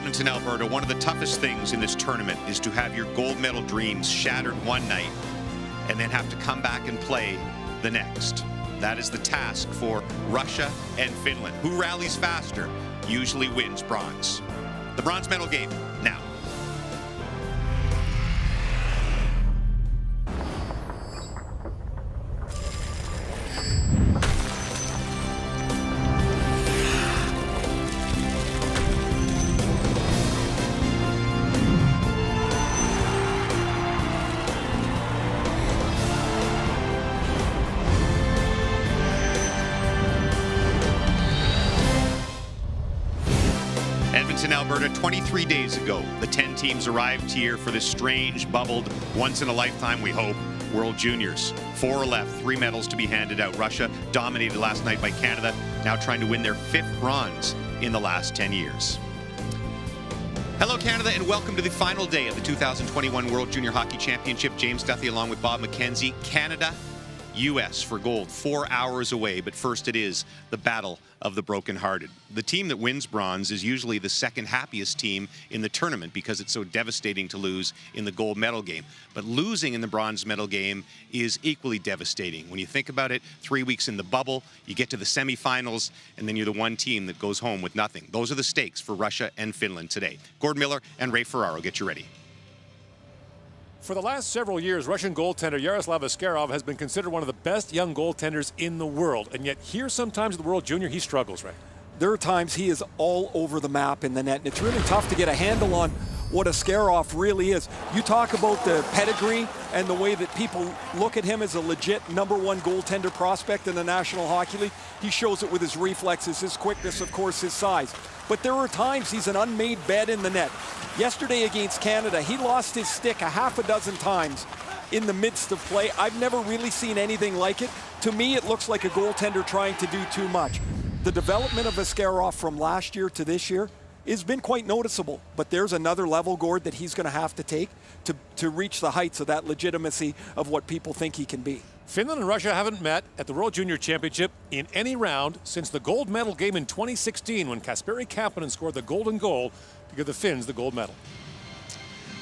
Edmonton, Alberta, one of the toughest things in this tournament is to have your gold medal dreams shattered one night and then have to come back and play the next. That is the task for Russia and Finland. Who rallies faster usually wins bronze. The bronze medal game now. In Alberta, 23 days ago, the 10 teams arrived here for this strange, bubbled, once-in-a-lifetime, we hope, World Juniors. 4 are left, 3 medals to be handed out. Russia dominated last night by Canada, now trying to win their 5th bronze in the last 10 years. Hello, Canada, and welcome to the final day of the 2021 World Junior Hockey Championship. James Duthie along with Bob McKenzie. Canada, U.S. for gold, 4 hours away, but first it is the battle of the brokenhearted. The team that wins bronze is usually the second happiest team in the tournament because it's so devastating to lose in the gold medal game. But losing in the bronze medal game is equally devastating. When you think about it, 3 weeks in the bubble, you get to the semifinals, and then you're the one team that goes home with nothing. Those are the stakes for Russia and Finland today. Gord Miller and Ray Ferraro, get you ready. For the last several years, Russian goaltender Yaroslav Askarov has been considered one of the best young goaltenders in the world. And yet here sometimes at the World Junior, he struggles, right? There are times he is all over the map in the net, and it's really tough to get a handle on what Askarov really is. You talk about the pedigree and the way that people look at him as a legit #1 goaltender prospect in the National Hockey League. He shows it with his reflexes, his quickness, of course, his size. But there are times he's an unmade bed in the net. Yesterday against Canada, he lost his stick a half a dozen times in the midst of play. I've never really seen anything like it. To me, it looks like a goaltender trying to do too much. The development of Askarov from last year to this year has been quite noticeable, but there's another level, Gord, that he's going to have to take to reach the heights of that legitimacy of what people think he can be. Finland and Russia haven't met at the World Junior Championship in any round since the gold medal game in 2016 when Kasperi Kapanen scored the golden goal to give the Finns the gold medal.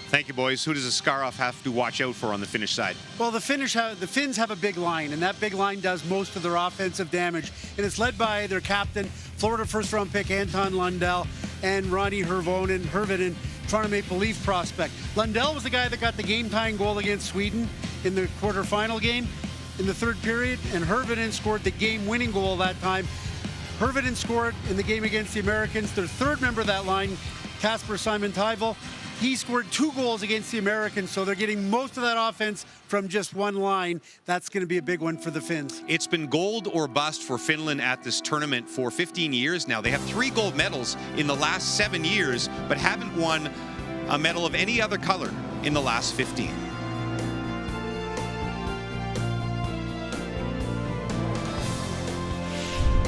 Thank you, boys. Who does Askarov have to watch out for on the Finnish side? Well, the Finns have a big line, and that big line does most of their offensive damage. And it's led by their captain, Florida first-round pick Anton Lundell, and Ronnie Hirvonen, Toronto Maple Leaf prospect. Lundell was the guy that got the game-tying goal against Sweden in the quarterfinal game in the 3rd period, and Hirvonen scored the game-winning goal that time. Hirvonen scored in the game against the Americans. Their 3rd member of that line, Kasper Simon-Tyvel, he scored 2 goals against the Americans, so they're getting most of that offense from just one line. That's going to be a big one for the Finns. It's been gold or bust for Finland at this tournament for 15 years now. They have 3 gold medals in the last 7 years, but haven't won a medal of any other color in the last 15.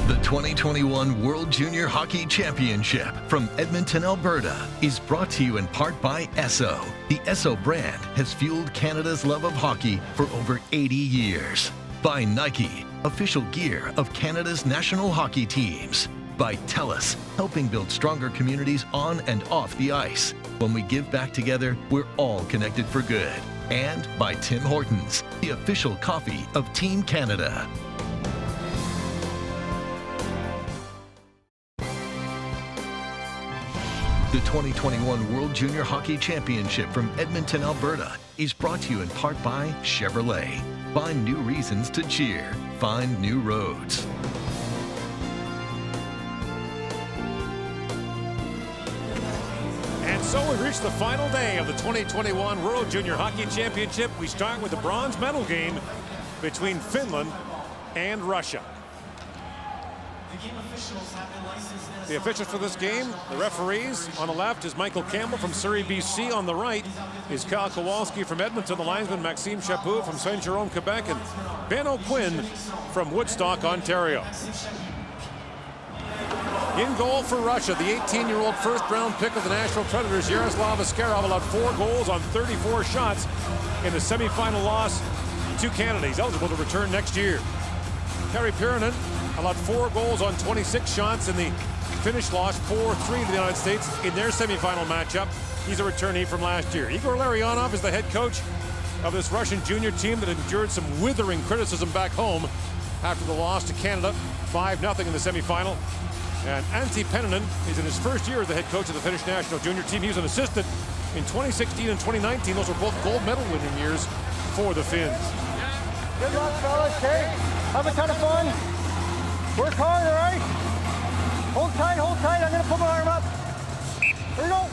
The 2021 World Junior Hockey Championship from Edmonton, Alberta is brought to you in part by Esso. The Esso brand has fueled Canada's love of hockey for over 80 years. By Nike, official gear of Canada's national hockey teams. By TELUS, helping build stronger communities on and off the ice. When we give back together, we're all connected for good. And by Tim Hortons, the official coffee of Team Canada. The 2021 World Junior Hockey Championship from Edmonton, Alberta is brought to you in part by Chevrolet. Find new reasons to cheer. Find new roads. And so we've reached the final day of the 2021 World Junior Hockey Championship. We start with the bronze medal game between Finland and Russia. The officials for this game, the referees, on the left is Michael Campbell from Surrey, BC. On the right is Kyle Kowalski from Edmonton, the linesman Maxime Chaput from Saint-Jérôme, Quebec, and Ben O'Quinn from Woodstock, Ontario. In goal for Russia, the 18-year-old first-round pick of the Nashville Predators, Yaroslav Askarov, allowed 4 goals on 34 shots in the semifinal loss to Canada. He's eligible to return next year. Kari Pirinen allowed 4 goals on 26 shots in the Finnish lost 4-3 to the United States in their semifinal matchup. He's a returnee from last year. Igor Larionov is the head coach of this Russian junior team that endured some withering criticism back home after the loss to Canada, 5-0 in the semifinal. And Antti Pennanen is in his first year as the head coach of the Finnish national junior team. He was an assistant in 2016 and 2019. Those were both gold medal winning years for the Finns. Good luck, fellas. Okay, have a ton of fun. Work hard, all right? Hold tight, hold tight. I'm gonna put my arm up. Here we go.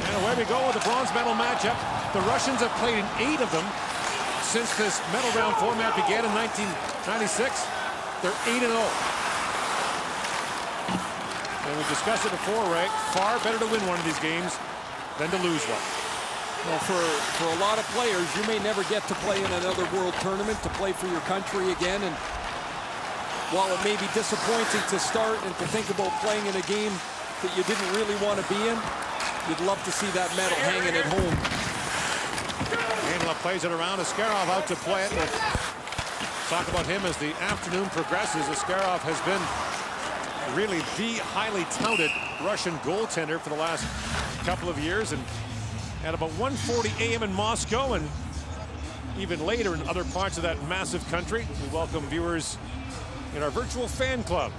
And away we go with the bronze medal matchup. The Russians have played in 8 of them since this medal round format began in 1996. They're 8-0. And we discussed it before, Ray. Far better to win one of these games than to lose one. Well, for a lot of players, you may never get to play in another world tournament, to play for your country again. And while it may be disappointing to start and to think about playing in a game that you didn't really want to be in, you'd love to see that medal hanging at home. Angela plays it around. Askarov out to play it. We'll talk about him as the afternoon progresses. Askarov has been really the highly touted Russian goaltender for the last couple of years. And at about 1:40 a.m. in Moscow and even later in other parts of that massive country, we welcome viewers in our virtual fan club.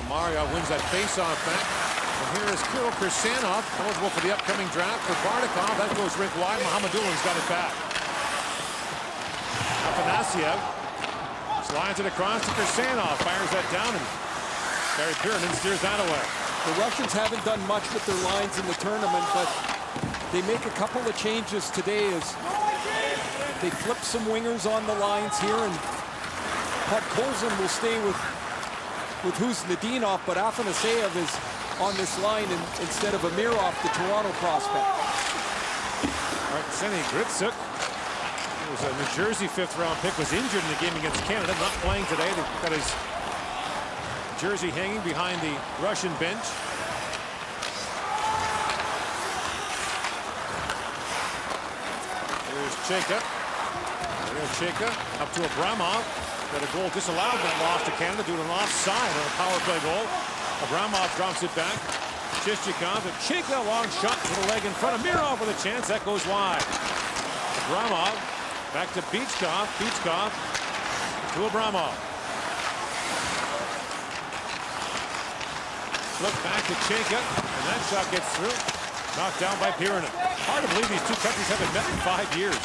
Mario wins that face-off back. And here is Kirill Kirsanov, eligible for the upcoming draft for Bardakov. That goes rink wide. Mohamedulin's got it back. Afanasiev slides it across to Kirsanov, fires that down, and Barry Pyronen steers that away. The Russians haven't done much with their lines in the tournament, but they make a couple of changes today as they flip some wingers on the lines here, and Podkolzin will stay with Nadinov, but Afanasiev is on this line instead of Amirov, the Toronto prospect. Arseny Gritsuk, who was a New Jersey 5th-round pick, was injured in the game against Canada, not playing today. They've got his jersey hanging behind the Russian bench. Here's Cheka. There's Cheka up to Abramov. Got a goal disallowed that loss to Canada due to an offside on a power play goal. Abramov drops it back. Chichikov to Cheka, long shot to the leg in front of Mirov with a chance. That goes wide. Abramov back to Bichkov. Bichkov to Abramov. Flip back to Cheka, and that shot gets through. Knocked down by Pyronen. Hard to believe these two countries haven't met in 5 years.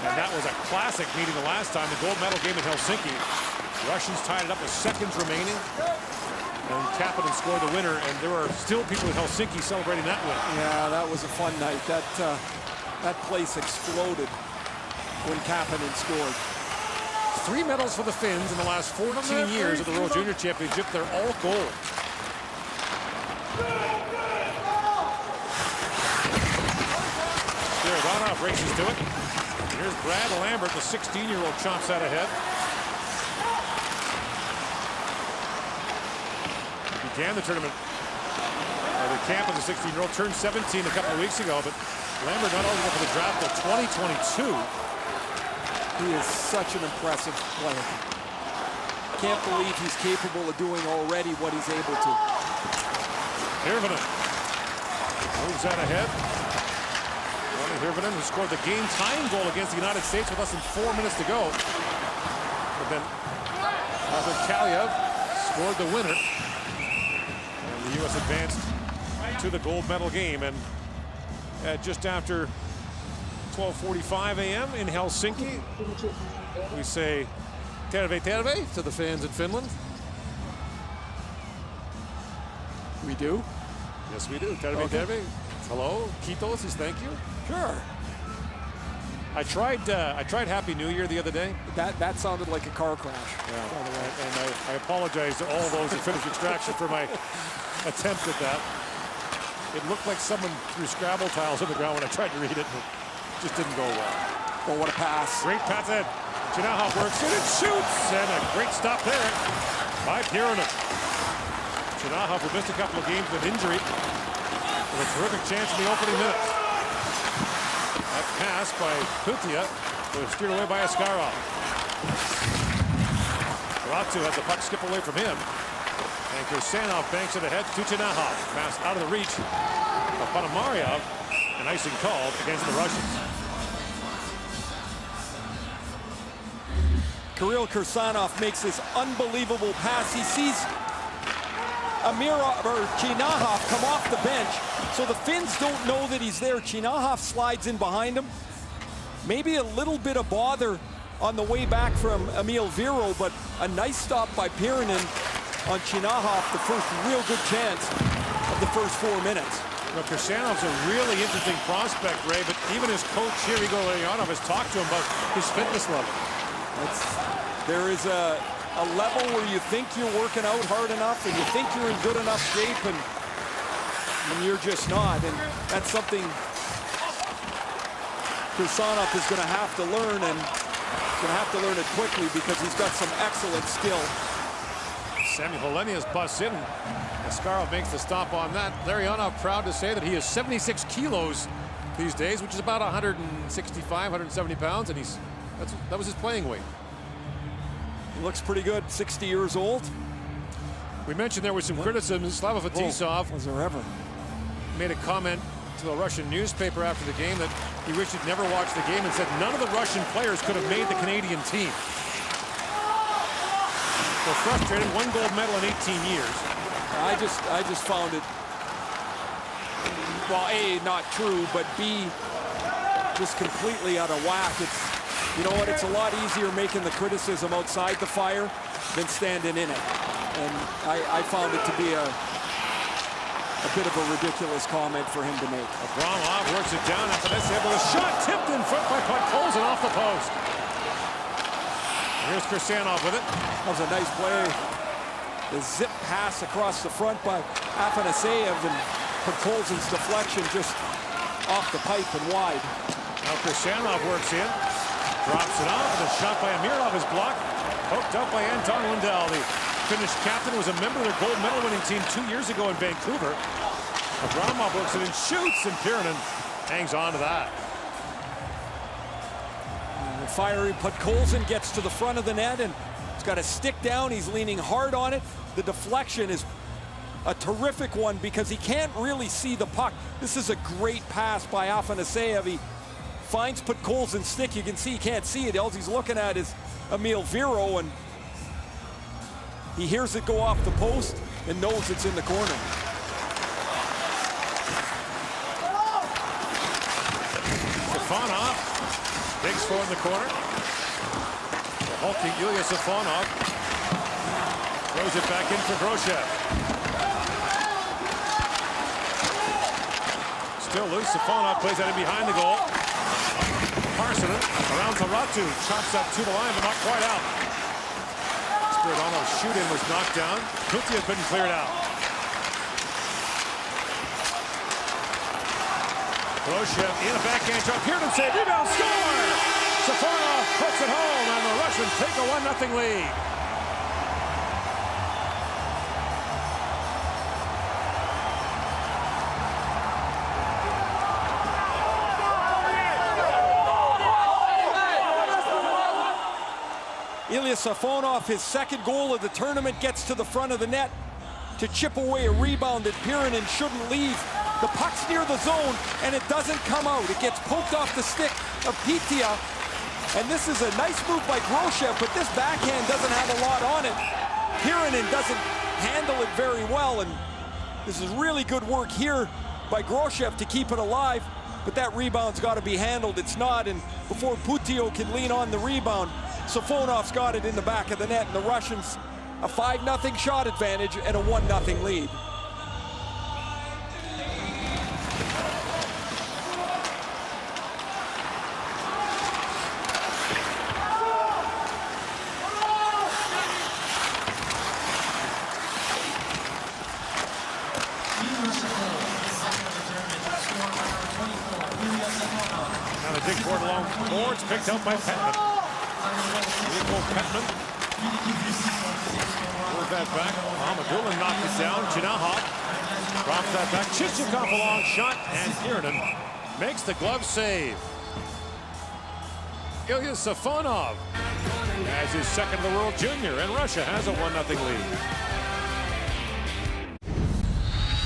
And that was a classic meeting the last time, the gold medal game in Helsinki. The Russians tied it up with seconds remaining. And Kapanen scored the winner, and there are still people in Helsinki celebrating that win. Yeah, that was a fun night. That place exploded when Kapanen scored. 3 medals for the Finns in the last 14 years of the World Junior Championship. They're all gold. Ronov races to it. Here's Brad Lambert, the 16-year-old, chomps out ahead. He began the tournament, the camp as a 16-year-old, turned 17 a couple of weeks ago, but Lambert not eligible for the draft till 2022. He is such an impressive player. Can't believe he's capable of doing already what he's able to. Hirvonen moves that ahead. Hirvonen, who scored the game-tying goal against the United States with less than 4 minutes to go. But then Kaliev scored the winner. And the U.S. advanced to the gold medal game. And just after 12:45 a.m. in Helsinki, we say terve terve to the fans in Finland. We do? Yes, we do. Terve terve. Hello. Kiitos is thank you. Sure. I tried Happy New Year the other day. That sounded like a car crash. Yeah. And I apologize to all those at Finnish Extraction for my attempt at that. It looked like someone threw Scrabble tiles on the ground when I tried to read it. It just didn't go well. Oh, what a pass. Great pass in. Chinaha works in and shoots. And a great stop there by Pyronen. Chinaha, who missed a couple of games with injury, with a terrific chance in the opening minutes. That pass by Piotta was steered away by Askarov. Ratu had the puck skip away from him. And Kirsanov banks it ahead to Chinahov. Pass out of the reach of Ponomarev. An icing called against the Russians. Kirill Kirsanov makes this unbelievable pass. He sees Chinahov come off the bench, so the Finns don't know that he's there. Chinahov slides in behind him. Maybe a little bit of bother on the way back from Emil Viro, but a nice stop by Pirinen on Chinahov, the first real good chance of the first 4 minutes. Well, Kirsanov's a really interesting prospect, Ray, but even his coach here, Igor Leonov, has talked to him about his fitness level. There is a level where you think you're working out hard enough and you think you're in good enough shape, and you're just not. And that's something Kirsanov is going to have to learn, and he's going to have to learn it quickly because he's got some excellent skill. Samuel Helenius busts in. Askarov makes the stop on that. Larionov proud to say that he is 76 kilos these days, which is about 165, 170 pounds, and that was his playing weight. He looks pretty good, 60 years old. We mentioned there was some criticism. Slava Fetisov was there ever made a comment to the Russian newspaper after the game that he wished he'd never watched the game, and said none of the Russian players could have made the Canadian team. We're frustrated. 1 gold medal in 18 years. I just found it, well, A, not true, but B, just completely out of whack. You know what, it's a lot easier making the criticism outside the fire than standing in it. And I found it to be a bit of a ridiculous comment for him to make. Abramov works it down after this, able to shot tipped in front by Podkolzin off the post. Here's Kirsanov with it. That was a nice play. The zip pass across the front by Afanaseyev, and Podkolzin's deflection just off the pipe and wide. Now Kirsanov works in, drops it off, and a shot by Amirov is blocked. Poked up by Anton Lundell. The Finnish captain was a member of their gold medal winning team 2 years ago in Vancouver. Abramov works it and shoots, and Pirinen hangs on to that. The fiery Podkolzin gets to the front of the net, and he's got a stick down. He's leaning hard on it. The deflection is a terrific one because he can't really see the puck. This is a great pass by Afanaseyev. He finds Podkolzin's stick. You can see he can't see it. All he's looking at is Emil Viro, and he hears it go off the post and knows it's in the corner. Safonov digs for in the corner. The hulking Ilya Safonov throws it back in for Groshev. Still loose. Safonov plays that in behind the goal. Parsonen around to Ratu, chops that to the line, but not quite out. Spiridano's shoot-in was knocked down. Piotta couldn't clear it out. Groshev in a backhand shot. Pirinen save. Rebound, score! Safonov puts it home, and the Russians take a 1-0 lead. Ilya Safonov, his second goal of the tournament, gets to the front of the net to chip away a rebound that Pirinen shouldn't leave. The puck's near the zone, and it doesn't come out. It gets poked off the stick of Piotta, and this is a nice move by Groshev, but this backhand doesn't have a lot on it. Pirinen doesn't handle it very well, and this is really good work here by Groshev to keep it alive, but that rebound's got to be handled. It's not, and before Piotta can lean on the rebound, Safonov's got it in the back of the net, and the Russians a 5-0 shot advantage and a 1-0 lead. Now the dig board along the boards, picked up by Petman. Nico Petman. Move that back. Ahmadulin knocked it down. Chinahov Drops that back. Chichikov a long shot, and Kiernan makes the glove save. Ilya Safonov has his second of the World Junior, and Russia has a 1-0 lead.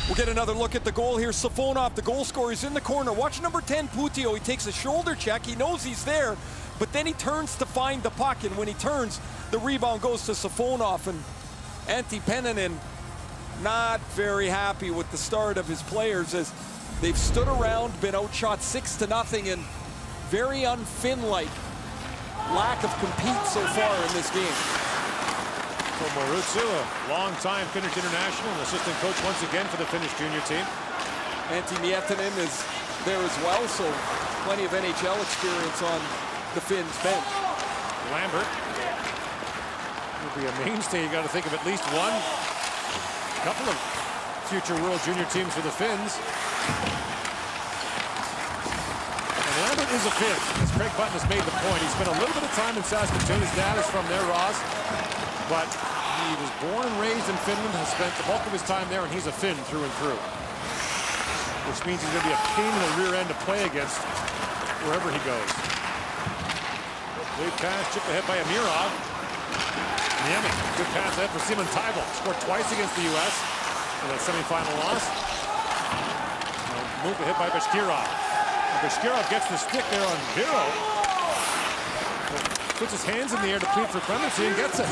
We'll get another look at the goal here. Safonov, the goal scorer, is in the corner. Watch number 10, Putio. He takes a shoulder check. He knows he's there, but then he turns to find the puck, and when he turns, the rebound goes to Safonov, and Antti Pennanen not very happy with the start of his players as they've stood around, been outshot 6-0, and very un-Finn-like lack of compete so far in this game. So Marutsu, a long-time Finnish international and assistant coach once again for the Finnish junior team. Antti Miettinen is there as well, so plenty of NHL experience on the Finns bench. Lambert will be a mainstay. You got to think of at least one, couple of future World Junior teams for the Finns. And Lambert is a Finn, as Craig Button has made the point. He spent a little bit of time in Saskatoon. His dad is from there, Ross. But he was born and raised in Finland, has spent the bulk of his time there, and he's a Finn through and through. Which means he's going to be a pain in the rear end to play against wherever he goes. Big pass, chipped ahead by Amirov. Niemi, good pass ahead for Simon Tybalt. Scored twice against the U.S. in that semifinal loss. Moved ahead by Bashkirov. Bashkirov gets the stick there on Viro. Puts his hands in the air to plead for clemency and gets it.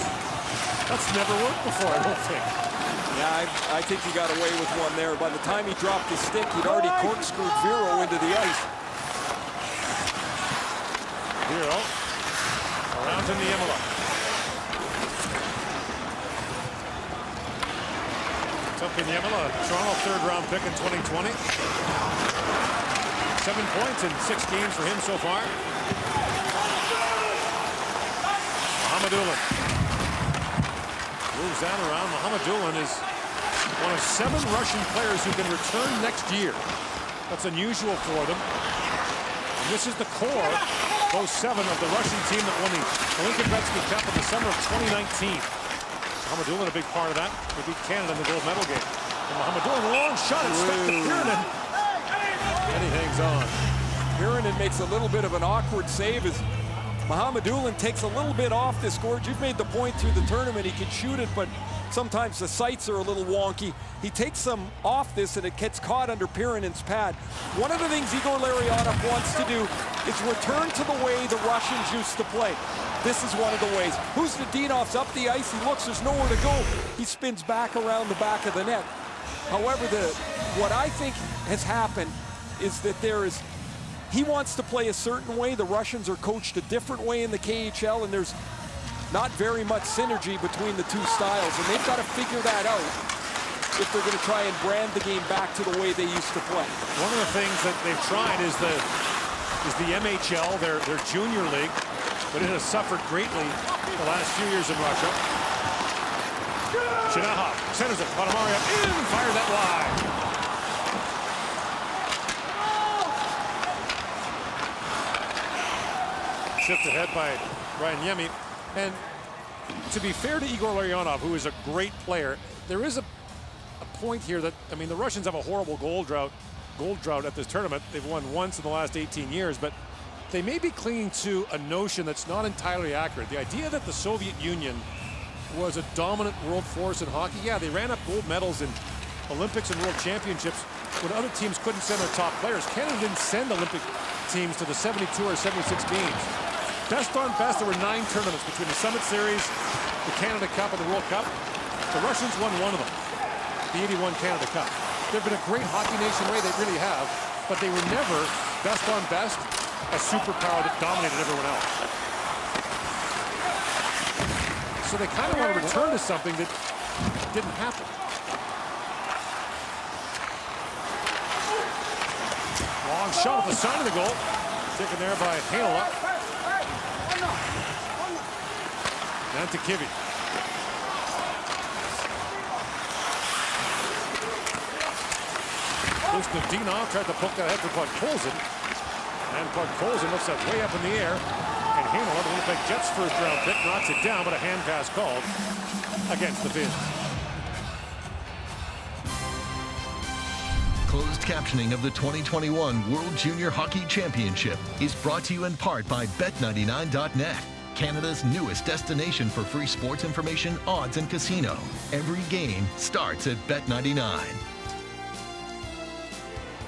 That's never worked before, I don't think. Yeah, I think he got away with one there. By the time he dropped his stick, he'd already corkscrewed Viro into the ice. Viro around to Niemela. Tuukka Niemela, Toronto third-round pick in 2020. 7 points in 6 games for him so far. Mohamedulin moves that around. Mohamedulin is one of 7 Russian players who can return next year. That's unusual for them. And this is the core, those 7 of the Russian team that won the Olympic Cup in the summer of 2019. Mohamedulin a big part of that. They beat Canada in the gold medal game. And Mohamedulin, long shot, it's stuck to Kiernan. And he hangs on. Kiernan makes a little bit of an awkward save as Mohamedulin takes a little bit off this gorge. You've made the point through the tournament, he can shoot it, but sometimes the sights are a little wonky. He takes some off this and it gets caught under Piranen's pad. One of the things Igor Larionov wants to do is return to the way the Russians used to play. This is one of the ways. Husnadinov's up the ice, he looks, there's nowhere to go. He spins back around the back of the net. However, what I think has happened is that he wants to play a certain way. The Russians are coached a different way in the KHL, and there's not very much synergy between the two styles, and they've got to figure that out if they're going to try and brand the game back to the way they used to play. One of the things that they've tried is the MHL, their junior league, but it has suffered greatly the last few years in Russia. Shinahov centers it, Podomaryev in, fires that wide. Shift ahead by Ryan Niemi. And to be fair to Igor Larionov, who is a great player, there is a point here that, I mean, the Russians have a horrible goal drought at this tournament. They've won once in the last 18 years, but they may be clinging to a notion that's not entirely accurate. The idea that the Soviet Union was a dominant world force in hockey, yeah, they ran up gold medals in Olympics and World Championships when other teams couldn't send their top players. Canada didn't send Olympic teams to the 72 or 76 games. Best on best, there were 9 tournaments between the Summit Series, the Canada Cup, and the World Cup. The Russians won one of them, the 81 Canada Cup. They've been a great hockey nation way, they really have, but they were never best on best, a superpower that dominated everyone else. So they kind of want to return to something that didn't happen. Long shot at the side of the goal, taken there by Heinola. Down to Kivy. Kusnedinov tried to poke that head for Podkolzin. And Podkolzin lifts that way up in the air. And Heinola, the Winnipeg Jets' first-round pick, knocks it down, but a hand pass called against the Finns. Closed captioning of the 2021 World Junior Hockey Championship is brought to you in part by Bet99.net, Canada's newest destination for free sports information, odds, and casino. Every game starts at Bet99.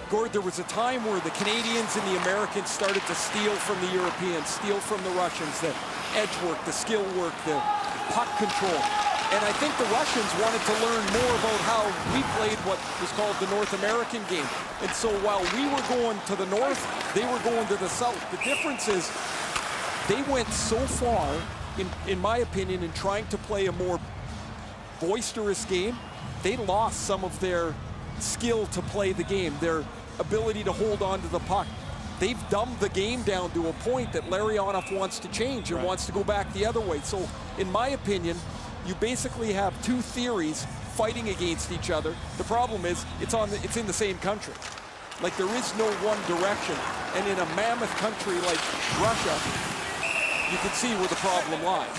Gord, there was a time where the Canadians and the Americans started to steal from the Europeans, steal from the Russians, the edge work, the skill work, the puck control. And I think the Russians wanted to learn more about how we played what was called the North American game. And so while we were going to the north, they were going to the south. The difference is they went so far, in my opinion, in trying to play a more boisterous game, they lost some of their skill to play the game, their ability to hold on to the puck. They've dumbed the game down to a point that Larionov wants to change and wants to go back the other way. So in my opinion, you basically have two theories fighting against each other. The problem is it's in the same country. Like, there is no one direction. And in a mammoth country like Russia, you can see where the problem lies.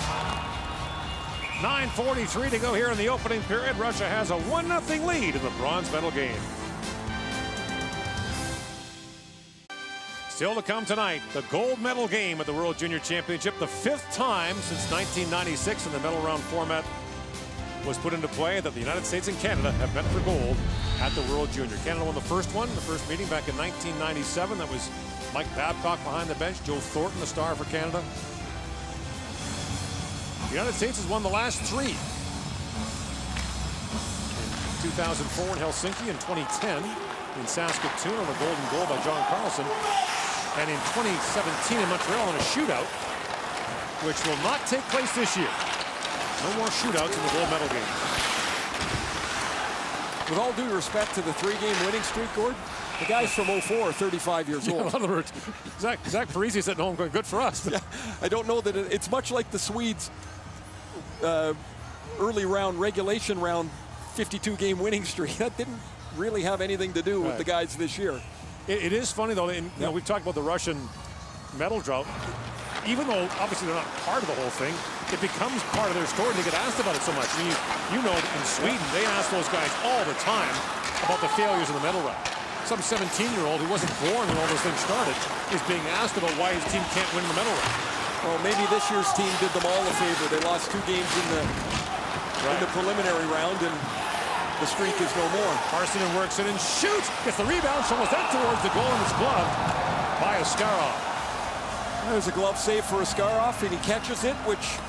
9:43 to go here in the opening period. Russia has a 1-0 lead in the bronze medal game. Still to come tonight, the gold medal game at the World Junior Championship. The 5th time since 1996 in the medal round format was put into play that the United States and Canada have met for gold at the World Junior. Canada won the first one, the first meeting back in 1997. That was Mike Babcock behind the bench, Joe Thornton, the star for Canada. The United States has won the last 3. In 2004 in Helsinki, in 2010 in Saskatoon on a golden goal by John Carlson, and in 2017 in Montreal in a shootout, which will not take place this year. No more shootouts in the gold medal game. With all due respect to the 3-game winning streak, Gord, the guys from 04 are 35 years old. In other words, Zach Parise said, no, I'm going good for us. Yeah, I don't know that it's much like the Swedes' early round, regulation round, 52-game winning streak. That didn't really have anything to do with the guys this year. It is funny, though, you know, we've talked about the Russian medal drought. Even though, obviously, they're not part of the whole thing, it becomes part of their story. They get asked about it so much. I mean, you know, in Sweden, they ask those guys all the time about the failures in the medal round. Some 17-year-old who wasn't born when all those things started is being asked about why his team can't win in the medal round. Well, maybe this year's team did them all a favor. They lost 2 games in the preliminary round, and the streak is no more. Harsonen works it and shoots. Gets the rebound, so was that towards the goal, and it's gloved by Askarov. There's a glove save for Askarov, and he catches it, which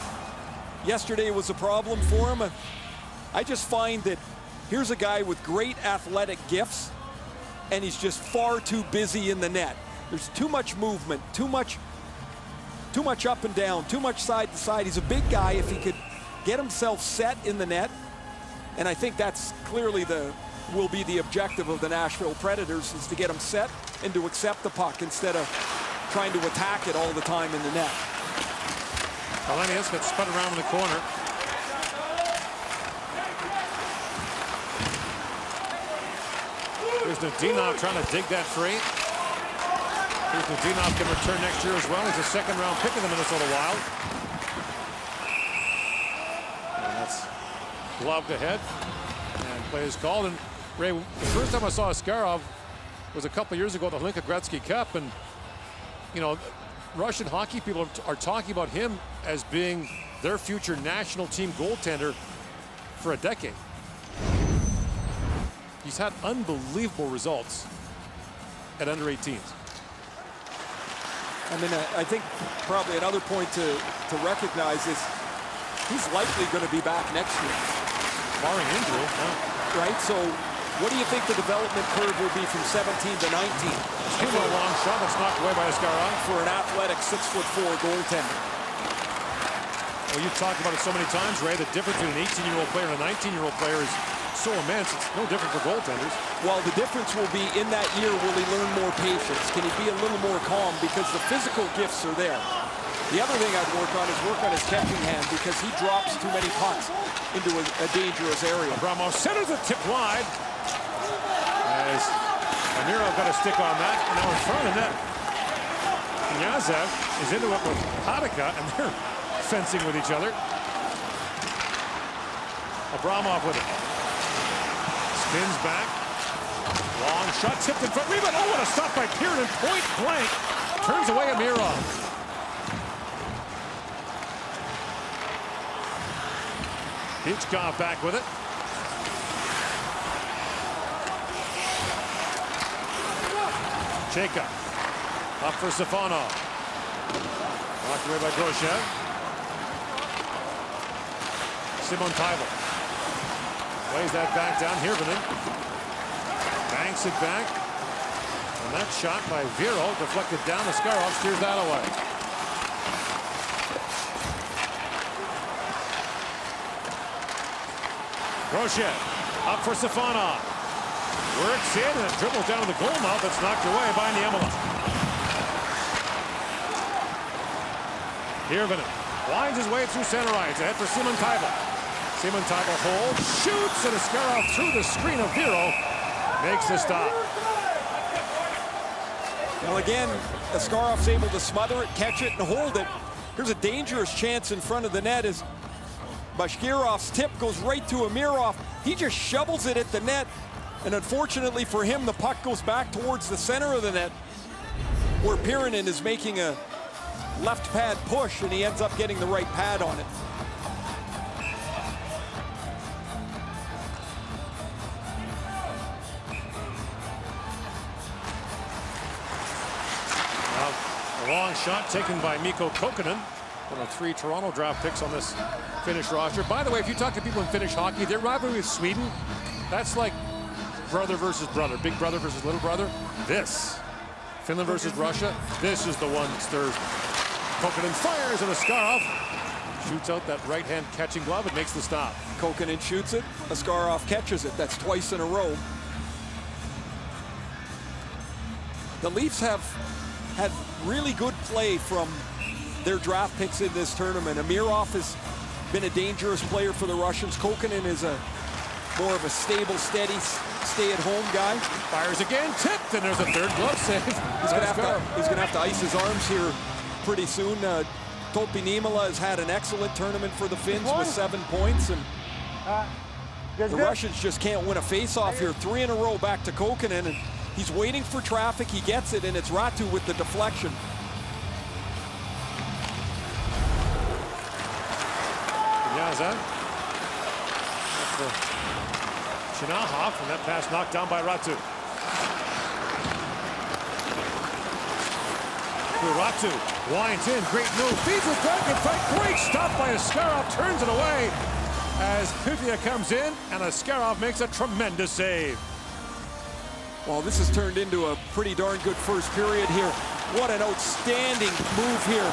yesterday was a problem for him. I just find that here's a guy with great athletic gifts, and he's just far too busy in the net. There's too much movement, too much up and down, too much side to side. He's a big guy. If he could get himself set in the net, and I think that's clearly will be the objective of the Nashville Predators, is to get him set and to accept the puck instead of trying to attack it all the time in the net. Kalenius gets spun around in the corner. Here's Nadinov trying to dig that free. Here's Nadinov can return next year as well. He's a 2nd-round pick in the Minnesota Wild. And that's gloved ahead. And play is called. And Ray, the first time I saw Askarov was a couple years ago at the Hlinka Gretzky Cup. And, you know, Russian hockey people are talking about him as being their future national team goaltender for a decade. He's had unbelievable results at under 18s. I mean, I think probably another point to recognize is he's likely going to be back next year. Barring injury. Right, so what do you think the development curve will be from 17 to 19? Here's a long shot that's knocked away by Askarov. For an athletic 6'4" goaltender. Well, you've talked about it so many times, Ray, the difference between an 18-year-old player and a 19-year-old player is so immense. It's no different for goaltenders. Well, the difference will be in that year, will he learn more patience? Can he be a little more calm? Because the physical gifts are there. The other thing I'd work on his catching hand, because he drops too many pucks into a dangerous area. Abramov centers it, tip wide. As Amirov got a stick on that. And now in front of net, Knyazov is into it with Piotta, and they're fencing with each other. Abramov with it. Spins back. Long shot tipped in front. Rebound. Oh, what a stop by Pirinen. Point blank. Turns away Amirov. Hitchcock back with it. Chayka. Up for Stefanov. Knocked away by Grosjean. Simon Tybel. Plays that back down. Hirvonen. Banks it back. And that shot by Viro deflected down. Askarov steers that away. Grosjean. Up for Stefanov. Works in and dribbles down to the goal mouth. It's knocked away by Niemela. Hirvonen winds his way through center ice. Ahead for Simon Tybel. Simon Tybel holds, shoots, and Askarov through the screen of Viro makes the stop. Well, again, Askarov's able to smother it, catch it, and hold it. Here's a dangerous chance in front of the net as Bashkirov's tip goes right to Amirov. He just shovels it at the net. And unfortunately for him, the puck goes back towards the center of the net where Pirinen is making a left pad push, and he ends up getting the right pad on it. Now, a long shot taken by Mikko Kokkonen, one of 3 Toronto draft picks on this Finnish roster. By the way, if you talk to people in Finnish hockey, their rivalry with Sweden, that's like brother versus brother, big brother versus little brother. This, Finland versus Russia, this is the one that stirs. Kokkonen fires and Askarov shoots out that right-hand catching glove and makes the stop. Kokkonen shoots it, Askarov catches it. That's twice in a row. The Leafs have had really good play from their draft picks in this tournament. Amirov has been a dangerous player for the Russians. Kokkonen is a more of a stable, steady, stay-at-home guy. Fires again, tipped, and there's a third glove save. He's gonna have to ice his arms here pretty soon. Topi Niemela has had an excellent tournament for the Finns with 7 points, and the Russians just can't win a face-off here. 3 in a row back to Kokkonen, and he's waiting for traffic. He gets it, and it's Ratu with the deflection. Yaza. Chinahov, and that pass knocked down by Ratu. Ratu winds in, great move, feeds it back in front, great stop by Askarov, turns it away as Pivia comes in, and Askarov makes a tremendous save. Well, this has turned into a pretty darn good first period here. What an outstanding move here.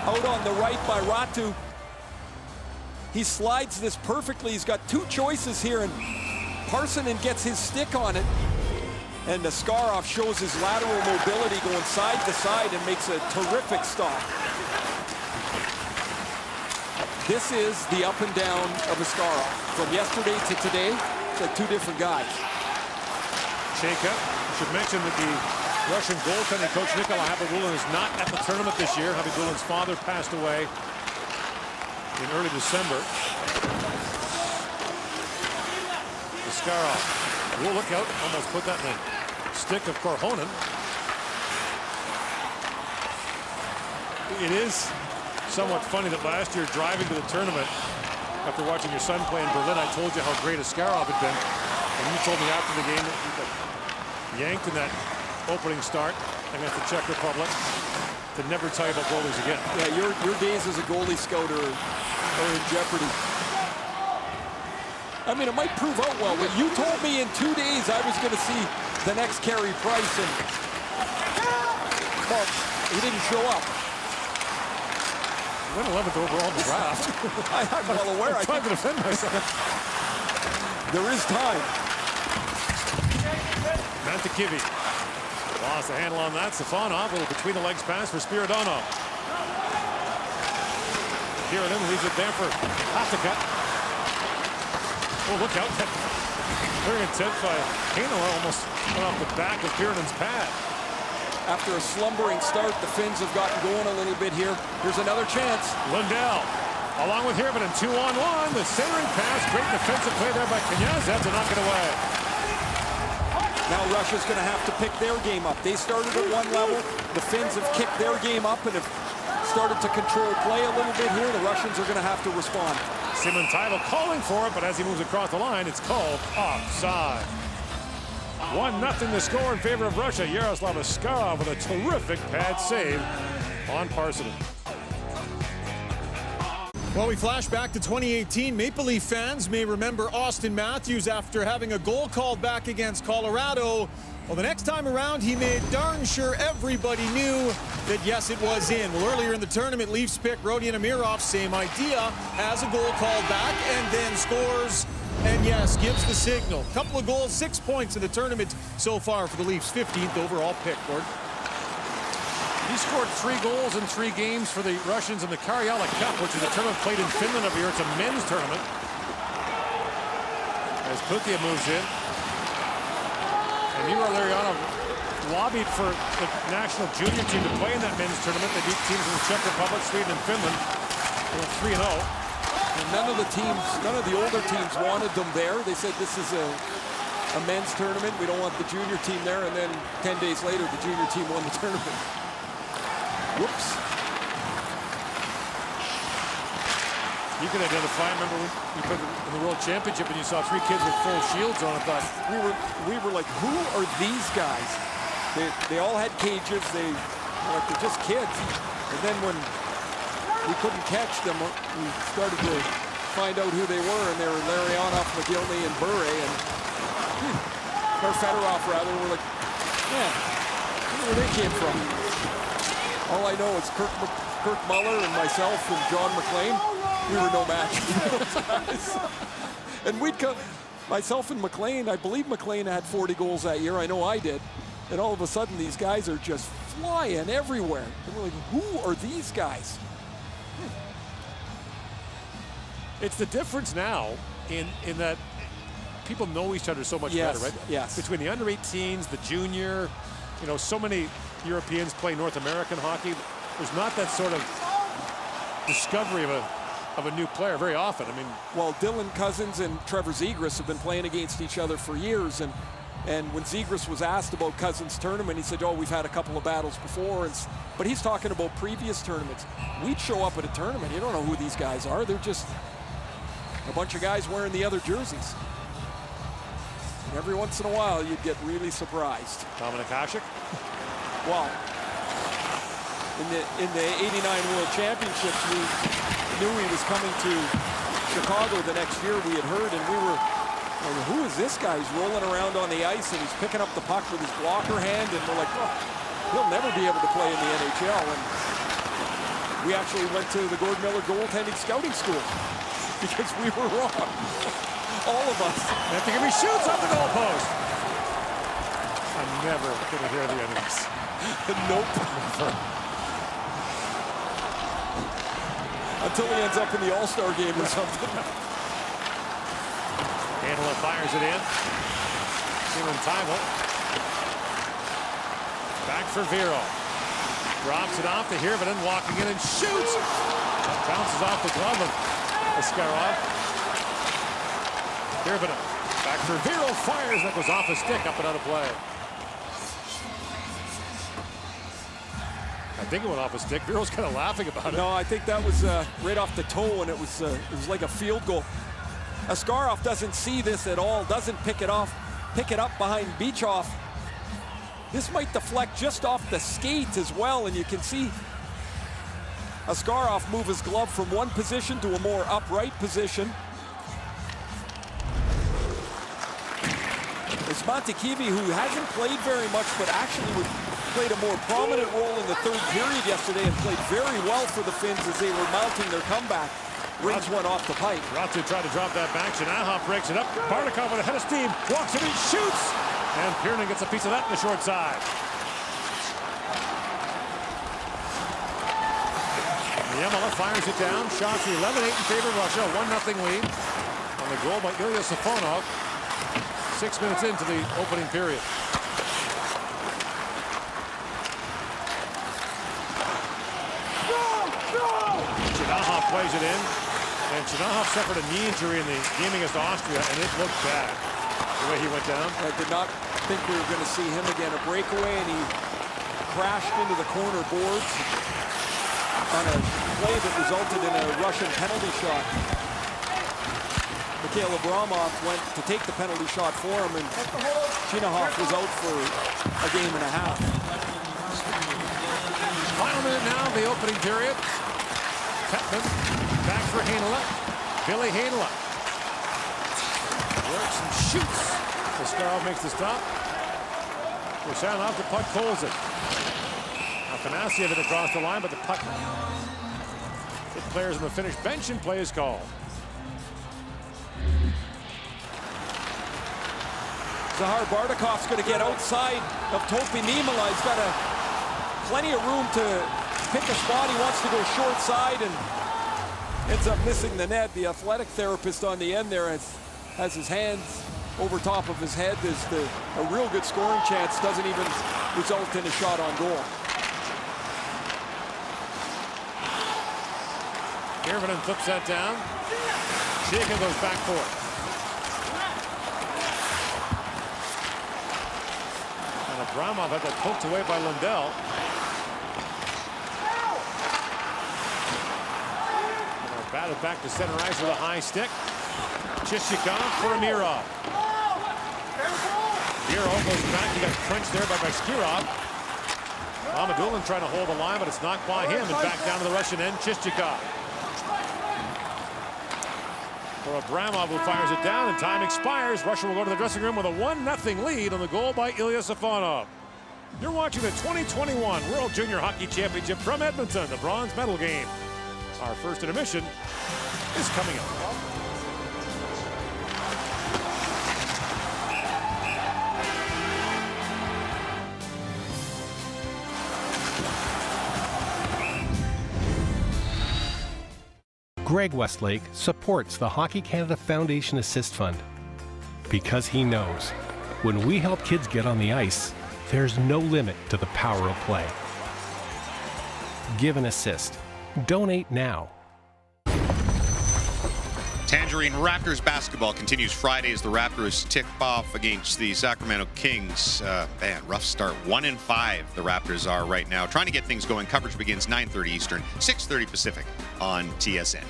Out on the right by Ratu. He slides this perfectly. He's got 2 choices here, and Parssinen gets his stick on it. And Askarov shows his lateral mobility going side to side and makes a terrific stop. This is the up and down of Askarov. From yesterday to today, it's like 2 different guys. Chayka, should mention that the Russian goaltending coach Nikola Habibulin is not at the tournament this year. Habibulin's father passed away in early December. Askarov, will look out, almost put that in the stick of Korhonen. It is somewhat funny that last year, driving to the tournament, after watching your son play in Berlin, I told you how great Askarov had been. And you told me after the game that he got yanked in that opening start against the Czech Republic to never tell you about goalies again. Yeah, your days as a goalie scout are in jeopardy. I mean, it might prove out well, but you told me in 2 days I was going to see the next Carey Price, and well, he didn't show up. He went 11th overall in the draft. I'm well aware. I'm trying to defend myself. There is time. Mantakivi lost the handle on that. Stefanov, a little between the legs pass for Spiridonov. Pirinen leaves it there for Hatakka. Oh, look out. That clearing tip by Heinola almost went off the back of Pirinen's pad. After a slumbering start, the Finns have gotten going a little bit here. Here's another chance. Lundell, along with Hirvonen, 2-on-1. The centering pass, great defensive play there by Knyazet to knock it away. Now Russia's going to have to pick their game up. They started at one level. The Finns have kicked their game up and have started to control play a little bit here. The Russians are going to have to respond. Simon Teitel calling for it, but as he moves across the line, it's called offside. 1-0 the score in favor of Russia. Yaroslav Askarov with a terrific pad save on Parsonen. Well, we flash back to 2018. Maple Leaf fans may remember Austin Matthews after having a goal called back against Colorado. Well, the next time around, he made darn sure everybody knew that, yes, it was in. Well, earlier in the tournament, Leafs pick Rodion Amirov, same idea, has a goal called back and then scores and, yes, gives the signal. Couple of goals, 6 points in the tournament so far for the Leafs, 15th overall pick, Gord. He scored 3 goals in 3 games for the Russians in the Karjala Cup, which is a tournament played in Finland every year. It's a men's tournament. As Putia moves in. And Miro Larionov lobbied for the national junior team to play in that men's tournament. They beat teams in the Czech Republic, Sweden, and Finland. They went 3-0. And none of the teams, none of the older teams wanted them there. They said this is a men's tournament. We don't want the junior team there. And then 10 days later, the junior team won the tournament. Whoops. You can identify, remember when you put in the World Championship and you saw 3 kids with full shields on. I thought, we were like, who are these guys? They all had cages. They're just kids. And then when we couldn't catch them, we started to find out who they were, and they were Larionov, McGillney, and Bure, and or Fedorov rather. We're like, man, where they came from. All I know is Kirk Muller and myself and John McLean, we were no match for those guys. And we'd come, myself and McLean, I believe McLean had 40 goals that year. I know I did. And all of a sudden, these guys are just flying everywhere. And we're like, who are these guys? it's the difference now in that people know each other so much better, right? Yes. Between the under-18s, the junior, you know, so many Europeans play North American hockey. There's not that sort of discovery of a new player very often. I mean, well, Dylan Cousins and Trevor Zegras have been playing against each other for years, and when Zegras was asked about Cousins' tournament, he said, "Oh, we've had a couple of battles before." But he's talking about previous tournaments. We'd show up at a tournament, you don't know who these guys are. They're just a bunch of guys wearing the other jerseys. And every once in a while, you'd get really surprised. Dominik Hasek? Well, in the '89 World Championships, we knew he was coming to Chicago the next year. We had heard, and we were, like, who is this guy? He's rolling around on the ice, and he's picking up the puck with his blocker hand, and we're like, oh, he'll never be able to play in the NHL. And we actually went to the Gord Miller goaltending scouting school because we were wrong. All of us. After he shoots off the goalpost. I'm never going to hear the end of this. Nope. Until he ends up in the All-Star game or something. Angela fires it in. Simon Teitel. Back for Vero. Drops it off to Hirvonen, walking in and shoots. Bounces off the glove of Askarov. Hirvonen. Back for Vero, fires. That goes off his stick, up and out of play. I think it went off his stick. Vero's kind of laughing about it. No, I think that was right off the toe, and it was like a field goal. Askarov doesn't see this at all, doesn't pick it up behind Beachoff. This might deflect just off the skate as well, and you can see Askarov move his glove from one position to a more upright position. It's Montekivi, who hasn't played very much, but actually played a more prominent role in the third period yesterday and played very well for the Finns as they were mounting their comeback. Rings one off the pipe. Ratu tried to drop that back. Shanaha breaks it up. Bardakov with a head of steam. Walks it in, shoots! And Piernan gets a piece of that in the short side. Niemela fires it down. Shots 11-8 in favor of Russia. 1-0 lead on the goal by Ilya Safonov. 6 minutes into the opening period. Shanaha plays it in. And Shanaha suffered a knee injury in the game against Austria, and it looked bad the way he went down. Did not think we were going to see him again. A breakaway, and he crashed into the corner boards on a play that resulted in a Russian penalty shot. Mikhail Abramov went to take the penalty shot for him, and Chinahoff was out for a game and a half. Final minute now, the opening period. Petman back for Heinola. Billy Heinola works and shoots. Askarov makes the stop. Rusanov, the puck pulls it. Afanasyev it across the line, but the puck. The players on the Finnish bench and play is called. Zahar Bardakov's going to get outside of Topi Niemela. He's got plenty of room to pick a spot. He wants to go short side and ends up missing the net. The athletic therapist on the end there has his hands over top of his head. There's a real good scoring chance. Doesn't even result in a shot on goal. Hirvonen flips that down. Chica goes back for it. And Abramov had that poked away by Lundell. And batted back to center ice with a high stick. Chichikov for Amirov. Amirov goes back. He got crunched there by Skirov. Amadulin trying to hold the line, but it's knocked by him and back down to the Russian end. Chichikov. For Abramov, who fires it down, and time expires. Russia will go to the dressing room with a 1-0 lead on the goal by Ilya Safonov. You're watching the 2021 World Junior Hockey Championship from Edmonton, the bronze medal game. Our first intermission is coming up. Greg Westlake supports the Hockey Canada Foundation Assist Fund because he knows when we help kids get on the ice, there's no limit to the power of play. Give an assist. Donate now. Tangerine Raptors basketball continues Friday as the Raptors tip off against the Sacramento Kings. Man, rough start. 1-5 the Raptors are right now. Trying to get things going. Coverage begins 9:30 Eastern, 6:30 Pacific on TSN.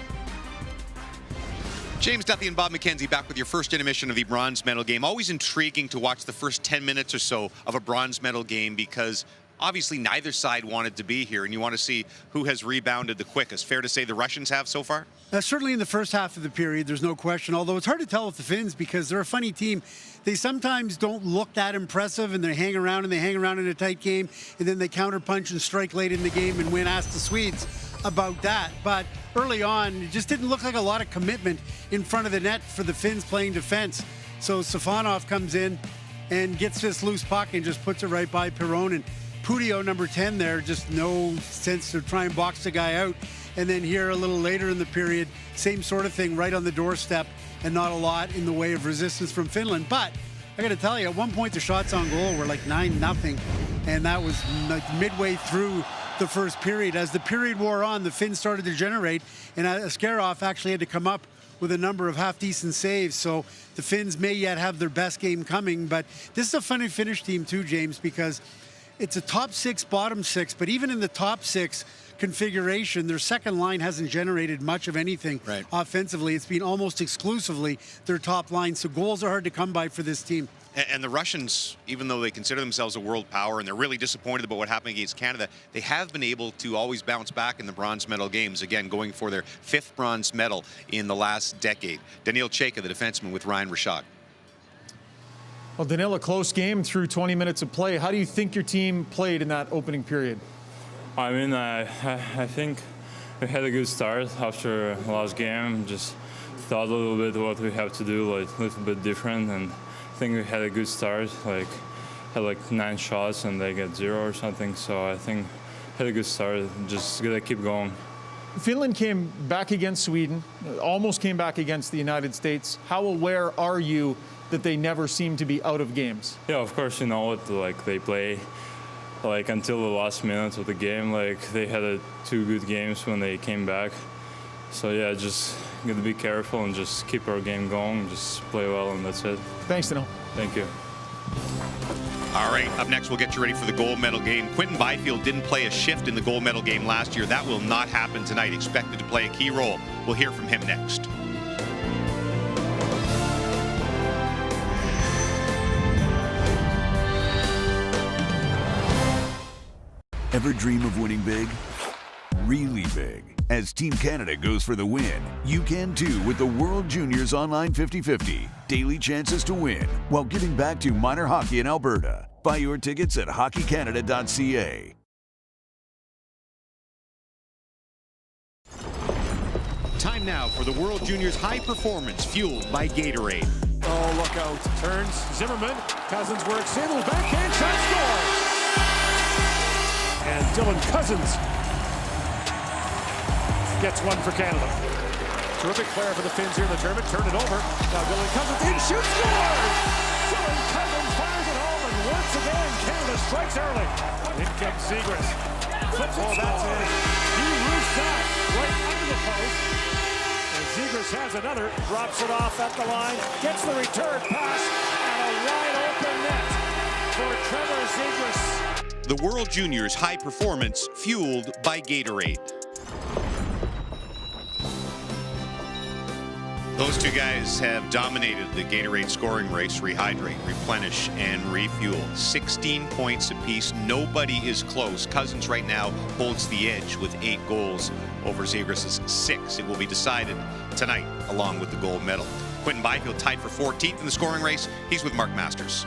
James Duthie and Bob McKenzie back with your first intermission of the bronze medal game. Always intriguing to watch the first 10 minutes or so of a bronze medal game because obviously neither side wanted to be here, and you want to see who has rebounded the quickest. Fair to say the Russians have so far? Certainly in the first half of the period, there's no question, although it's hard to tell with the Finns because they're a funny team. They sometimes don't look that impressive, and they hang around in a tight game, and then they counterpunch and strike late in the game and win. Ask the Swedes about that. But early on, it just didn't look like a lot of commitment in front of the net for the Finns playing defense. So Safonov comes in and gets this loose puck and just puts it right by Pironen. Pudio, number 10 there, just no sense to try and box the guy out. And then here a little later in the period, same sort of thing right on the doorstep and not a lot in the way of resistance from Finland. But I got to tell you, at one point the shots on goal were like 9-0. And that was like midway through the first period. As the period wore on, the Finns started to generate, and Askarov actually had to come up with a number of half-decent saves. So the Finns may yet have their best game coming. But this is a funny Finnish team too, James, because it's a top 6, bottom 6, but even in the top 6 configuration, their second line hasn't generated much of anything offensively. It's been almost exclusively their top line, so goals are hard to come by for this team. And the Russians, even though they consider themselves a world power and they're really disappointed about what happened against Canada, they have been able to always bounce back in the bronze medal games, again going for their 5th bronze medal in the last decade. Daniil Chayka, the defenseman, with Ryan Rashad. Well, Daniil, a close game through 20 minutes of play. How do you think your team played in that opening period? I mean, I think we had a good start after last game. Just thought a little bit what we have to do, like a little bit different, and I think we had a good start. Like had like 9 shots and they got 0 or something. So I think had a good start. Just gotta keep going. Finland came back against Sweden, almost came back against the United States. How aware are you that they never seem to be out of games? Yeah, of course, you know it. Like they play like until the last minute of the game. Like they had 2 good games when they came back. So yeah, just gotta be careful and just keep our game going, just play well, and that's it. Thanks, Daniil. Thank you. All right, up next, we'll get you ready for the gold medal game. Quinton Byfield didn't play a shift in the gold medal game last year. That will not happen tonight. Expected to play a key role. We'll hear from him next. Ever dream of winning big? Really big. As Team Canada goes for the win, you can too with the World Juniors Online 50-50. Daily chances to win while giving back to minor hockey in Alberta. Buy your tickets at hockeycanada.ca. Time now for the World Juniors High Performance, fueled by Gatorade. Oh, look out. Turns, Zimmerman, Cousins works in, little backhand shot, scores! And Dylan Cousins gets one for Canada. Terrific player for the Finns here in the tournament. Turn it over. Now Dylan Cousins in, shoots, scores! Dylan Cousins fires it home, and once again, Canada strikes early. In comes Zegras. Flips, oh, that's it. He roofs that right under the post. And Zegras has another, drops it off at the line, gets the return pass, and a wide open net for Trevor Zegras. The World Juniors High Performance, fueled by Gatorade. Those two guys have dominated the Gatorade scoring race. Rehydrate, replenish, and refuel. 16 points apiece. Nobody is close. Cousins right now holds the edge with 8 goals over Zegras' 6. It will be decided tonight along with the gold medal. Quinton Byfield tied for 14th in the scoring race. He's with Mark Masters.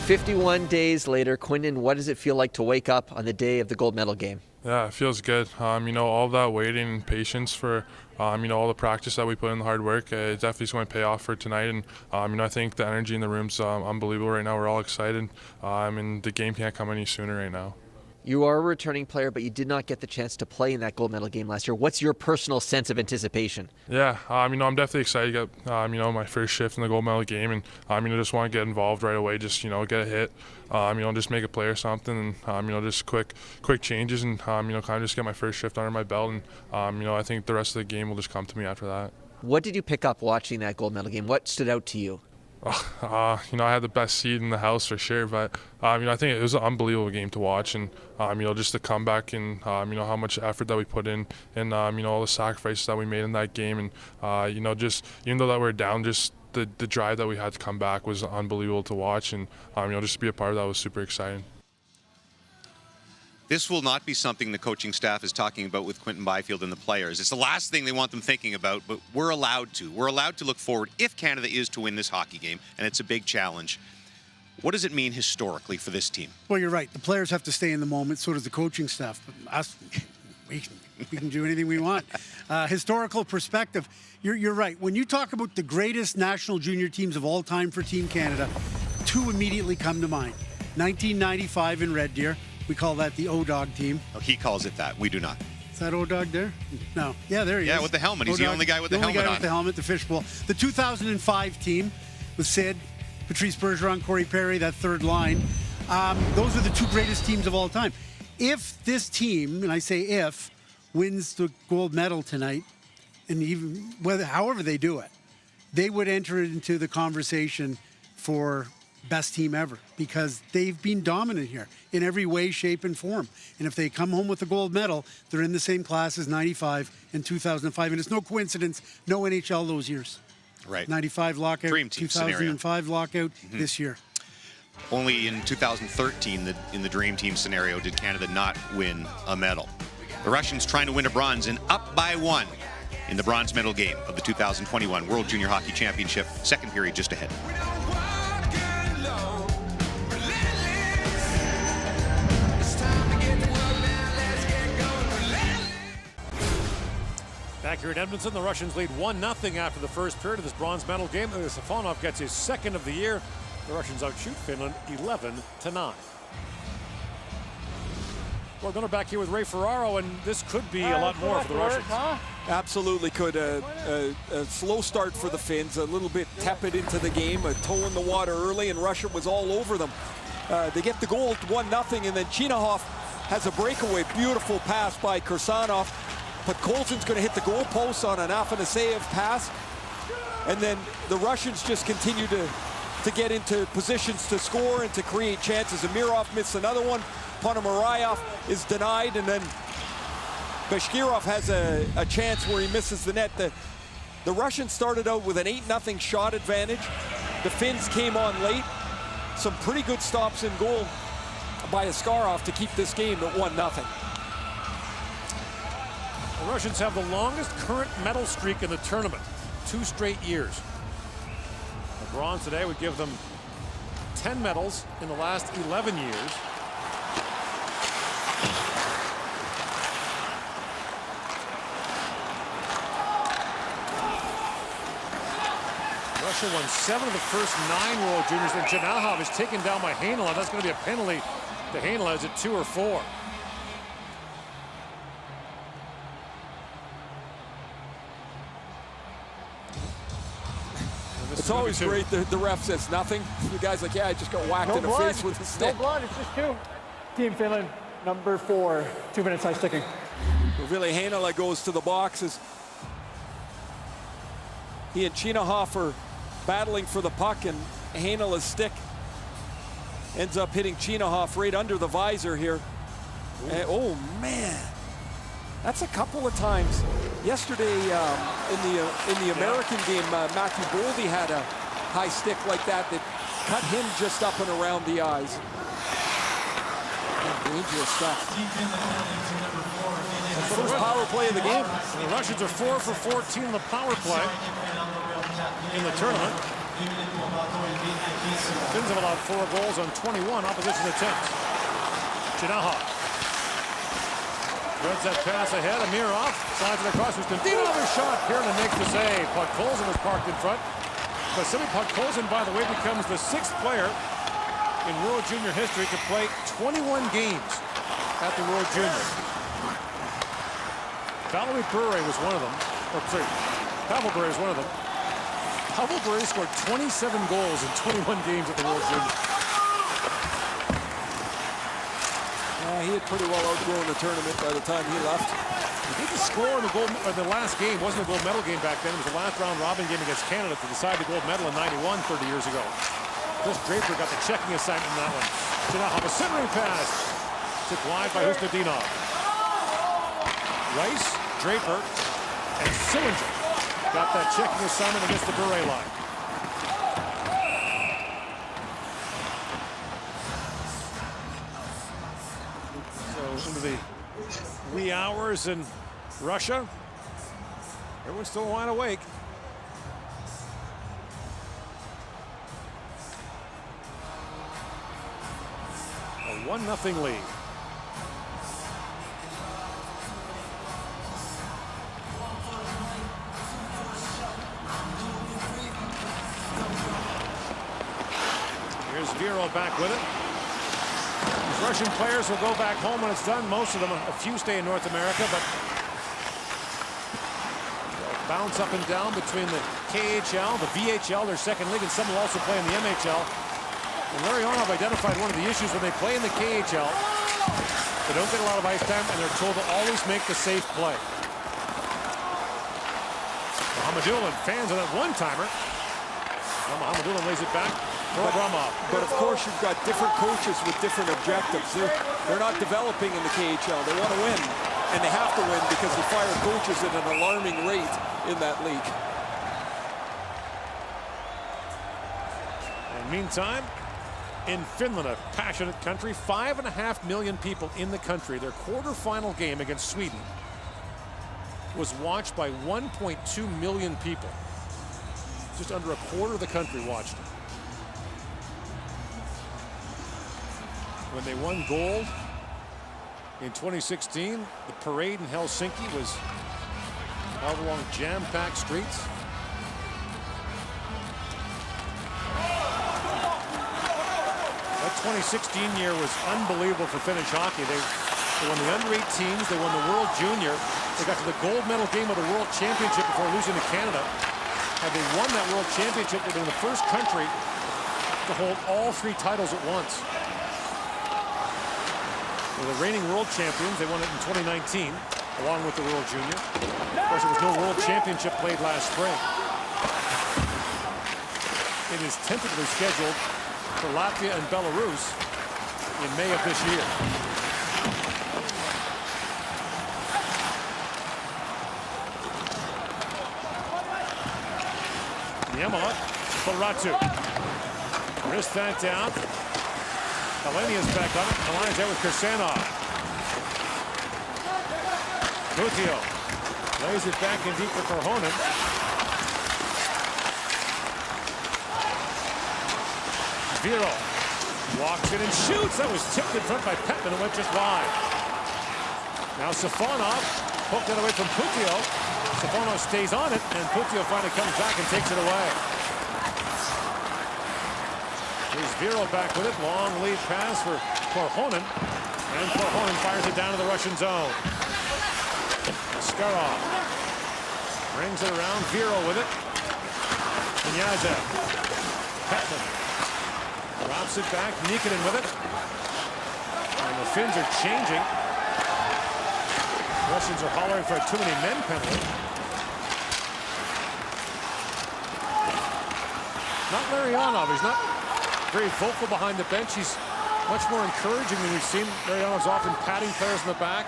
51 days later, Quinton, what does it feel like to wake up on the day of the gold medal game? Yeah, it feels good. All that waiting and patience for, all the practice that we put in, the hard work, it definitely is going to pay off for tonight. And, I think the energy in the room's unbelievable right now. We're all excited, and the game can't come any sooner right now. You are a returning player, but you did not get the chance to play in that gold medal game last year. What's your personal sense of anticipation? Yeah, I'm definitely excited to get, my first shift in the gold medal game, and I just want to get involved right away. Just get a hit, just make a play or something, and just quick changes, and kind of just get my first shift under my belt, and I think the rest of the game will just come to me after that. What did you pick up watching that gold medal game? What stood out to you? I had the best seat in the house for sure, but I think it was an unbelievable game to watch, and just the comeback and how much effort that we put in, and all the sacrifices that we made in that game, and just even though that we're down, just the drive that we had to come back was unbelievable to watch, and just to be a part of that was super exciting. This will not be something the coaching staff is talking about with Quinton Byfield and the players. It's the last thing they want them thinking about, but we're allowed to. We're allowed to look forward if Canada is to win this hockey game, and it's a big challenge. What does it mean historically for this team? Well, you're right. The players have to stay in the moment, so does the coaching staff. But us, we can do anything we want. Historical perspective, you're right. When you talk about the greatest national junior teams of all time for Team Canada, 2 immediately come to mind. 1995 in Red Deer. We call that the O-Dog team. Oh, he calls it that. We do not. Is that O-Dog there? No. Yeah, there he is. Yeah, with the helmet. He's the only guy with the helmet on. The only guy with the helmet, the fishbowl. The 2005 team with Sid, Patrice Bergeron, Corey Perry, that third line. Those are the 2 greatest teams of all time. If this team, and I say if, wins the gold medal tonight, and even however they do it, they would enter into the conversation for best team ever, because they've been dominant here in every way, shape, and form. And if they come home with the gold medal, they're in the same class as 95 and 2005. And it's no coincidence, no NHL those years. Right. 95 lockout, Dream team 2005 scenario. lockout this year. Only in 2013, in the Dream Team scenario, did Canada not win a medal. The Russians trying to win a bronze and up by 1 in the bronze medal game of the 2021 World Junior Hockey Championship. Second period just ahead. Back here in Edmonton, the Russians lead 1-0 after the first period of this bronze medal game. Safonov gets his 2nd of the year. The Russians outshoot Finland 11-9. We're going back here with Ray Ferraro, and this could be a lot more for the Russians. Absolutely could. A slow start for the Finns, a little bit tepid into the game, a toe in the water early, and Russia was all over them. They get the goal, 1-0, and then Chinahov has a breakaway. Beautiful pass by Kirsanov. But Colson's going to hit the goalpost on an Afanaseyev pass. And then the Russians just continue to to get into positions to score and to create chances. Amirov missed another one. Ponomarev is denied, and then Bashkirov has a chance where he misses the net. The Russians started out with an 8-0 shot advantage. The Finns came on late. Some pretty good stops in goal by Askarov to keep this game at 1-0. The Russians have the longest current medal streak in the tournament, 2 straight years. The bronze today would give them 10 medals in the last 11 years. Russia won 7 of the first 9 World Juniors, and Janahov is taken down by Heinola. That's going to be a penalty to Heinola. Is it 2 or 4? It's always great. The ref says nothing. The guy's like, yeah, I just got whacked in the face with a stick. No blood, it's just 2. Team Finland, number 4, 2 minutes high sticking. Really, Heinola goes to the boxes. He and Chinahov are battling for the puck, and Heinola's stick ends up hitting Chinahov right under the visor here. And, oh man, that's a couple of times. Yesterday in the American game, Matthew Goalie had a high stick like that cut him just up and around the eyes. Dangerous stuff. That's the first power play of the game. The Russians are 4 for 14 in the power play in the tournament. The Finns have allowed 4 goals on 21 opposition attempts. Chinahov threads that pass ahead. Amirov slides it across. Dinov shot. Kiernan makes the save. Podkolzin was parked in front. Vasily Podkolzin, by the way, becomes the 6th player in World Junior history to play 21 games at the World Junior. Valery Bure was one of them. Or, sorry, Pavel Bure is one of them. Pavel Bure scored 27 goals in 21 games at the World Junior. He had pretty well outgrown the tournament by the time he left. He didn't score in the last game. It wasn't a gold medal game back then. It was the last round robin game against Canada to decide the gold medal in '91, 30 years ago. Chris Draper got the checking assignment in that one. Chinahov, a centering pass. Took wide by Husnudinov. Rice, Draper, and Sillinger got that checking assignment against the Bure line. So into the wee hours in Russia. Everyone's still wide awake. A 1-0 lead. Here's Vero back with it. These Russian players will go back home when it's done. Most of them, a few stay in North America, but they'll bounce up and down between the KHL, the VHL, their second league, and some will also play in the MHL. And Larionov identified one of the issues when they play in the KHL. They don't get a lot of ice time, and they're told to always make the safe play. Mohamedulin, fans of that one-timer. Mohamedulin lays it back. But of course, you've got different coaches with different objectives. They're not developing in the KHL. They want to win, and they have to win because they fire coaches at an alarming rate in that league. And meantime, in Finland, a passionate country, 5.5 million people in the country. Their quarterfinal game against Sweden was watched by 1.2 million people. Just under a quarter of the country watched it. When they won gold in 2016, the parade in Helsinki was out along jam-packed streets. That 2016 year was unbelievable for Finnish hockey. They won the under-18s, they won the World Junior, they got to the gold medal game of the World Championship before losing to Canada. Had they won that World Championship, they'd been the first country to hold all 3 titles at once. They're the reigning world champions. They won it in 2019, along with the World Junior. Of course, there was no World Championship played last spring. It is tentatively scheduled for Latvia and Belarus in May of this year. Niemela, Baratu. Wrist that down. Kalenia's back on it. Kalenia's there with Kirsanov. Mutio lays it back in deep for Korhonen. Viro walks in and shoots. That was tipped in front by Petman and went just wide. Now Safonov poked it away from Putio. Safonov stays on it, and Putio finally comes back and takes it away. Here's Viro back with it. Long lead pass for Korhonen. And Korhonen fires it down to the Russian zone. Askarov brings it around. Viro with it. Knyazhev. Petman drops it back. Nikitanen with it. And the Finns are changing. Russians are hollering for a too many men penalty. Not Larionov. He's not very vocal behind the bench. He's much more encouraging than we've seen. Larionov's often patting players in the back.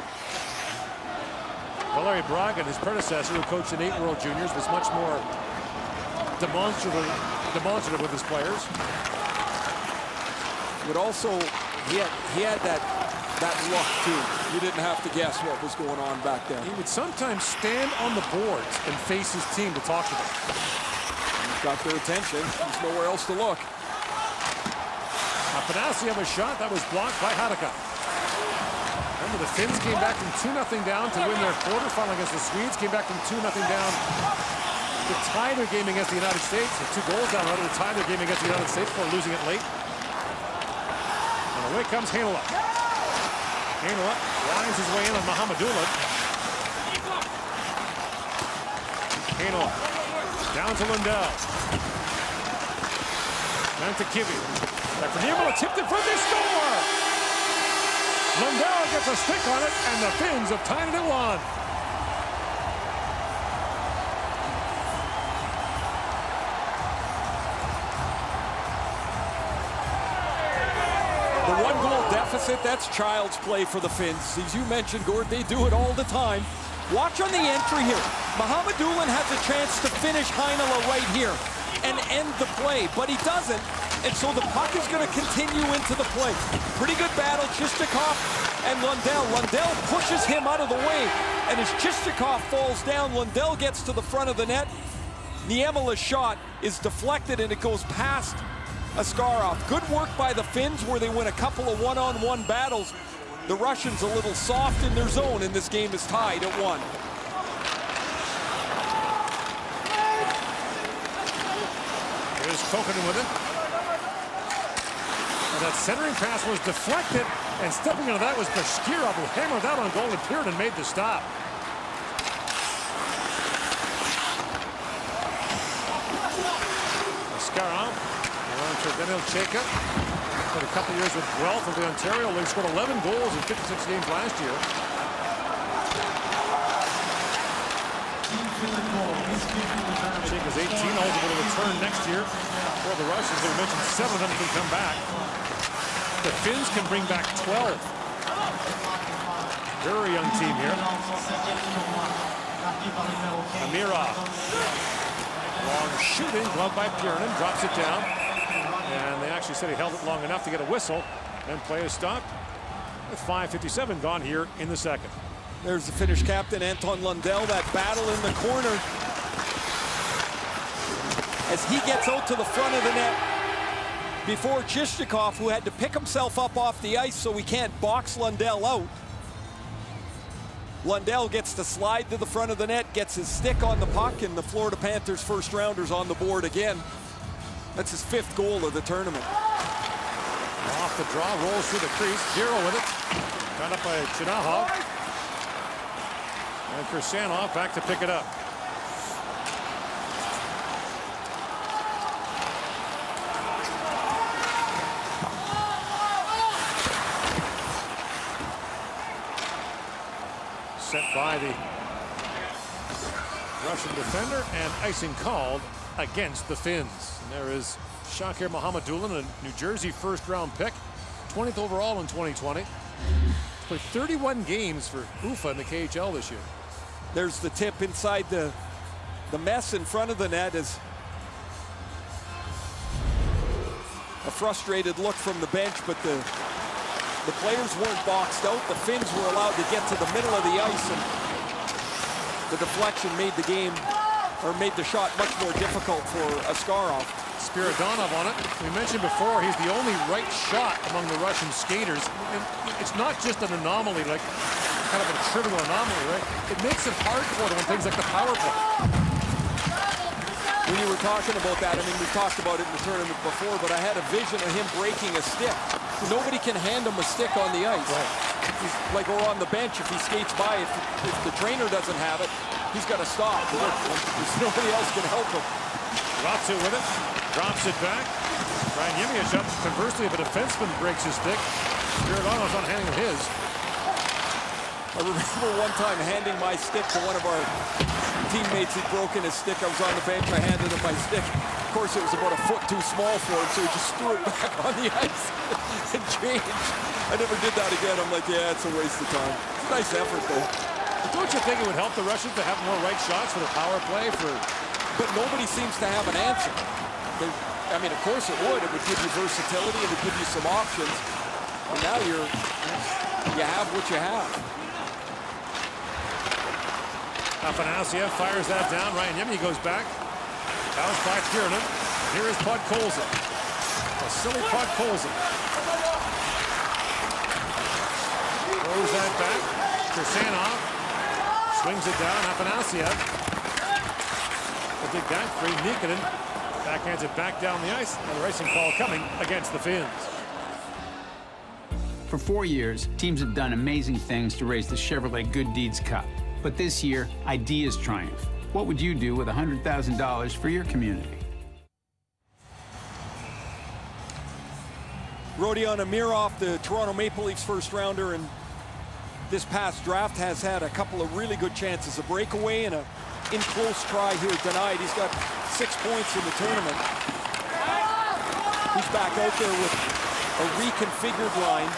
Valery Bragin, his predecessor, who coached in 8 World Juniors, was much more demonstrative with his players. But also, he had that look too. You didn't have to guess what was going on back there. He would sometimes stand on the boards and face his team to talk to them. He's got their attention. There's nowhere else to look. Afanasiev a shot that was blocked by Hadaka. Remember, the Finns came back from 2-0 down to win their quarterfinal against the Swedes. Came back from 2-0 down to tie their game against the United States. With 2 goals down, rather to tie their game against the United States before losing it late. And away comes Heinola. Heinola winds his way in on Mahamadulin. Heinola down to Lundell. Then to Kivi. Back for Niemela, tipped in front, they score! Lundell gets a stick on it, and the Finns have tied it at 1. The 1-goal deficit, that's child's play for the Finns. As you mentioned, Gord, they do it all the time. Watch on the entry here. Mahamadulin has a chance to finish Heinola right here and end the play, but he doesn't. And so the puck is going to continue into the play. Pretty good battle, Chistikov and Lundell. Lundell pushes him out of the way, and as Chistikov falls down, Lundell gets to the front of the net. Niemela's shot is deflected, and it goes past Askarov. Good work by the Finns, where they win a couple of one-on-one battles. The Russians a little soft in their zone, and this game is tied at 1. Here's Kokkonen with it. And that centering pass was deflected, and stepping into that was Bashkirov, who hammered that on goal and appeared and made the stop. Askarov, around to Daniel Cheka. Played a couple years with Guelph of the Ontario League, scored 11 goals in 56 games last year. Cheka's 18, eligible to return next year for the Russians. They mentioned 7 of them can come back. The Finns can bring back 12. Very young team here. Amirov. Long shooting, gloved by Piernan, drops it down. And they actually said he held it long enough to get a whistle. And play is stopped with 5:57 gone here in the second. There's the Finnish captain, Anton Lundell. That battle in the corner as he gets out to the front of the net before Chistikov, who had to pick himself up off the ice so he can't box Lundell out. Lundell gets to slide to the front of the net, gets his stick on the puck, and the Florida Panthers first rounders on the board again. That's his 5th goal of the tournament. Off the draw, rolls through the crease. Giro with it. Got up by Chinahov. And Kirsanov back to pick it up. Set by the Russian defender, and icing called against the Finns. And there is Shakir Mohammedoulin, a New Jersey first-round pick, 20th overall in 2020. Played 31 games for UFA in the KHL this year. There's the tip inside the mess in front of the net is a frustrated look from the bench, but the players weren't boxed out. The Finns were allowed to get to the middle of the ice, and the deflection made the game, or made the shot much more difficult for Askarov. Spiridonov on it. We mentioned before, he's the only right shot among the Russian skaters. And it's not just an anomaly, like kind of a trivial anomaly, right? It makes it hard for them on things like the power play. When you were talking about that, I mean, we talked about it in the tournament before, but I had a vision of him breaking a stick. Nobody can hand him a stick on the ice. Right. He's like, or on the bench, if he skates by, if the trainer doesn't have it, he's got to stop. Nobody else can help him. Ratsu with it, drops it back. Brian Yemia's up. Conversely, if a defenseman breaks his stick, Spiridonov's not handing him his. I remember one time handing my stick to one of our teammates. He'd broken his stick. I was on the bench. I handed him my stick. Of course, it was about a foot too small for him, so he just threw it back on the ice and changed. I never did that again. I'm like, yeah, it's a waste of time. It's a nice effort, though. But don't you think it would help the Russians to have more right shots for the power play? But nobody seems to have an answer. I mean, of course it would. It would give you versatility. It would give you some options. And now you have what you have. Afanasiev fires that down. Ryan Yemi goes back. Bounce by Kiernan. Here is Podkolzin. Vasily Podkolzin. Throws that back. Kirsanov swings it down. Afanasiev. A big back free. Nikkanen backhands it back down the ice. Another icing call coming against the Finns. For 4 years, teams have done amazing things to raise the Chevrolet Good Deeds Cup. But this year, ideas triumph. What would you do with $100,000 for your community? Rodion Amirov, the Toronto Maple Leafs first rounder, and this past draft has had a couple of really good chances. A breakaway and a in-close try here denied. He's got 6 points in the tournament. He's back out there with a reconfigured line.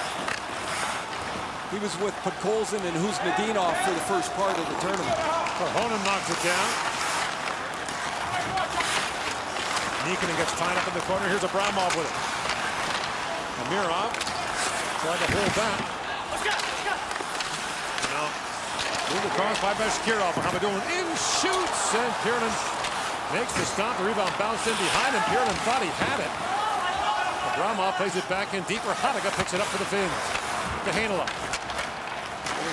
He was with Podkolzin and Huznadinov for the first part of the tournament. Korhonen knocks it down. Nikkanen gets tied up in the corner. Here's Abramov with it. Amirov trying to hold back. Now, moved across by Bashkirov. Mohammedoulin in, shoots, and Kiernan makes the stop. The rebound bounced in behind him. Kiernan thought he had it. Abramov plays it back in deep. Hattaka picks it up for the Finns. To Heinola.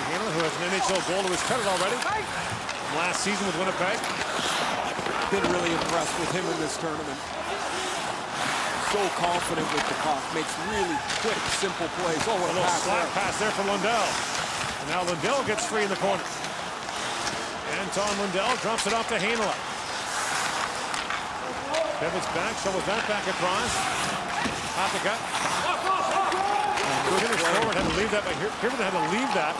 Heinola, who has an NHL goal to his credit already from last season with Winnipeg. Been really impressed with him in this tournament. So confident with the puck. Makes really quick, simple plays. Oh, what a little slap pass there for Lundell. And now Lundell gets free in the corner. Anton Lundell drops it off to Heinola. Pivots back, shovels that back across. Hattaka. Good forward, had to leave that, but Hirvonen had to leave that.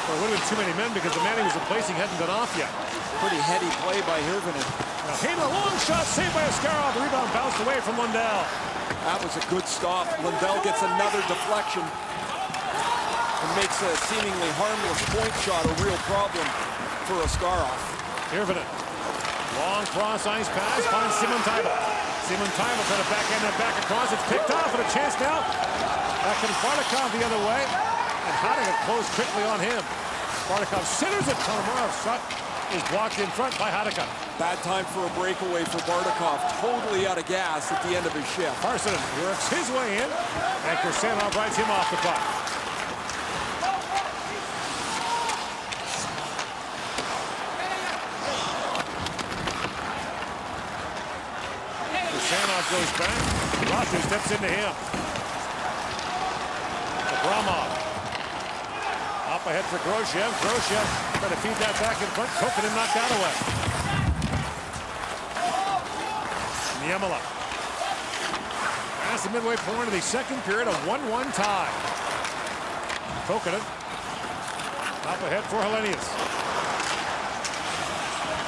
Or it would have been too many men because the man he was replacing hadn't gone off yet. Pretty heady play by Hirvonen. Now Heinola, long shot, saved by Askarov. The rebound bounced away from Lundell. That was a good stop. Lundell gets another deflection and makes a seemingly harmless point shot a real problem for Askarov. Hirvonen, long cross ice pass, finds Simon Taiva. Simon Taiva trying to backhand that back across. It's picked off and a chance now. Back comes Bardakov the other way. And Hattaka closed quickly on him. Bardakov centers it. Konomarov's shot is blocked in front by Hattaka. Bad time for a breakaway for Bardakov. Totally out of gas at the end of his shift. Parsonen works his way in. And Kirsanov rides him off the puck. Kirsanov goes back. Rosser steps into him. Abramov. Up ahead for Grosjev. Grosjev trying to feed that back in front. Kokkonen knocked that away. Niemela. Past the midway point of the second period, a 1-1 tie. Kokkonen. Up ahead for Helenius.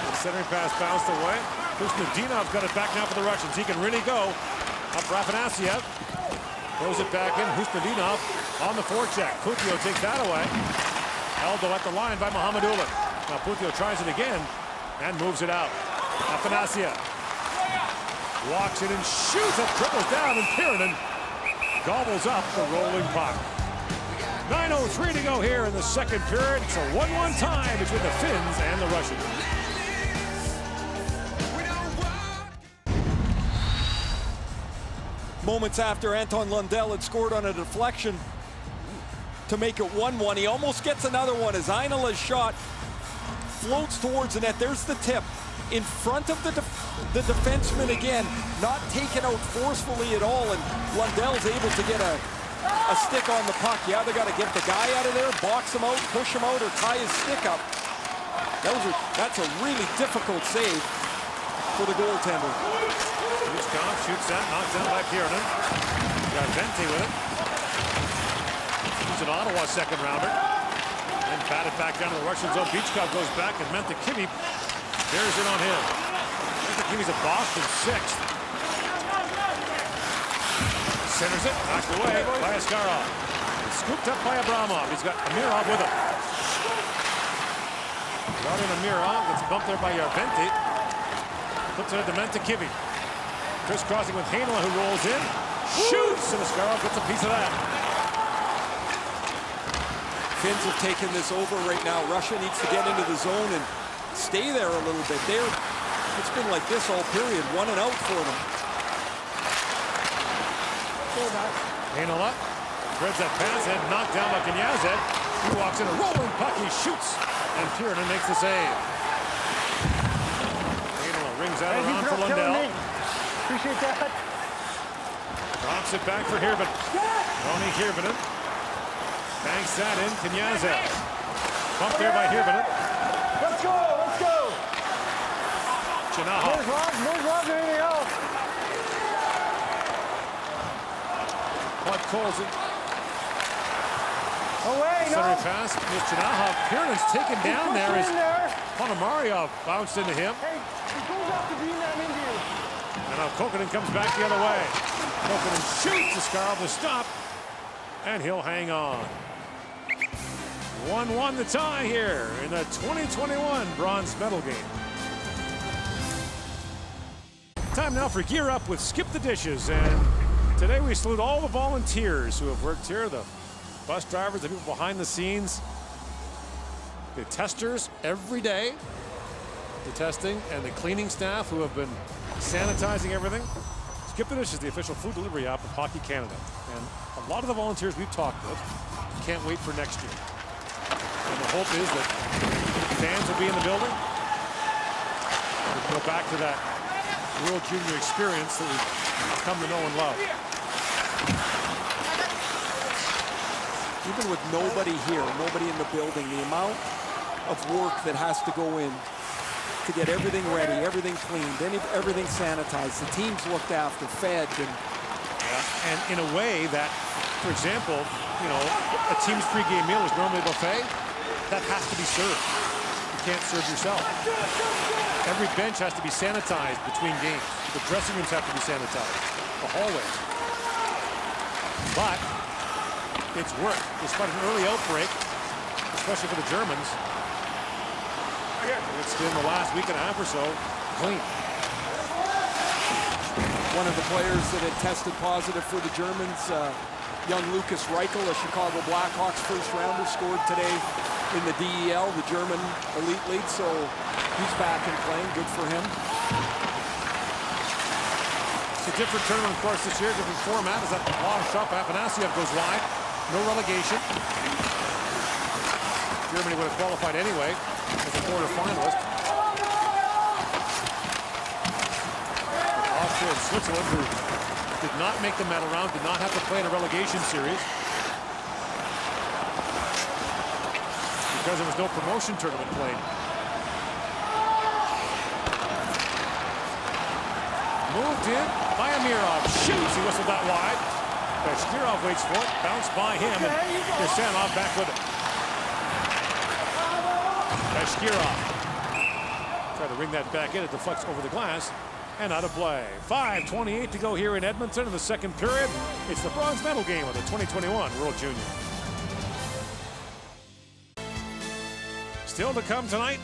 The centering pass bounced away. Kusnedinov's got it back now for the Russians. He can really go. Up Afanasyev. Throws it back in. Kusnedinov on the forecheck. Putio takes that away. Elbow at the line by Mohamedulin. Now Putio tries it again and moves it out. Afanasyev walks it and shoots. It triples down, and Tiranen gobbles up the rolling puck. 9:03 to go here in the second period. It's a 1-1 tie between the Finns and the Russians. Moments after Anton Lundell had scored on a deflection to make it 1-1. He almost gets another one as Ainala's shot floats towards the net. There's the tip in front of the defenseman again, not taken out forcefully at all, and Lundell's able to get a stick on the puck. You either got to get the guy out of there, box him out, push him out, or tie his stick up. That's a really difficult save for the goaltender. Luchkov shoots that, knocked down by Tiranen. Got Venti with it. He's an Ottawa second rounder. And batted back down to the Russian zone. Bichkov goes back, and Mentakivy bears it on him. Mentakivy's a Boston sixth. Centers it, knocked away by Askarov. Scooped up by Abramov. He's got Amirov with him. Brought in Amirov, gets bumped there by Yarventi. Puts it at the Mentakivy. Crisscrossing with Heinola, who rolls in. Shoots, and Askarov gets a piece of that. Finns have taken this over right now. Russia needs to get into the zone and stay there a little bit. It's been like this all period, 1 and out for them. Heinola threads that pass and knocked down by Knyazet. He walks in a rolling puck, he shoots, and Tiranen makes the save. Heinola rings out around for Lundell. Appreciate that. Drops it back for Hirvonen. Roni Hirvonen banks that in. Knyazet bumped there by Hirvonen. Let's go, let's go. Chinaha. Where's Rob, anything else? Bud calls it. Away, no. Center pass. Here's Chinaha. Tiranen's taken down there as Ponomaryov bounced into him. Hey, he goes after being that into you. And now Kokkonen comes back the other way. Kokkonen shoots Askarov to stop, and he'll hang on. 1-1 the tie here in the 2021 bronze medal game. Time now for Gear Up with Skip the Dishes, and today we salute all the volunteers who have worked here, the bus drivers, the people behind the scenes, the testers every day, the testing, and the cleaning staff who have been sanitizing everything. Skip the Dishes is the official food delivery app of Hockey Canada, and a lot of the volunteers we've talked with can't wait for next year. And the hope is that fans will be in the building. We can go back to that World Junior experience that we've come to know and love. Even with nobody here, nobody in the building, the amount of work that has to go in to get everything ready, everything cleaned, everything sanitized, the teams looked after, fed. And in a way that, for example, you know, a team's pregame meal is normally a buffet. That has to be served. You can't serve yourself. Every bench has to be sanitized between games. The dressing rooms have to be sanitized. The hallways. But it's worked. Despite an early outbreak, especially for the Germans, it's been the last week and a half or so clean. One of the players that had tested positive for the Germans, young Lucas Reichel, a Chicago Blackhawks first rounder, scored today in the DEL, the German Elite League, so he's back and playing. Good for him. It's a different tournament, of course, this year, different format. Is that the long shot? Afanasyev goes wide. No relegation. Germany would have qualified anyway as a quarterfinalist. Austria and Switzerland, who did not make the medal round, did not have to play in a relegation series because there was no promotion tournament played. Moved in by Amirov. Shoots. He whistled that wide. Bashkirov waits for it. Bounced by him, and Kirsanov back with it. Bashkirov Try to ring that back in. It deflects over the glass and out of play. 5:28 to go here in Edmonton in the second period. It's the bronze medal game of the 2021 World Junior. Still to come tonight,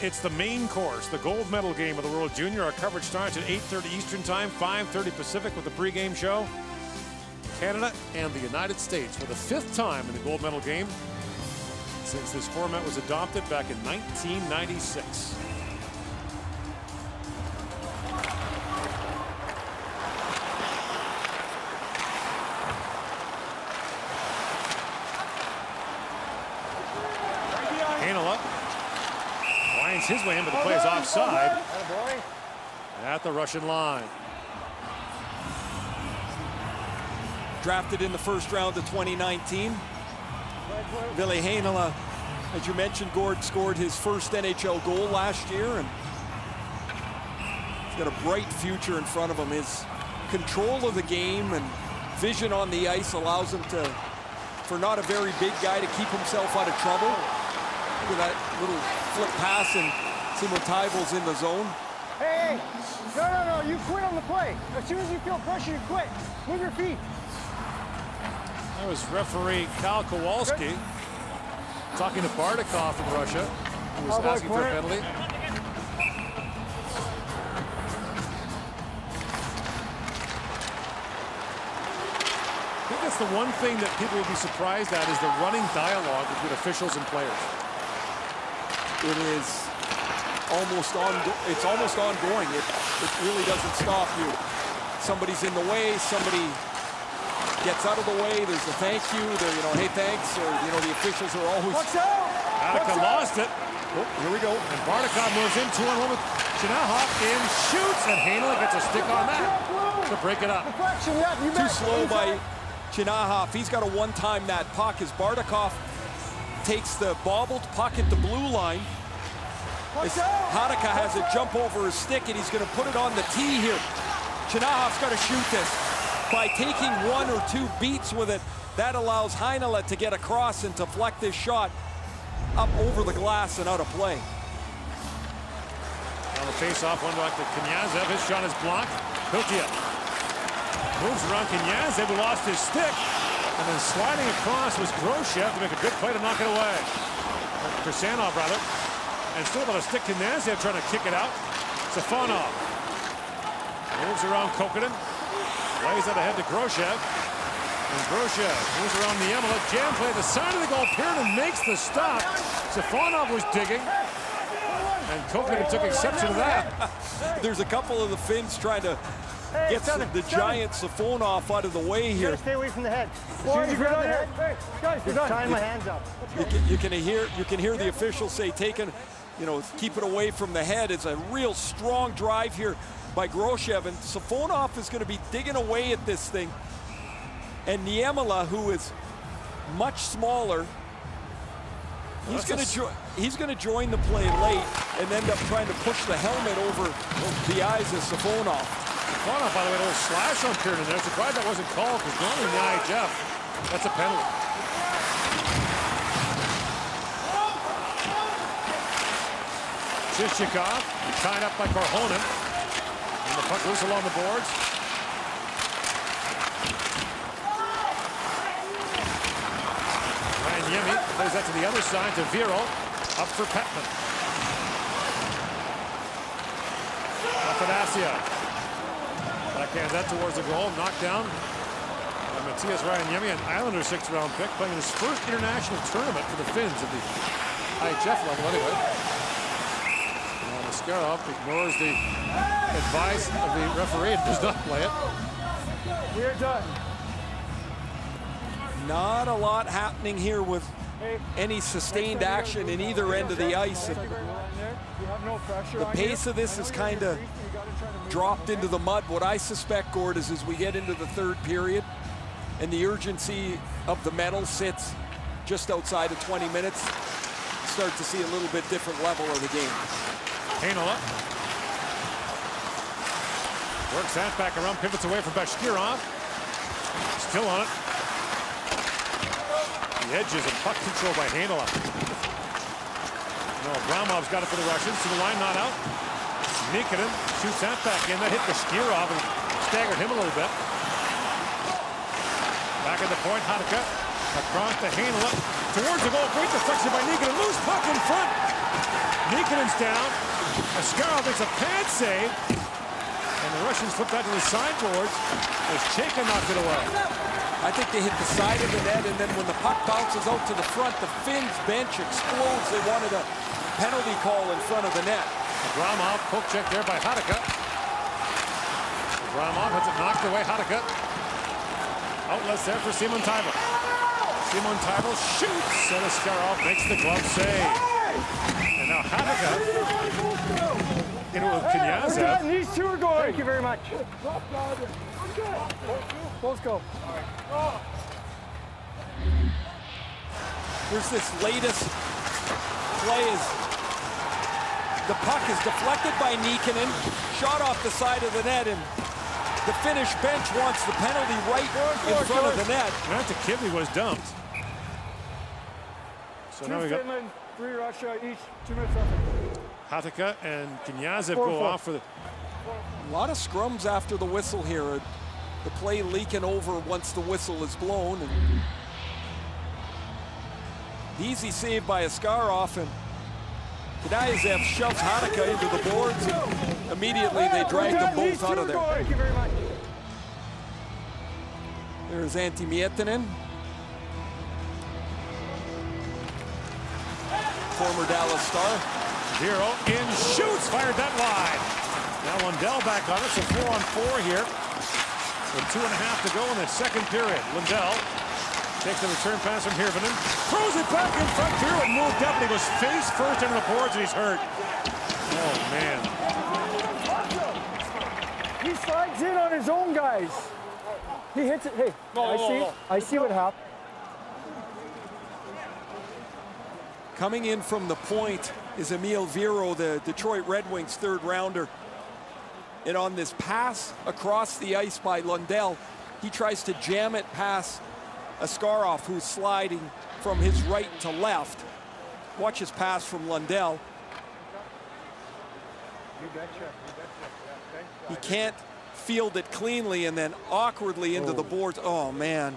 it's the main course, the gold medal game of the World Junior. Our coverage starts at 8:30 Eastern Time, 5:30 Pacific with the pregame show. Canada and the United States for the 5th time in the gold medal game since this format was adopted back in 1996. Winds his way in, but the play is offside at the Russian line. Drafted in the first round of 2019. Ville Heinola, as you mentioned, Gord scored his first NHL goal last year, and he's got a bright future in front of him. His control of the game and vision on the ice allows him to, for not a very big guy, to keep himself out of trouble. Look at that little flip pass and Simon Tybal's in the zone. Hey, no, you quit on the play. As soon as you feel pressure, you quit. Move your feet. That was referee Kyle Kowalski talking to Bardakov from Russia, who was asking for a penalty. I think that's the one thing that people will be surprised at is the running dialogue between officials and players. It is almost ongoing. It really doesn't stop you. Somebody's in the way, somebody gets out of the way, there's a thank you, hey, thanks, or, the officials are always... Attica lost it. Oh, here we go. And Bardakov moves in 2-on-1 with Chinahov in, shoots, and Heinola gets a stick on that to break it up. Too slow by Chinahov. He's got to one-time that puck as Bardakov takes the bobbled puck at the blue line. Attica has a jump over his stick, and he's going to put it on the tee here. Chinahov's got to shoot this. By taking 1 or 2 beats with it, that allows Heinola to get across and deflect this shot up over the glass and out of play. On the face-off, one back to Knyazev. His shot is blocked. Hiltia moves around Knyazev, who lost his stick. And then sliding across was Groshev to make a good play to knock it away. Krisanov, rather. And still about a stick to Knyazev trying to kick it out. Safonov moves around Kokkonen. Lays it ahead to Groshev. And Groshev moves around Niemela. Jam play at the side of the goal. Pierden makes the stop. Safonov was digging. And Kokkonen took exception to that. There's a couple of the Finns trying to get the giant Safonov out of the way here. Stay away from the head. As soon as you grab the head, guys, you're tying my hands up. You can hear the officials say, keep it away from the head. It's a real strong drive here by Groshev, and Safonov is going to be digging away at this thing. And Niemela, who is much smaller, he's going to join the play late and end up trying to push the helmet over the eyes of Safonov. Safonov, by the way, a little slash on Pierden there. Surprised that wasn't called, because normally in the IHF, that's a penalty. Shishikov tied up by Korhonen. And the puck loose along the boards. Ryan Yemi plays that to the other side to Viro. Up for Petman. Afanasia. Backhand that towards the goal. Knocked down by Matthias Ryan Yemi, an Islander 6th-round pick, playing his first international tournament for the Finns at the IHF level anyway. Maskarov ignores the advice of the referee and does not play it. We're done. Not a lot happening here with any sustained action in either end of the ice. The pace of this is kind of dropped into the mud. What I suspect, Gord, is as we get into the third period and the urgency of the medal sits just outside of 20 minutes, start to see a little bit different level of the game. Heinola works that back around, pivots away from Bashkirov. Still on it. The edges and puck control by Heinola. No, Abramov's got it for the Russians. To the line, not out. Nikinen shoots that back in. That hit the Skirov and staggered him a little bit. Back at the point, Hatakka across the Heinola towards the goal. Great deflection by Nikinen. Loose puck in front. Nikinen's down. Askarov makes a pad save. And the Russians flip that to the sideboards as Chayka knocked it away. I think they hit the side of the net, and then when the puck bounces out to the front, the Finns bench explodes. They wanted a penalty call in front of the net. Abramov, poke check there by Hatakka. Abramov has it knocked away. Hatakka. Outlets there for Simon Tybel. Simon Tybel shoots, and Askarov makes the glove save. And now Hatakka in with Knyazov. These two are going. Thank you very much. Let's go. Here's this latest play. The puck is deflected by Nikinen, shot off the side of the net, and the Finnish bench wants the penalty right in front of the net. Not the Kidney was dumped. So now we got Finland, 3 Russia, each 2 minutes left. Hatakka and Knyazov go off for the... A lot of scrums after the whistle here. The play leaking over once the whistle is blown. And easy save by Askarov, and Knyazov shoves Hatakka into the boards, and immediately they drag them both out of there. Thank you very much. There's Antti Miettinen, former Dallas Star. Vero in, shoots, fired that wide. Now Lundell back on it, so 4-on-4 here. With 2.5 to go in the second period. Lundell takes the return pass from Hirvonen, throws it back in front. Vero moved up, and he was face first into the boards, and he's hurt. Oh, man. He slides in on his own guys. He hits it. Hey, I see what happened. Coming in from the point is Emil Vero, the Detroit Red Wings third rounder. And on this pass across the ice by Lundell, he tries to jam it past Askarov, who's sliding from his right to left. Watch his pass from Lundell. He can't field it cleanly, and then awkwardly into the boards. Oh, man.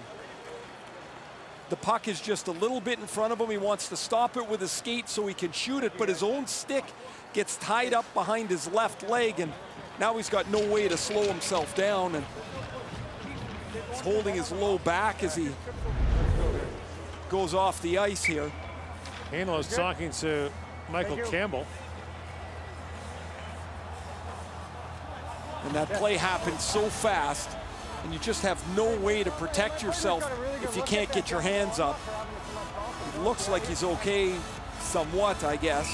The puck is just a little bit in front of him. He wants to stop it with his skate so he can shoot it, but his own stick gets tied up behind his left leg, and now he's got no way to slow himself down, and he's holding his low back as he goes off the ice here. Heinola is talking to Michael Campbell. And that play happened so fast, and you just have no way to protect yourself if you can't get your hands up. It looks like he's okay somewhat, I guess.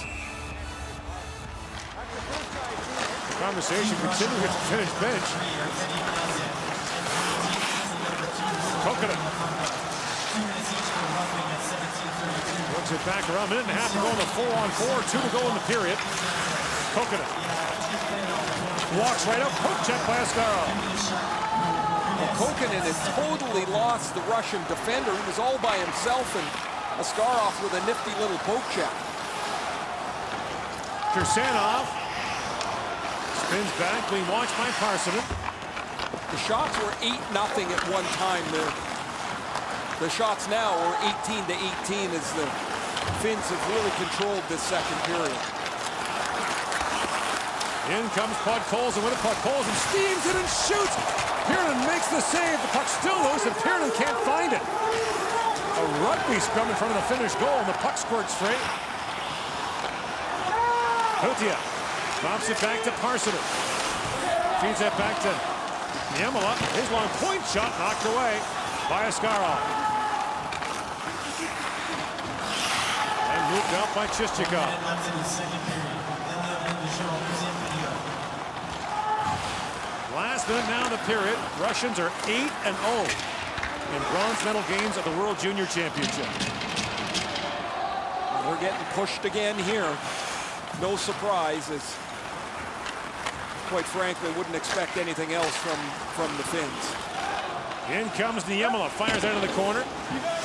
Conversation continuing with the Finnish bench. Kokkonen works it back around. 1.5 to go in the 4-on-4. 2 to go in the period. Kokkonen walks right up. Poke check by Askarov. Well, Kokkonen had totally lost the Russian defender. He was all by himself, and Askarov with a nifty little poke check. Kirsanov spins back, being watched by Parsonen. The shots were 8-0 at one time. The shots now are 18-18 as the Finns have really controlled this second period. In comes Podkolzin with it. Podkolzin steams it and shoots. Pierden makes the save. The puck's still loose, and Pierden can't find it. A rugby scrum in front of the Finnish goal, and the puck squirts straight. Hutia drops it back to Parsonen. Feeds that back to Niemela. His long point shot knocked away by Askarov. And moved out by Chischikov. Last minute now in the period. Russians are 8-0 in bronze medal games at the World Junior Championship. They're getting pushed again here. No surprise, as quite frankly wouldn't expect anything else from the Finns. In comes Niemela, fires out of the corner.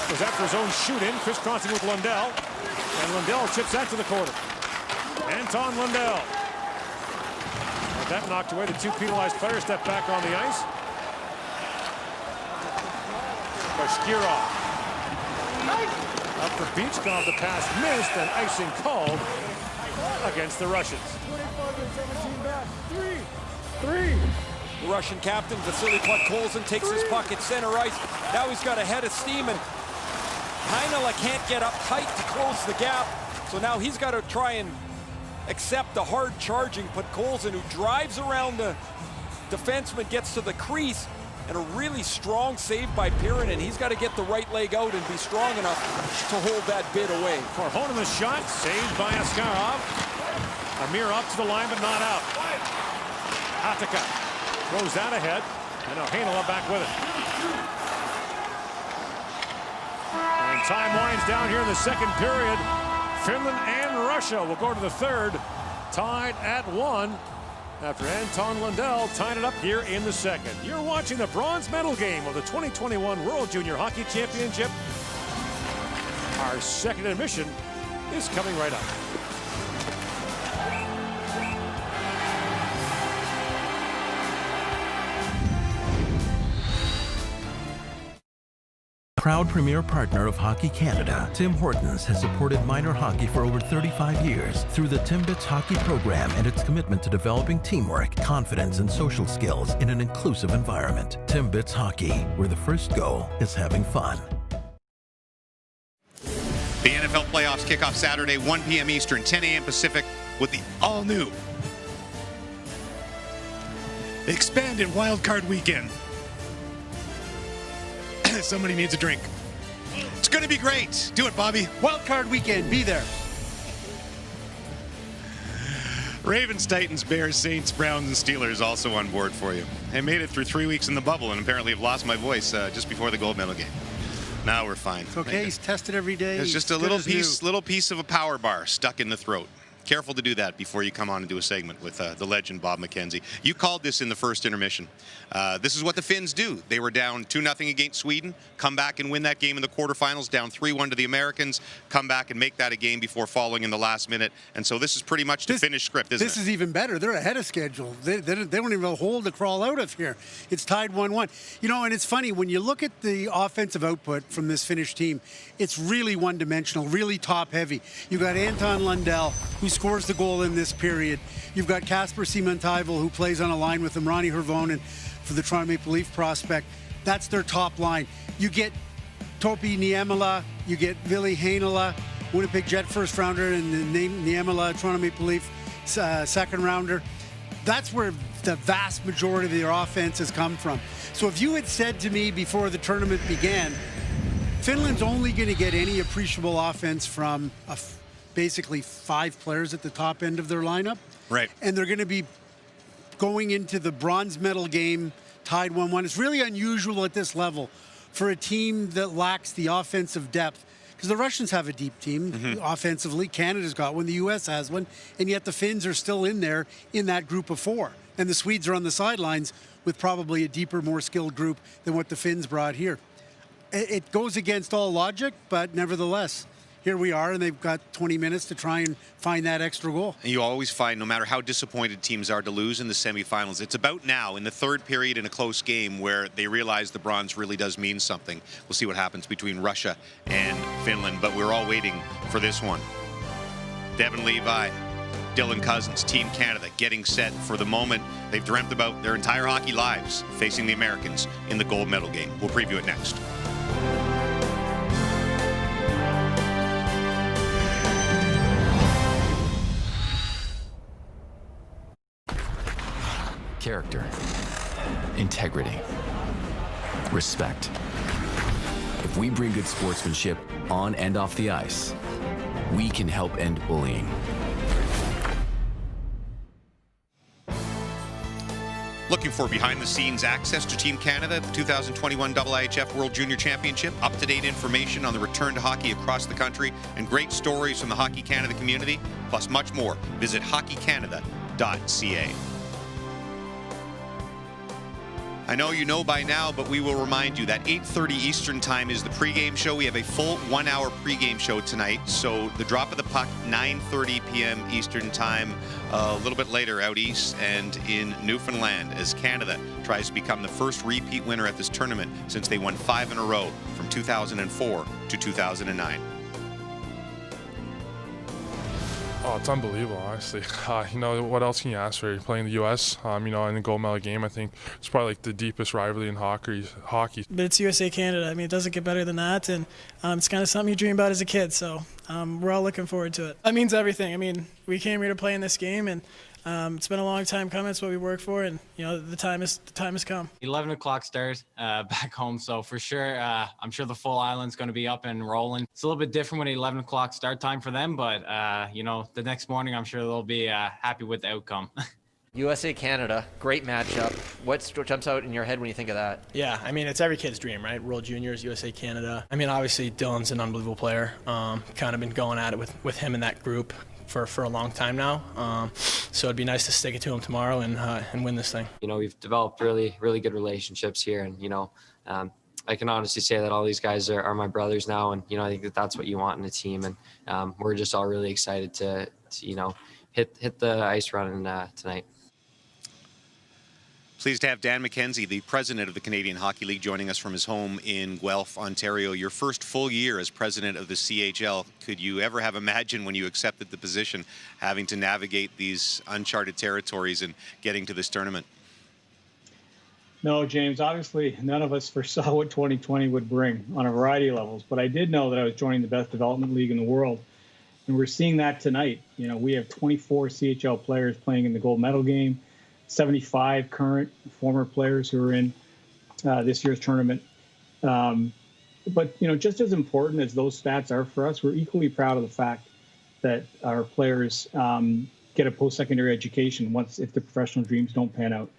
Goes after his own shoot-in, crisscrossing with Lundell. And Lundell chips that to the corner. Anton Lundell. And that knocked away. The two penalized players step back on the ice. Bashkirov. Up for Beachcom, the pass missed, and icing called against the Russians. 25-17 back. Three. The Russian captain, Vasily Podkolzin, takes his puck at center ice. Now he's got a head of steam, and Heinola can't get up tight to close the gap. So now he's got to try and accept the hard charging Podkolzin, who drives around the defenseman, gets to the crease, and a really strong save by Pirin, and he's got to get the right leg out and be strong enough to hold that bid away. Korhonen shot, saved by Askarov. Amir up to the line, but not out. Hatakka throws that ahead, and now Heinola back with it. And time winds down here in the second period. Finland and Russia will go to the third, tied at 1. After Anton Lundell tied it up here in the second. You're watching the bronze medal game of the 2021 World Junior Hockey Championship. Our second intermission is coming right up. Proud premier partner of Hockey Canada, Tim Hortons has supported minor hockey for over 35 years through the Timbits Hockey program and its commitment to developing teamwork, confidence, and social skills in an inclusive environment. Timbits Hockey, where the first goal is having fun. The NFL playoffs kick off Saturday, 1 p.m. Eastern, 10 a.m. Pacific, with the all-new expanded wildcard weekend. Somebody needs a drink. It's going to be great. Do it, Bobby. Wildcard weekend, be there. Ravens, Titans, Bears, Saints, Browns, and Steelers also on board for you. I made it through 3 weeks in the bubble and apparently have lost my voice just before the gold medal game. Now we're fine. It's okay. He's tested every day. It's just a little piece of a power bar stuck in the throat. Careful to do that before you come on and do a segment with the legend Bob McKenzie. You called this in the first intermission. This is what the Finns do. They were down 2-0 against Sweden, come back and win that game in the quarterfinals, down 3-1 to the Americans, come back and make that a game before falling in the last minute. And so this is pretty much the Finnish script, isn't it? This is even better. They're ahead of schedule. They don't even have a hole to crawl out of here. It's tied 1-1. You know, and it's funny, when you look at the offensive output from this Finnish team, it's really one-dimensional, really top-heavy. You've got Anton Lundell, who scores the goal in this period. You've got Kasper Simon-Taival, who plays on a line with them, Ronnie Hirvonen for the Toronto Maple Leaf prospect. That's their top line. You get Topi Niemela, you get Ville Heinola, Winnipeg Jet first rounder, and Niemela, Toronto Maple Leaf second rounder. That's where the vast majority of their offense has come from. So if you had said to me before the tournament began, Finland's only going to get any appreciable offense from basically 5 players at the top end of their lineup. Right. And they're going to be going into the bronze medal game tied 1-1. It's really unusual at this level for a team that lacks the offensive depth, because the Russians have a deep team offensively. Canada's got one, the U.S. has one, and yet the Finns are still in there in that group of 4. And the Swedes are on the sidelines with probably a deeper, more skilled group than what the Finns brought here. It goes against all logic, but nevertheless, here we are, and they've got 20 minutes to try and find that extra goal. And you always find, no matter how disappointed teams are to lose in the semifinals, it's about now, in the third period in a close game, where they realize the bronze really does mean something. We'll see what happens between Russia and Finland, but we're all waiting for this one. Devin Levi, Dylan Cousins, Team Canada, getting set for the moment they've dreamt about their entire hockey lives, facing the Americans in the gold medal game. We'll preview it next. Character, integrity, respect. If we bring good sportsmanship on and off the ice, we can help end bullying. Looking for behind-the-scenes access to Team Canada, the 2021 IIHF World Junior Championship, up-to-date information on the return to hockey across the country, and great stories from the Hockey Canada community, plus much more. Visit hockeycanada.ca. I know you know by now, but we will remind you that 8:30 Eastern time is the pregame show. We have a full 1-hour pregame show tonight. So the drop of the puck, 9:30 p.m. Eastern time, a little bit later out east and in Newfoundland, as Canada tries to become the first repeat winner at this tournament since they won 5 in a row from 2004 to 2009. Oh, it's unbelievable, honestly. You know, what else can you ask for? You're playing the U.S., you know, in the gold medal game. I think it's probably like the deepest rivalry in hockey. But it's USA-Canada. I mean, it doesn't get better than that, and it's kind of something you dream about as a kid, so we're all looking forward to it. That means everything. I mean, we came here to play in this game, and it's been a long time coming. It's what we work for, and you know the time has come. 11 o'clock start back home, so for sure, I'm sure the full island's going to be up and rolling. It's a little bit different with an 11 o'clock start time for them, but you know, the next morning, I'm sure they'll be happy with the outcome. USA-Canada, great matchup. What jumps out in your head when you think of that? Yeah, I mean, it's every kid's dream, right? World Juniors, USA-Canada. I mean, obviously, Dylan's an unbelievable player. Kind of been going at it with him in that group for a long time now. So it'd be nice to stick it to him tomorrow and win this thing. You know, we've developed really, really good relationships here, and, you know, I can honestly say that all these guys are my brothers now, and, you know, I think that's what you want in a team, and we're just all really excited to you know, hit the ice run tonight. Pleased to have Dan McKenzie, the president of the Canadian Hockey League, joining us from his home in Guelph, Ontario. Your first full year as president of the CHL. Could you ever have imagined when you accepted the position having to navigate these uncharted territories and getting to this tournament? No, James, obviously none of us foresaw what 2020 would bring on a variety of levels, but I did know that I was joining the best development league in the world. And we're seeing that tonight. You know, we have 24 CHL players playing in the gold medal game, 75 current former players who are in this year's tournament. But, you know, just as important as those stats are for us, we're equally proud of the fact that our players get a post-secondary education if the professional dreams don't pan out.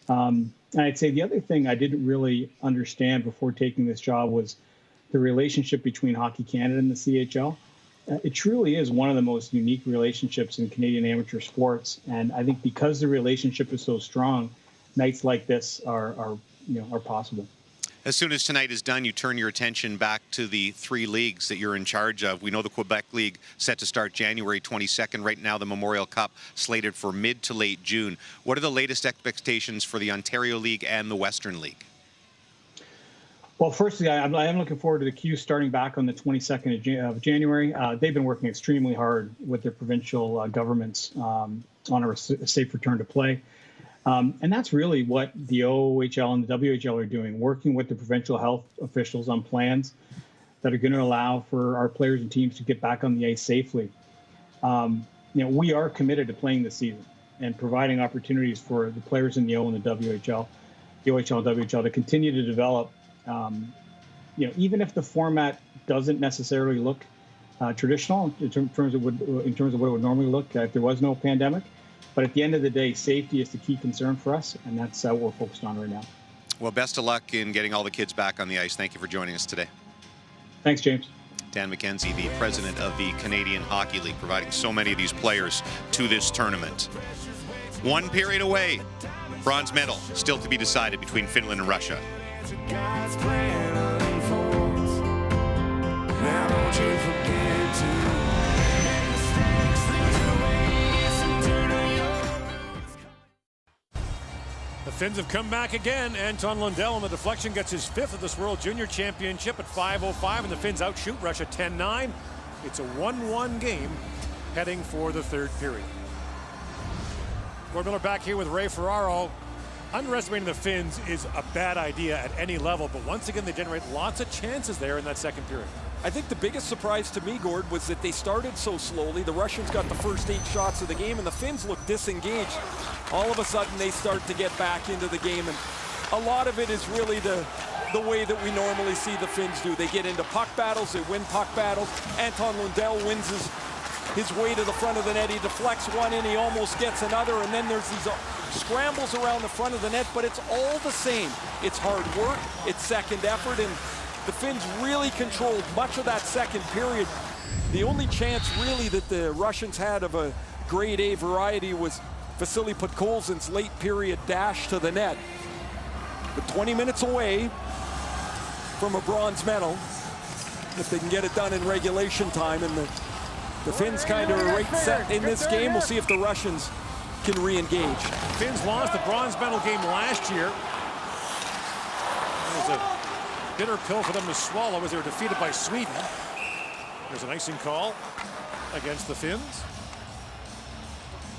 And I'd say the other thing I didn't really understand before taking this job was the relationship between Hockey Canada and the CHL. It truly is one of the most unique relationships in Canadian amateur sports, and I think because the relationship is so strong, nights like this are possible. As soon as tonight is done, you turn your attention back to the 3 leagues that you're in charge of. We know the Quebec League set to start January 22nd. Right now, the Memorial Cup slated for mid to late June. What are the latest expectations for the Ontario League and the Western League? Well, firstly, I am looking forward to the Q starting back on the 22nd of January. They've been working extremely hard with their provincial governments on a safe return to play. And that's really what the OHL and the WHL are doing, working with the provincial health officials on plans that are going to allow for our players and teams to get back on the ice safely. You know, we are committed to playing this season and providing opportunities for the players in the O and the WHL, the OHL and WHL to continue to develop. You know, even if the format doesn't necessarily look traditional in terms of what it would normally look if there was no pandemic, but at the end of the day, safety is the key concern for us, and that's what we're focused on right now. Well, best of luck in getting all the kids back on the ice. Thank you for joining us today. Thanks, James. Dan McKenzie, the president of the Canadian Hockey League, providing so many of these players to this tournament. 1 period away. Bronze medal still to be decided between Finland and Russia. God's plan unfolds. Now don't you forget to make mistakes, things away, The Finns have come back again. Anton Lundell on the deflection gets his 5th of this World Junior Championship at 5:05, and the Finns outshoot Russia 10-9. It's a 1-1 game heading for the 3rd period. Gord Miller back here with Ray Ferraro. Underestimating the Finns is a bad idea at any level, but once again, they generate lots of chances there in that 2nd period. I think the biggest surprise to me, Gord, was that they started so slowly. The Russians got the first 8 shots of the game, and the Finns looked disengaged. All of a sudden, they start to get back into the game, and a lot of it is really the way that we normally see the Finns do. They get into puck battles, they win puck battles. Anton Lundell wins his way to the front of the net. He deflects one in, he almost gets another, and then there's these scrambles around the front of the net, but it's all the same. It's hard work, it's second effort, and the Finns really controlled much of that 2nd period. The only chance really that the Russians had of a grade A variety was Vasily Podkolzin's late period dash to the net. but 20 minutes away from a bronze medal if they can get it done in regulation time. And the Finns kind of are right set in this game. We'll see if the Russians can re-engage. Finns lost the bronze medal game last year. It was a bitter pill for them to swallow as they were defeated by Sweden. There's an icing call against the Finns.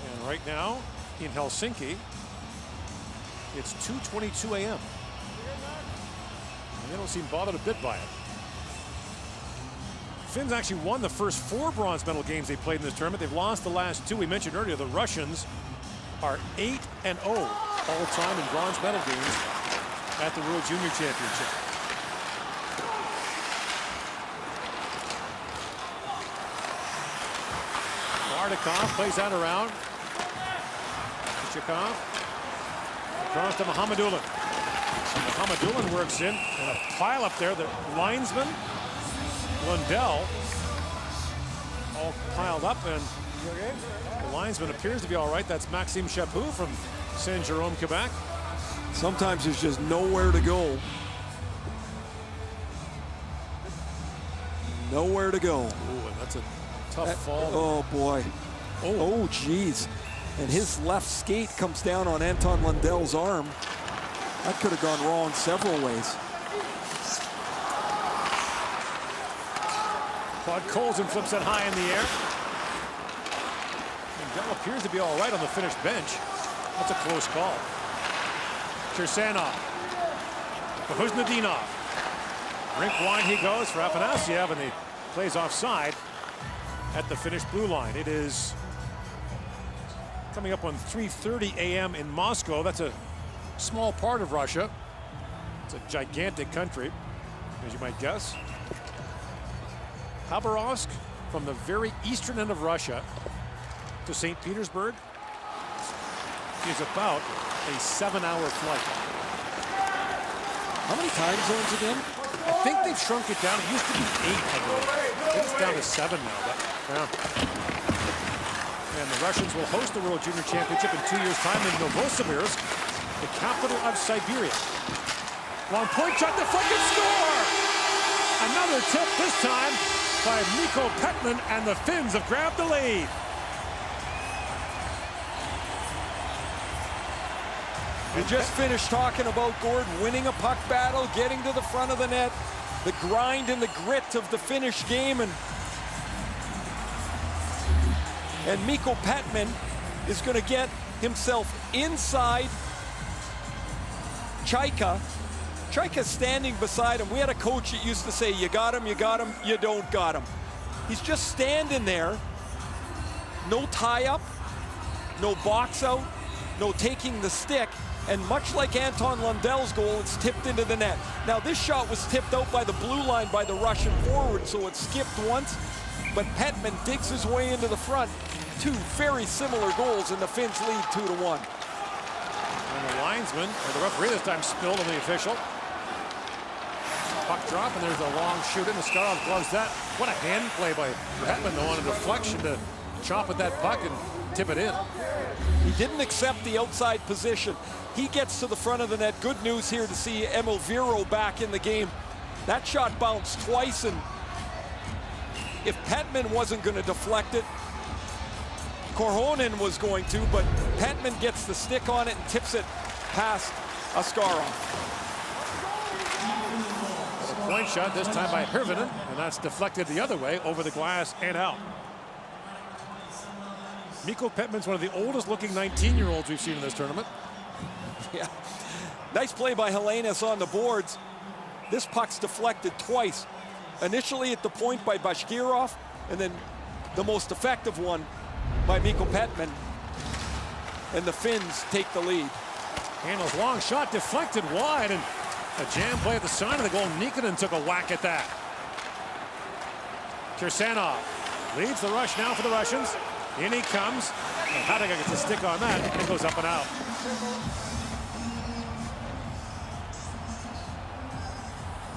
And right now in Helsinki, it's 2:22 a.m. And they don't seem bothered a bit by it. Finns actually won the first 4 bronze medal games they played in this tournament. They've lost the last 2. We mentioned earlier the Russians are 8-0 all time in bronze medal games at the World Junior Championship. Bardakov plays that around. Chikov across to Mohamedulin. Mohamedulin works in, and a pile up there. The linesman Lundell all piled up, and the linesman appears to be all right. That's Maxime Chaput from Saint-Jérôme, Quebec. Sometimes there's just nowhere to go. Nowhere to go. Ooh, and that's a tough fall. Oh, boy. Oh, geez. And his left skate comes down on Anton Lundell's arm. That could have gone wrong several ways. Claude Colson flips it high in the air. Lundell appears to be all right on the Finnish bench. That's a close call. Kirsanov. Kuznetsov. Rink wide he goes for Afanasyev, and he plays offside at the Finnish blue line. It is coming up on 3:30 a.m. in Moscow. That's a small part of Russia. It's a gigantic country, as you might guess. Khabarovsk, from the very eastern end of Russia to St. Petersburg, is about a 7-hour flight. How many time zones again? I think they've shrunk it down. It used to be 8, I believe. I think it's down to 7 now. But, yeah. And the Russians will host the World Junior Championship in 2 years' time in Novosibirsk, the capital of Siberia. Long point shot, deflected, score! Another tip, this time by Mikko Petman, and the Finns have grabbed the lead. We just finished talking about Gord winning a puck battle, getting to the front of the net, the grind and the grit of the Finnish game, and Mikko Petman is going to get himself inside Chaika. Chaika's standing beside him. We had a coach that used to say, you got him, you don't got him. He's just standing there. No tie-up, no box out, no taking the stick. And much like Anton Lundell's goal, it's tipped into the net. Now, this shot was tipped out by the blue line by the Russian forward, so it skipped once. But Petman digs his way into the front. 2 very similar goals, and the Finns lead 2-1. And the linesman, or the referee this time, spilled on the official. Puck drop, and there's a long shoot in. Askarov gloves that. What a hand play by Petman, though, on a deflection to chop at that puck and tip it in. He didn't accept the outside position. He gets to the front of the net. Good news here to see Emil Viro back in the game. That shot bounced twice, and if Petman wasn't going to deflect it, Korhonen was going to, but Petman gets the stick on it and tips it past Askarov. Point shot, this time by Hirvonen, and that's deflected the other way, over the glass and out. Mikko Petman's one of the oldest looking 19-year-olds we've seen in this tournament. Yeah, nice play by Helenius on the boards. This puck's deflected twice. Initially at the point by Bashkirov, and then the most effective one by Mikko Petman. And the Finns take the lead. Handles long shot, deflected wide, and a jam play at the side of the goal. Nikkonen took a whack at that. Kirsanov leads the rush now for the Russians. In he comes. Hadiga gets a stick on that, and it goes up and out.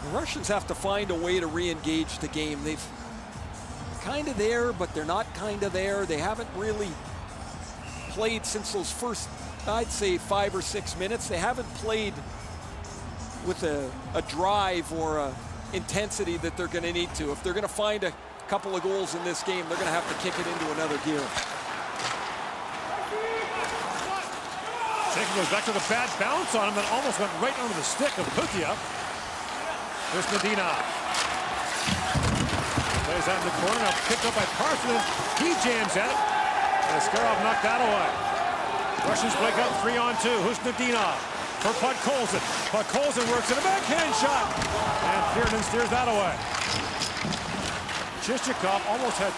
The Russians have to find a way to re-engage the game. They've kind of there, but they're not kind of there. They haven't really played since those first, I'd say, 5 or 6 minutes. They haven't played with a drive or a intensity that they're going to need to. If they're going to find a couple of goals in this game, they're going to have to kick it into another gear. Shakin goes back to the bad bounce on him that almost went right onto the stick of Piotta. There's Medina. Plays out in the corner, now picked up by Parson. He jams at it. And Askarov knocked that away. Russians break up 3-on-2. Who's Medina? For Podkolzin. Podkolzin works in a backhand shot. And Kiernan steers that away. Chichikov almost had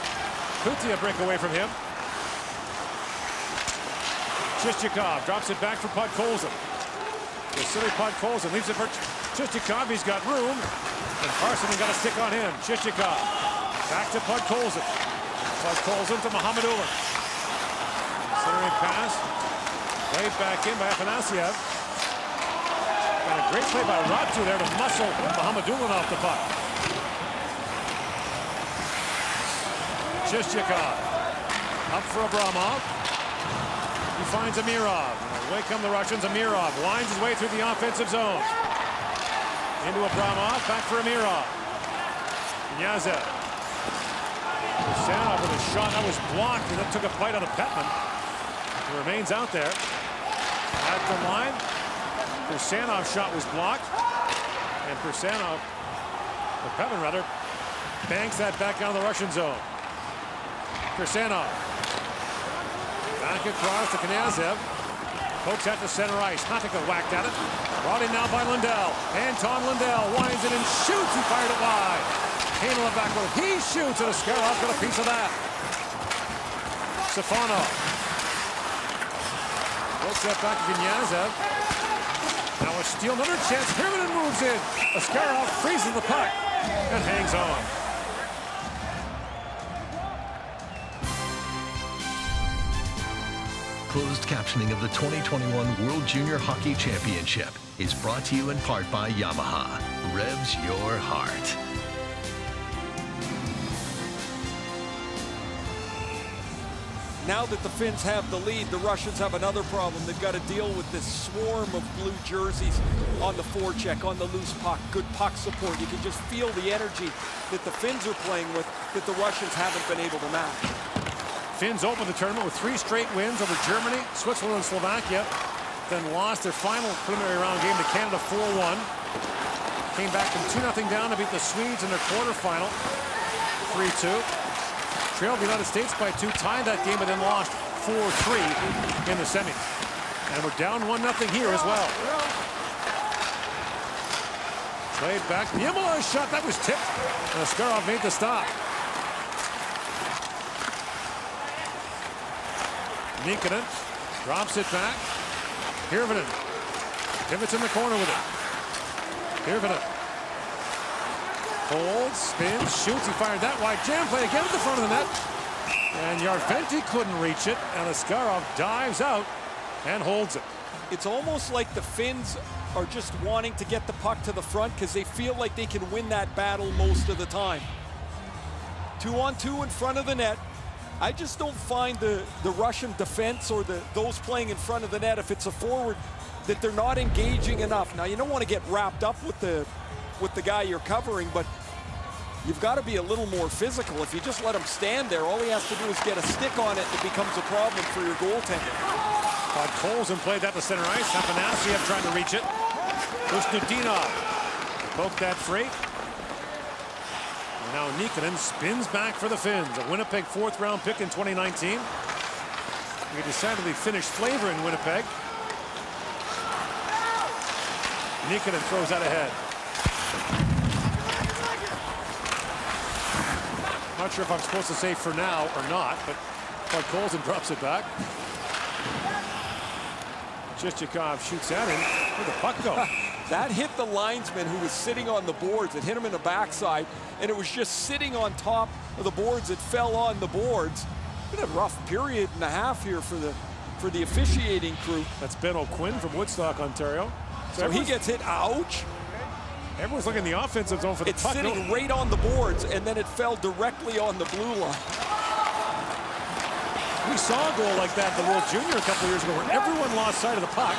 Piotta break away from him. Chichikov drops it back for Podkolzin. Vasily Podkolzin leaves it for Chichikov. He's got room. And Parson got a stick on him. Chichikov back to Podkolzin. Podkolzin to Mohamedulin. Centering pass. Played back in by Afanasyev. And a great play by Ratu there to muscle Mohamedulin off the puck. Chichikov up for Abramov. He finds Amirov. Away come the Russians. Amirov winds his way through the offensive zone. Into Abramov. Back for Amirov. Kniazev. Sanov with a shot that was blocked, and that took a bite out of Petman. He remains out there. At the line. Persanov's shot was blocked. And Persanov, or Petman rather, banks that back down the Russian zone. Persanov. Back across to Kniazev. Pokes out to center ice. Hatika whacked at it. Brought in now by Lundell. Anton Lundell winds it and shoots. He fired it wide. Hanel backward. He shoots, and Askarov got a piece of that. Safonov. Pokes that back to Kniazev. Now a steal. Another chance. Hirvonen moves in. Askarov freezes the puck and hangs on. Closed captioning of the 2021 World Junior Hockey Championship is brought to you in part by Yamaha. Revs your heart. Now that the Finns have the lead, the Russians have another problem. They've got to deal with this swarm of blue jerseys on the forecheck, on the loose puck, good puck support. You can just feel the energy that the Finns are playing with that the Russians haven't been able to match. Finns opened the tournament with 3 straight wins over Germany, Switzerland, and Slovakia. Then lost their final preliminary round game to Canada 4-1. Came back from 2-0 down to beat the Swedes in their quarterfinal, 3-2. Trailed the United States by 2, tied that game, but then lost 4-3 in the semis. And we're down 1-0 here as well. Played back. Niemela's shot, that was tipped. And Askarov made the stop. Nikkanen drops it back. Hirvonen pivots in the corner with it. Hirvonen holds, spins, shoots. He fired that wide. Jam play again at the front of the net. And Järventie couldn't reach it. And Askarov dives out and holds it. It's almost like the Finns are just wanting to get the puck to the front because they feel like they can win that battle most of the time. 2-on-2 in front of the net. I just don't find the Russian defense or those playing in front of the net, if it's a forward, that they're not engaging enough. Now, you don't want to get wrapped up with the guy you're covering, but you've got to be a little more physical. If you just let him stand there, all he has to do is get a stick on it, and it becomes a problem for your goaltender. Podkolzin played that to center ice. Afanasyev trying to reach it. Kusnudinov poked that free. Now Nikkanen spins back for the Finns. A Winnipeg 4th round pick in 2019. We decidedly finished flavor in Winnipeg. Nikkanen throws that ahead. Not sure if I'm supposed to say for now or not, but Podkolzin drops it back. Chichikov shoots at him. Where'd the puck go? That hit the linesman who was sitting on the boards. It hit him in the backside, and it was just sitting on top of the boards. It fell on the boards. Been a rough period and a half here for the officiating crew. That's Ben O'Quinn from Woodstock, Ontario. So he gets hit. Ouch. Everyone's looking in the offensive zone for the puck. It's sitting right on the boards, and then it fell directly on the blue line. We saw a goal like that at the World Junior a couple years ago where everyone lost sight of the puck.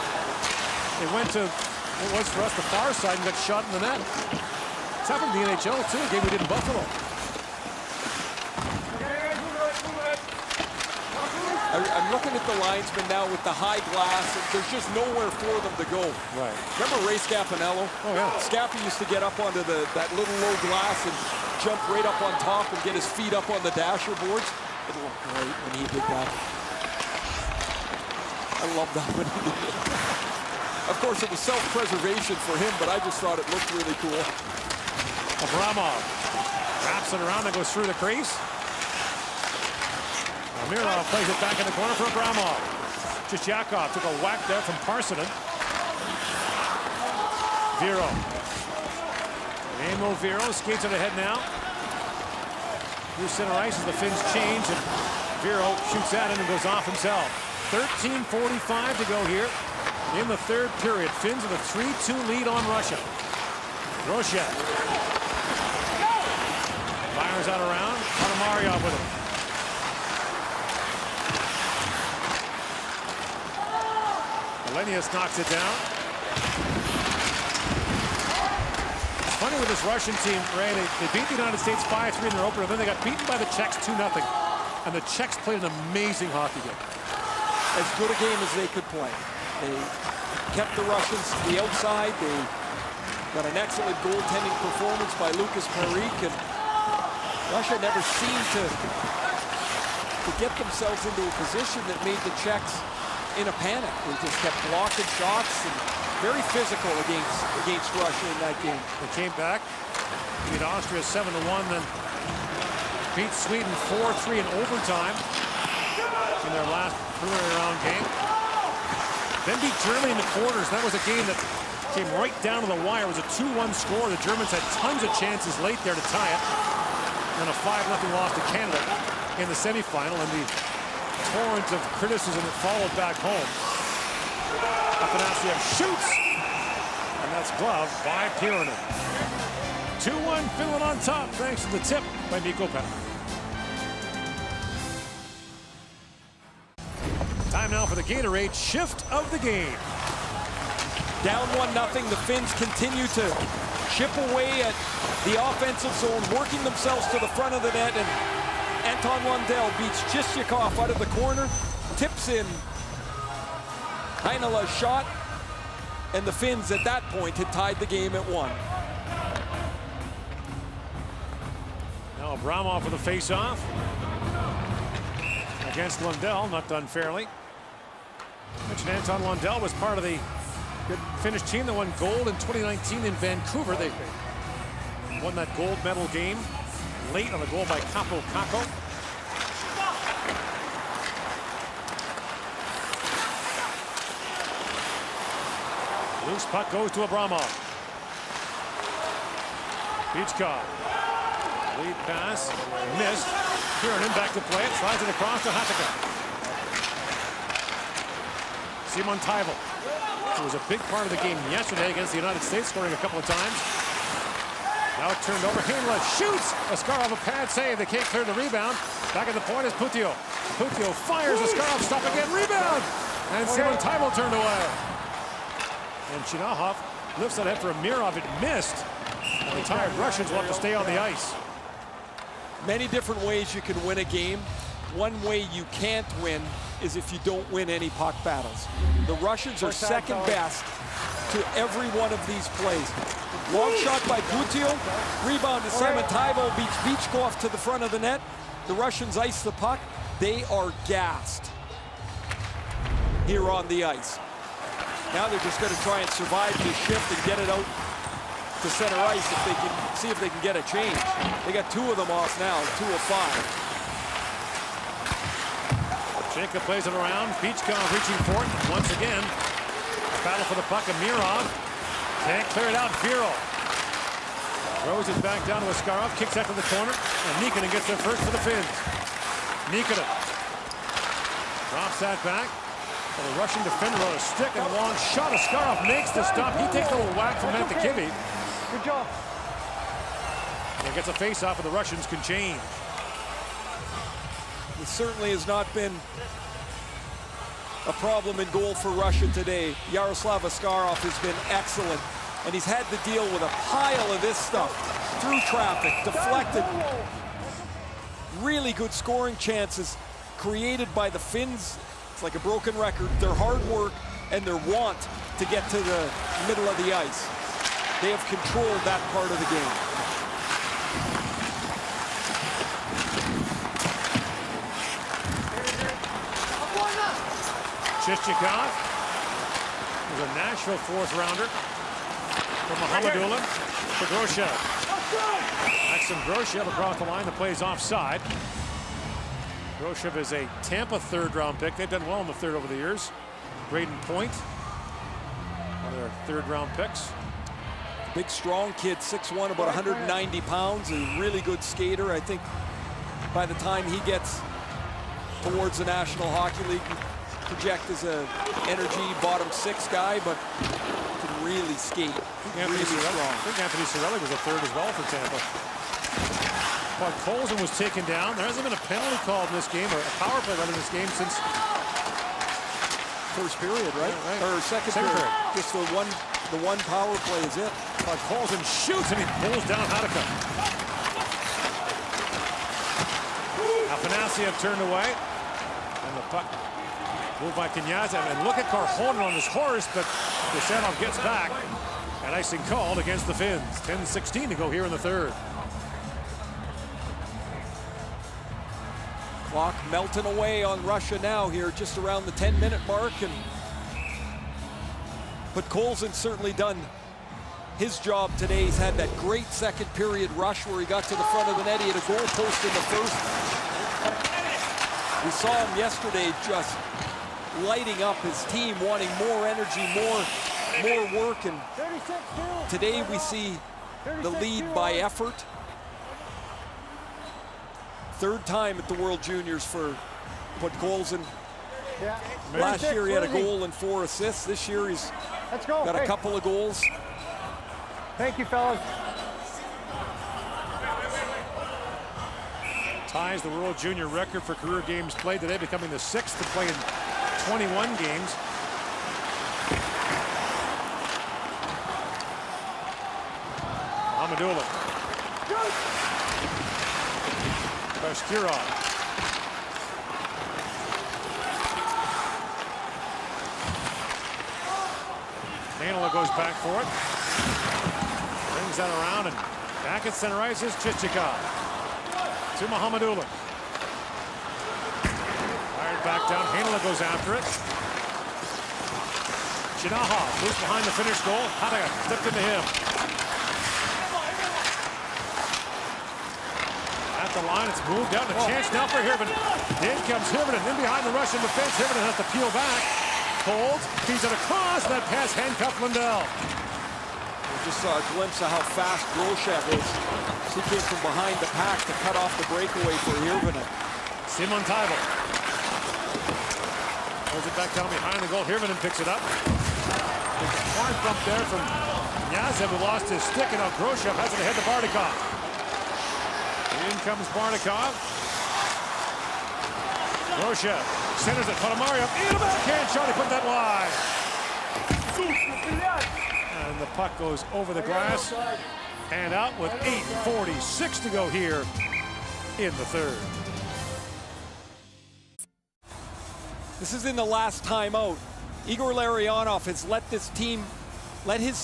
It went to It was for us the far side and got shot in the net. It's happened in the NHL too, a game we did in Buffalo. I'm looking at the linesmen now with the high glass. There's just nowhere for them to go. Right. Remember Ray Scapinello? Oh, yeah. Scappy used to get up onto that little low glass and jump right up on top and get his feet up on the dasher boards. It looked great when he did that. I love that when he did it. Of course, it was self-preservation for him, but I just thought it looked really cool. Abramov wraps it around and goes through the crease. Mirov plays it back in the corner for Abramov. Chichakov took a whack there from Parsonen. Viro. Emil Viro skates it ahead now. Through center ice as the Finns change, and Viro shoots at him and goes off himself. 13:45 to go here in the third period. Finns with a 3-2 lead on Russia. Roshet. Fires out around. Ponomaryov with him. Lenius knocks it down. It's funny with this Russian team, Ray, they beat the United States 5-3 in their opener, then they got beaten by the Czechs 2-0. And the Czechs played an amazing hockey game. As good a game as they could play. They kept the Russians to the outside. They got an excellent goaltending performance by Lucas Parik, and Russia never seemed to get themselves into a position that made the Czechs in a panic. They just kept blocking shots and very physical against Russia in that game. They came back, beat Austria 7-1, then beat Sweden 4-3 in overtime in their last preliminary round game. Then beat Germany in the quarters. That was a game that came right down to the wire. It was a 2-1 score. The Germans had tons of chances late there to tie it. And a 5-0 loss to Canada in the semifinal, and the torrent of criticism that followed back home. Afanasyev shoots, and that's gloved by Pirinen. 2-1 Finland on top, thanks to the tip by Mikko Petter. Time now for the Gatorade shift of the game. Down 1-0, the Finns continue to chip away at the offensive zone, working themselves to the front of the net, and Anton Lundell beats Chichakov out of the corner, tips in Heinola's shot, and the Finns at that point had tied the game at 1. Now Abramov with a face-off against Lundell, not done fairly. I mentioned Anton Lundell was part of the good Finnish team that won gold in 2019 in Vancouver. They won that gold medal game late on a goal by Capo Kakko. Loose puck goes to Abramov. Bichkov. Lead pass. Missed. Pirinen back to play it. Slides it across to Hataka. Simon Taival, who was a big part of the game yesterday against the United States, scoring a couple of times. Now it turned over. Hainla shoots. Askarov a pad save. They can't clear the rebound. Back at the point is Putio. Putio fires. Askarov stop again. Rebound. And Simon Taival turned away. And Chinahov lifts that head for Amirov. It missed. And the tired Russians will have to stay on the ice. Many different ways you can win a game. One way you can't win is if you don't win any puck battles. The Russians are second best to every one of these plays. Long shot by Putio. Rebound to Simon Taival, beats Bichkov to the front of the net. The Russians ice the puck. They are gassed here on the ice. Now they're just going to try and survive this shift and get it out to center ice if they can see if they can get a change. They got 2 of them off now, 2 of 5. Jacob plays it around. Bichkov reaching for it once again. Battle for the puck. Amirov can't clear it out. Viro throws it back down to Askarov. Kicks out to the corner. And Nikkanen gets there first for the Finns. Nikkanen drops that back. Well, the Russian defender on a stick and a long shot. Askarov makes the stop. He takes a little whack from Mantakivi. Good job. And gets a face-off, and the Russians can change. It certainly has not been a problem in goal for Russia today. Yaroslav Askarov has been excellent, and he's had to deal with a pile of this stuff through traffic, deflected. Really good scoring chances created by the Finns. It's like a broken record. Their hard work and their want to get to the middle of the ice. They have controlled that part of the game. Chichikov is a Nashville fourth-rounder from Mohamedulin to Groshev. Maxim Groshev across the line. The play's offside. Groshev is a Tampa third-round pick. They've done well in the third over the years. Braden Point, one of their third-round picks. Big, strong kid, 6'1", about 190 pounds, a really good skater. I think by the time he gets towards the National Hockey League, project as a energy bottom six guy, but can really skate. Really strong. I think Anthony Cirelli was a third as well for Tampa. But Colson was taken down. There hasn't been a penalty called in this game, or a power play rather in this game, since first period, right? Yeah, right. Or second period. Just the one power play is it. But Colson shoots and he pulls down Hadaka. Afanasiev turned away, and the puck moved by Kenyazev. And look at Karhonen on his horse, but Kusanov gets back. And icing called against the Finns. 10:16 to go here in the third. Clock melting away on Russia now here, just around the 10-minute mark. But Colson's certainly done his job today. He's had that great second period rush where he got to the front of the net. He had a goal post in the first. We saw him yesterday just lighting up his team, wanting more energy, more work. And today we see the lead by effort. Third time at the World Juniors for Podkolzin. Yeah. Last year he had a goal and 4 assists. This year he's got a couple of goals. Thank you, fellas. Ties the World Junior record for career games played today, becoming the 6th to play in 21 games. Mohamedulin. Bashkirov. Hanola goes back for it. Brings that around, and back at center ice is Chichikov. To Mohamedulin. Fired back down. Hanola goes after it. Chinahov moves behind the finished goal. Hadaka stepped into him. At the line, it's moved out. A chance now for Hirvonen. In comes Hirvonen. In behind the Russian defense. Hirvonen has to peel back. Holds. Feeds it across. That pass handcuffed Lundell. We just saw a glimpse of how fast Groshev is. He came from behind the pack to cut off the breakaway for Hirvonen. Simon Tybel. Throws it back down behind the goal. Hirvonen picks it up. There's a hard bump there from Knyazev, who lost his stick, and now Groshev has it ahead to Bardakov. In comes Bardakov. Groshev centers it. Ponomarev in a backhand shot. He put that wide. And the puck goes over the glass and out with 8:46 to go here in the third. This is in the last timeout. Igor Larionov has let his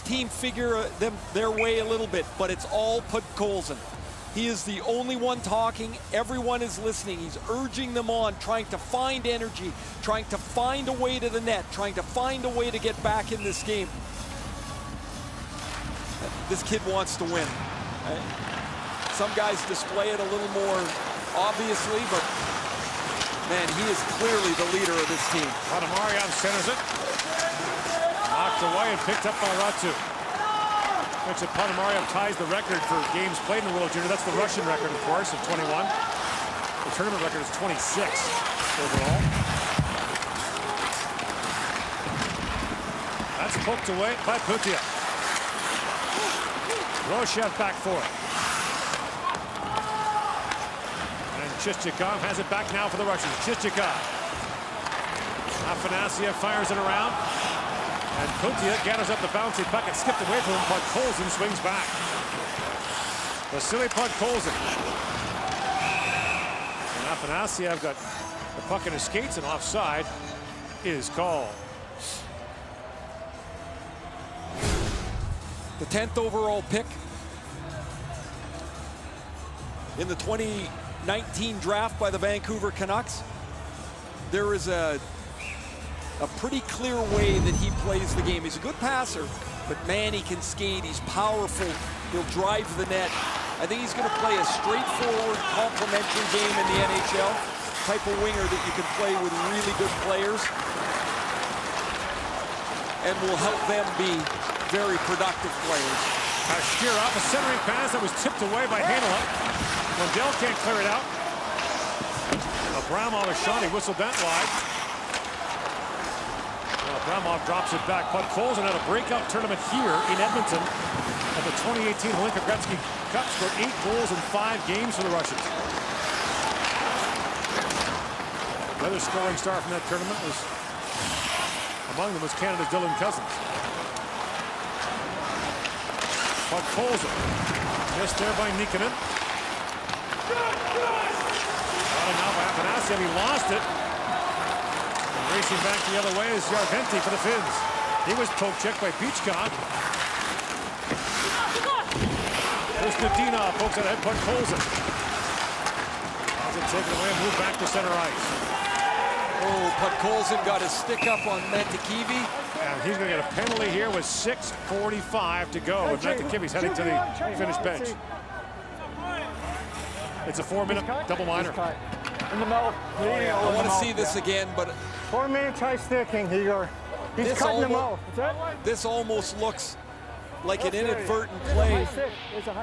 team figure their way a little bit, but it's all Podkolzin. He is the only one talking. Everyone is listening. He's urging them on, trying to find energy, trying to find a way to the net, trying to find a way to get back in this game. This kid wants to win. Some guys display it a little more obviously, but man, he is clearly the leader of this team. Ponomarev centers it. Knocked away and picked up by Ratu. Richard Ponomarev ties the record for games played in the World Junior. That's the Russian record, of course, of 21. The tournament record is 26 overall. That's poked away by Putia. Groshev back for it. And Chichikov has it back now for the Russians. Chichikov. Afanasiev fires it around. And Piotta gathers up the bouncy puck and skipped away from him. Podkolzin swings back. Vasily Podkolzin. And Afanasiev got the puck in his skates, and offside is called. The 10th overall pick in the 2019 draft by the Vancouver Canucks. There is a pretty clear way that he plays the game. He's a good passer, but man, he can skate. He's powerful. He'll drive the net. I think he's going to play a straightforward, complementary game in the NHL. Type of winger that you can play with really good players and will help them be very productive players. Sheer off a centering pass that was tipped away by Heinola. Lundell can't clear it out. Abramov is shot. He whistled that wide. Abramov drops it back. Podkolzin had a breakout tournament here in Edmonton at the 2018 Hlinka Gretzky Cup. Scored 8 goals in 5 games for the Russians. The other scoring star from that tournament was, among them was Canada's Dylan Cousins. Podkolzin missed there by Nikkanen. Got him out by Afanasiev. He lost it. And racing back the other way is Järventie for the Finns. He was poke checked by Pichkov. Kuznitinov pokes it ahead. Podkolzin has it taken away and moved back to center ice. Oh, Podkolzin got his stick up on Mantekivi. And he's going to get a penalty here with 6:45 to go. And Mantekivi's heading to the finished bench. It's a 4-minute double minor. In the mouth. I want to see this again, but 4 minutes high sticking, Igor. He's cutting him out. This almost looks like an inadvertent play.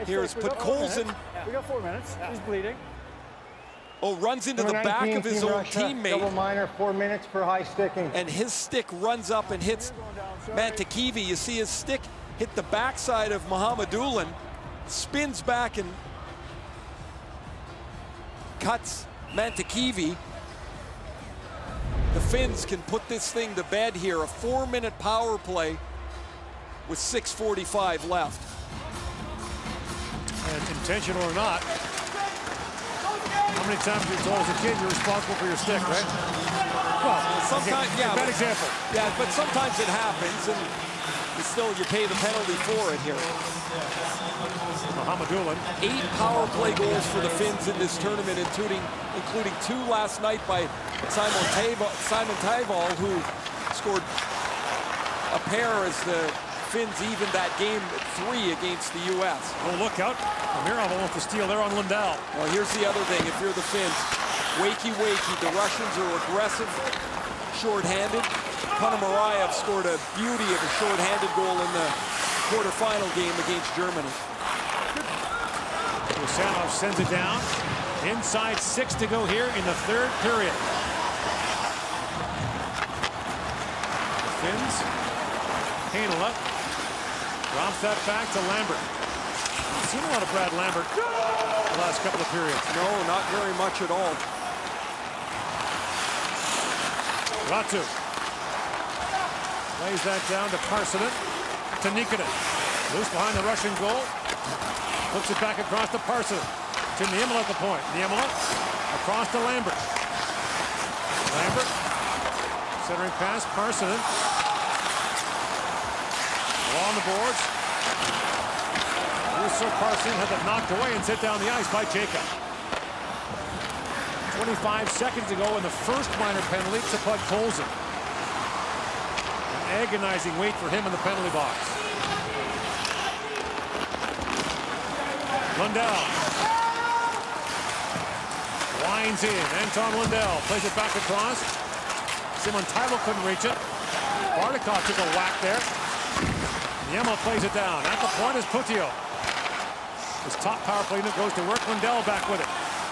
Here's Podkolzin. We got 4 minutes. He's bleeding. Oh, runs into the back of his own teammate. Double minor, 4 minutes for high sticking. And his stick runs up and hits Mantekivi. You see his stick hit the backside of Mohamedulin, spins back and cuts Mantekivi. The Finns can put this thing to bed here. A 4-minute power play with 6:45 left. And intentional or not, how many times were you told as a kid you're responsible for your stick, right? Well, sometimes, yeah. Bad example. Yeah, but sometimes it happens, and still you pay the penalty for it here. Mohamedulin. 8 power play goals for the Finns in this tournament, including 2 last night by Simon Taival, who scored a pair as the Finns evened that game at 3 against the U.S. Oh, look out. Amirov wants to steal there on Lundell. Well, here's the other thing. If you're the Finns, wakey. The Russians are aggressive, short-handed. Ponomarev scored a beauty of a short-handed goal in the quarterfinal game against Germany. Rusanov sends it down. Inside 6 to go here in the 3rd period. The Finns. Heinola drops that back to Lambert. I've seen a lot of Brad Lambert the last couple of periods. No, not very much at all. Ratu lays that down to Parsonen, to Nikkanen. Loose behind the Russian goal. Hooks it back across to Parsonen. To Niemela at the point. Niemela across to Lambert. Lambert centering pass. Parsonen along the boards. Russo Parsonen had that knocked away and set down the ice by Jacob. 25 seconds to go in the first minor penalty to Podkolzin. An agonizing wait for him in the penalty box. Lundell winds in. Anton Lundell plays it back across. Simon Taival couldn't reach it. Bardakov took a whack there. Niemela plays it down. At the point is Putio. His top power play unit goes to work. Lundell back with it.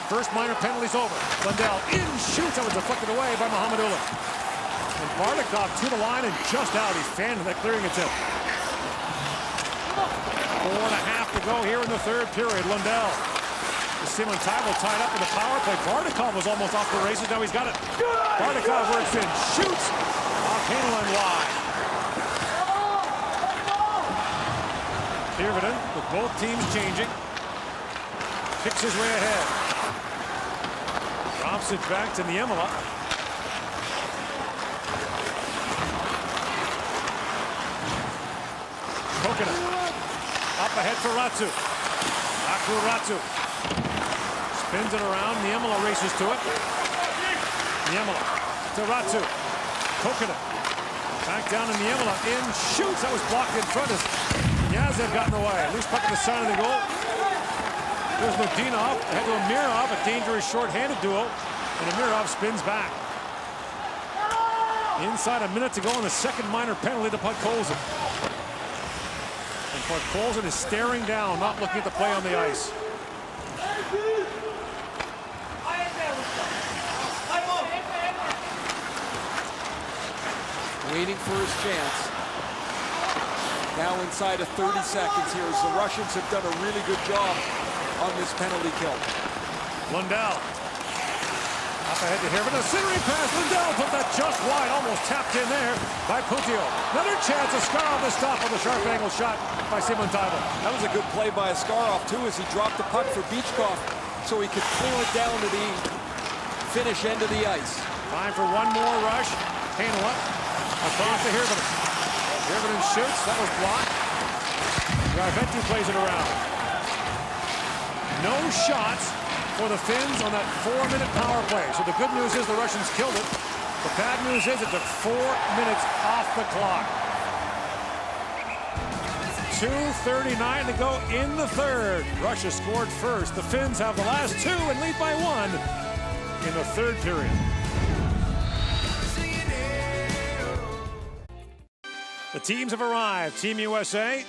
First minor penalty's over. Lundell in shoots. That was deflected away by Mohamedulin. And Bardakov to the line and just out. He's fanned that clearing attempt. 4.5 to go here in the 3rd period. Lundell Taivo tied up in the power play. Bardakov was almost off the races. Now he's got it. Bardakov works in, shoots. Off Hainala wide. Hirvonen with both teams changing. Picks his way ahead. Drops it back to Niemela. Kokina. Up ahead for Ratsu. Aku Ratsu. Spins it around. Niemela races to it. Niemela to Ratsu. Kokina. Back down to Niemela. In. Shoots. That was blocked in front as Kniazev got in the way. Loose puck at the side of the goal. There's Nodinov. Ahead to Amirov. A dangerous short-handed duel. And Amirov spins back. Inside a minute to go on the second minor penalty to Podkolzin. And Podkolzin is staring down, not looking at the play on the ice. Waiting for his chance. Now inside of 30 seconds here as the Russians have done a really good job on this penalty kill. Lundell. Up ahead to Hirvonen. A centering pass. Lundell put that just wide. Almost tapped in there by Putio. Another chance. Askarov to stop on the sharp angle shot by Simon Taivo. That was a good play by Askarov too as he dropped the puck for Bichkov so he could clear it down to the finish end of the ice. Time for one more rush. Hainala across to Hirvonen. Hirvonen shoots. That was blocked. Garvetti plays it around. No shots for the Finns on that 4-minute power play. So the good news is the Russians killed it. The bad news is it took 4 minutes off the clock. 2:39 to go in the third. Russia scored first. The Finns have the last two and lead by 1 in the third period. The teams have arrived. Team USA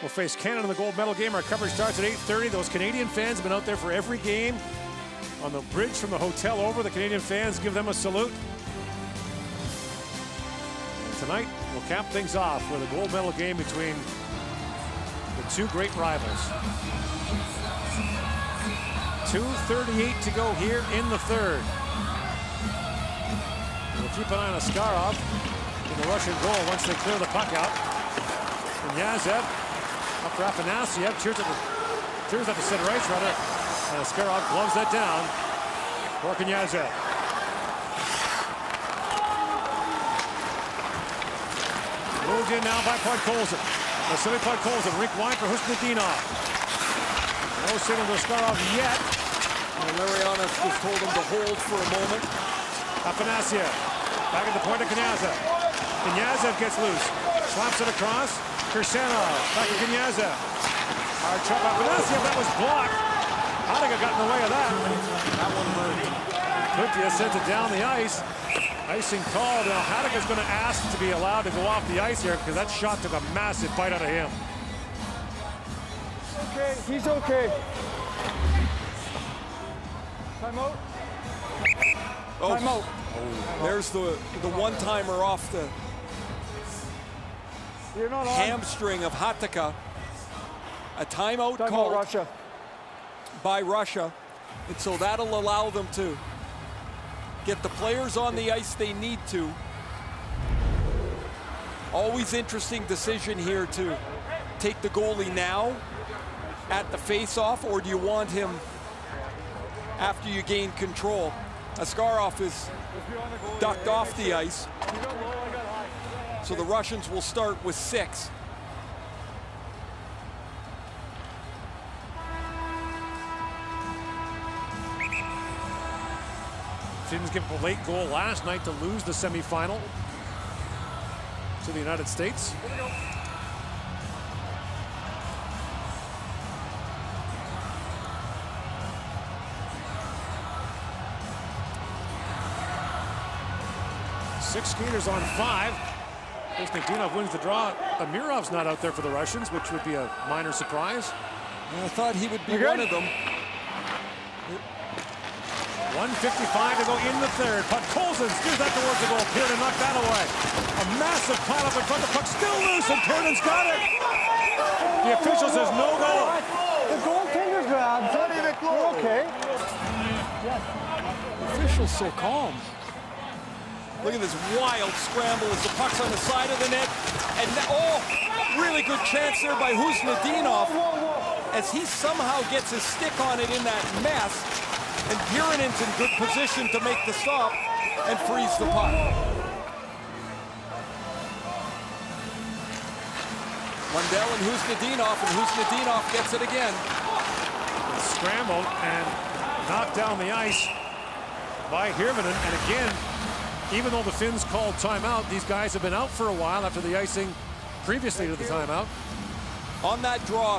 will face Canada in the gold medal game. Our coverage starts at 8:30. Those Canadian fans have been out there for every game. On the bridge from the hotel over, the Canadian fans give them a salute. And tonight, we'll cap things off with a gold medal game between the two great rivals. 2:38 to go here in the third. We'll keep an eye on Askarov in the Russian goal once they clear the puck out. And Kniazev up for Afanasyev, cheers at the center ice rather. And Askarov gloves that down for Kniazev. Moved in now by Podkolzin. Vasily Podkolzin, rink wide for Husnudinov. No signal to Askarov yet. And Larionov just told him to hold for a moment. Afanasyev back at the point of Kniazev. Kniazev gets loose. Slaps it across. Kirsanov back to Kniazev. Hard chop Afanasyev. That was blocked. Hadega got in the way of that. That one hurt. Kutia sends it down the ice. Icing called. Now Hadega's going to ask to be allowed to go off the ice here because that shot took a massive bite out of him. Okay, he's okay. Timeout. Oh. Timeout. There's the one-timer off the hamstring of Hatakka. A timeout called Russia. by Russia. And so that'll allow them to get the players on the ice they need to. Always interesting decision here to take the goalie now at the face-off, or do you want him after you gain control? Askarov is ducked off the ice. So the Russians will start with 6. Finns give up a late goal last night to lose the semifinal to the United States. Six skaters on 5. Husnudinov wins the draw. Amirov's not out there for the Russians, which would be a minor surprise. I thought he would be one of them. 1:55 to go in the third. Podkolzin steers that towards the goal. Pearden knocked that away. A massive pile up in front. The puck still loose, and Pearden's got it. The official says no goal. The goaltender grabs. You're okay. The official's so calm. Look at this wild scramble as the puck's on the side of the net. And really good chance there by Huznadinov as he somehow gets his stick on it in that mess. And Piranen's in good position to make the stop and freeze the puck. Lundell and Huznadinov gets it again. Scrambled and knocked down the ice by Hirvonen. And again, even though the Finns called timeout, these guys have been out for a while after the icing previously to the timeout. On that draw,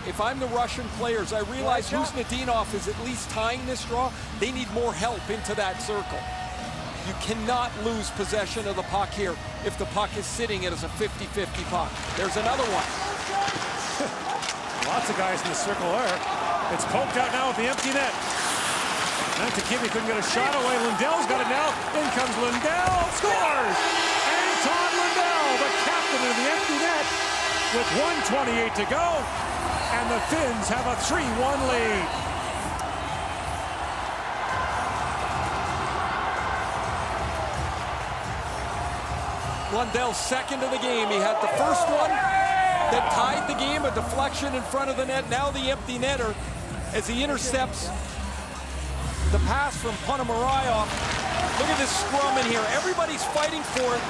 if I'm the Russian players, I realize Huznadinov is at least tying this draw. They need more help into that circle. You cannot lose possession of the puck here if the puck is sitting as a 50-50 puck. There's another one. Lots of guys in the circle there. It's poked out now with the empty net. Nantakimi couldn't get a shot away. Lundell's got it now. In comes Lundell. Scores! Anton Lundell, the captain of the empty net, with 1:28 to go. And the Finns have a 3-1 lead. Lundell's second of the game. He had the first one that tied the game, a deflection in front of the net. Now the empty netter as he intercepts the pass from Ponomarev. Look at this scrum in here. Everybody's fighting for it,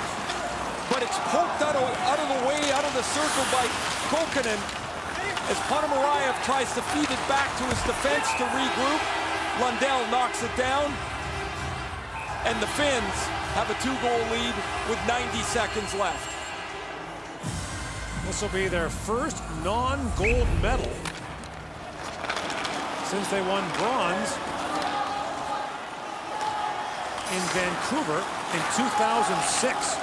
but it's poked out of the way, out of the circle by Kokkonen as Ponomarev tries to feed it back to his defense to regroup. Lundell knocks it down, and the Finns have a 2-goal lead with 90 seconds left. This will be their first non-gold medal since they won bronze in Vancouver in 2006.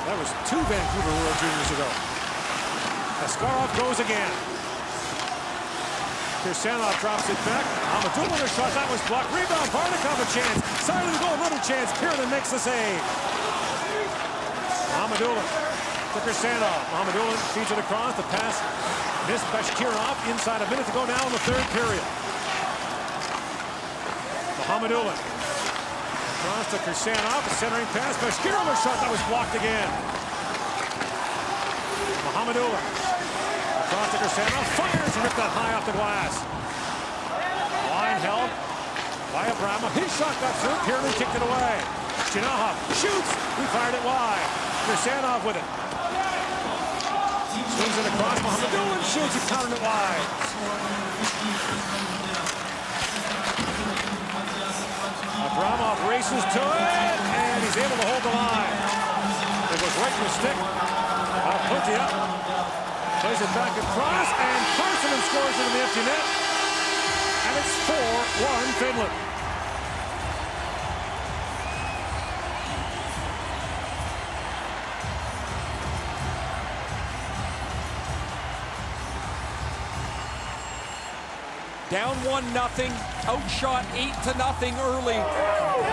That was 2 Vancouver World Juniors ago. Askarov goes again. Kirsanov drops it back. Amadou with a shot. That was blocked. Rebound. Barnikov a chance. Side of the goal. Another chance. Piranен makes the save. Amadou to Kirsanov. Amadou feeds it across. The pass missed by Shakirov. Inside a minute to go now in the third period. Mohamedulin across to Kirsanov, a centering pass by Shakirov, a shot that was blocked again. Mohamedulin across to Kirsanov, fires and ripped that high off the glass. Line held by Abrama. His shot got through. Piranen kicked it away. Chinahov shoots. He fired it wide. Kirsanov with it. Swings it across. Mohamedulin shoots. He countered it wide. Abramov races to it, and he's able to hold the line. It was right in the stick. Puttia plays it back across, and Carson scores it in the empty net. And it's 4-1 Finland. Down 1-0, outshot 8-0 early.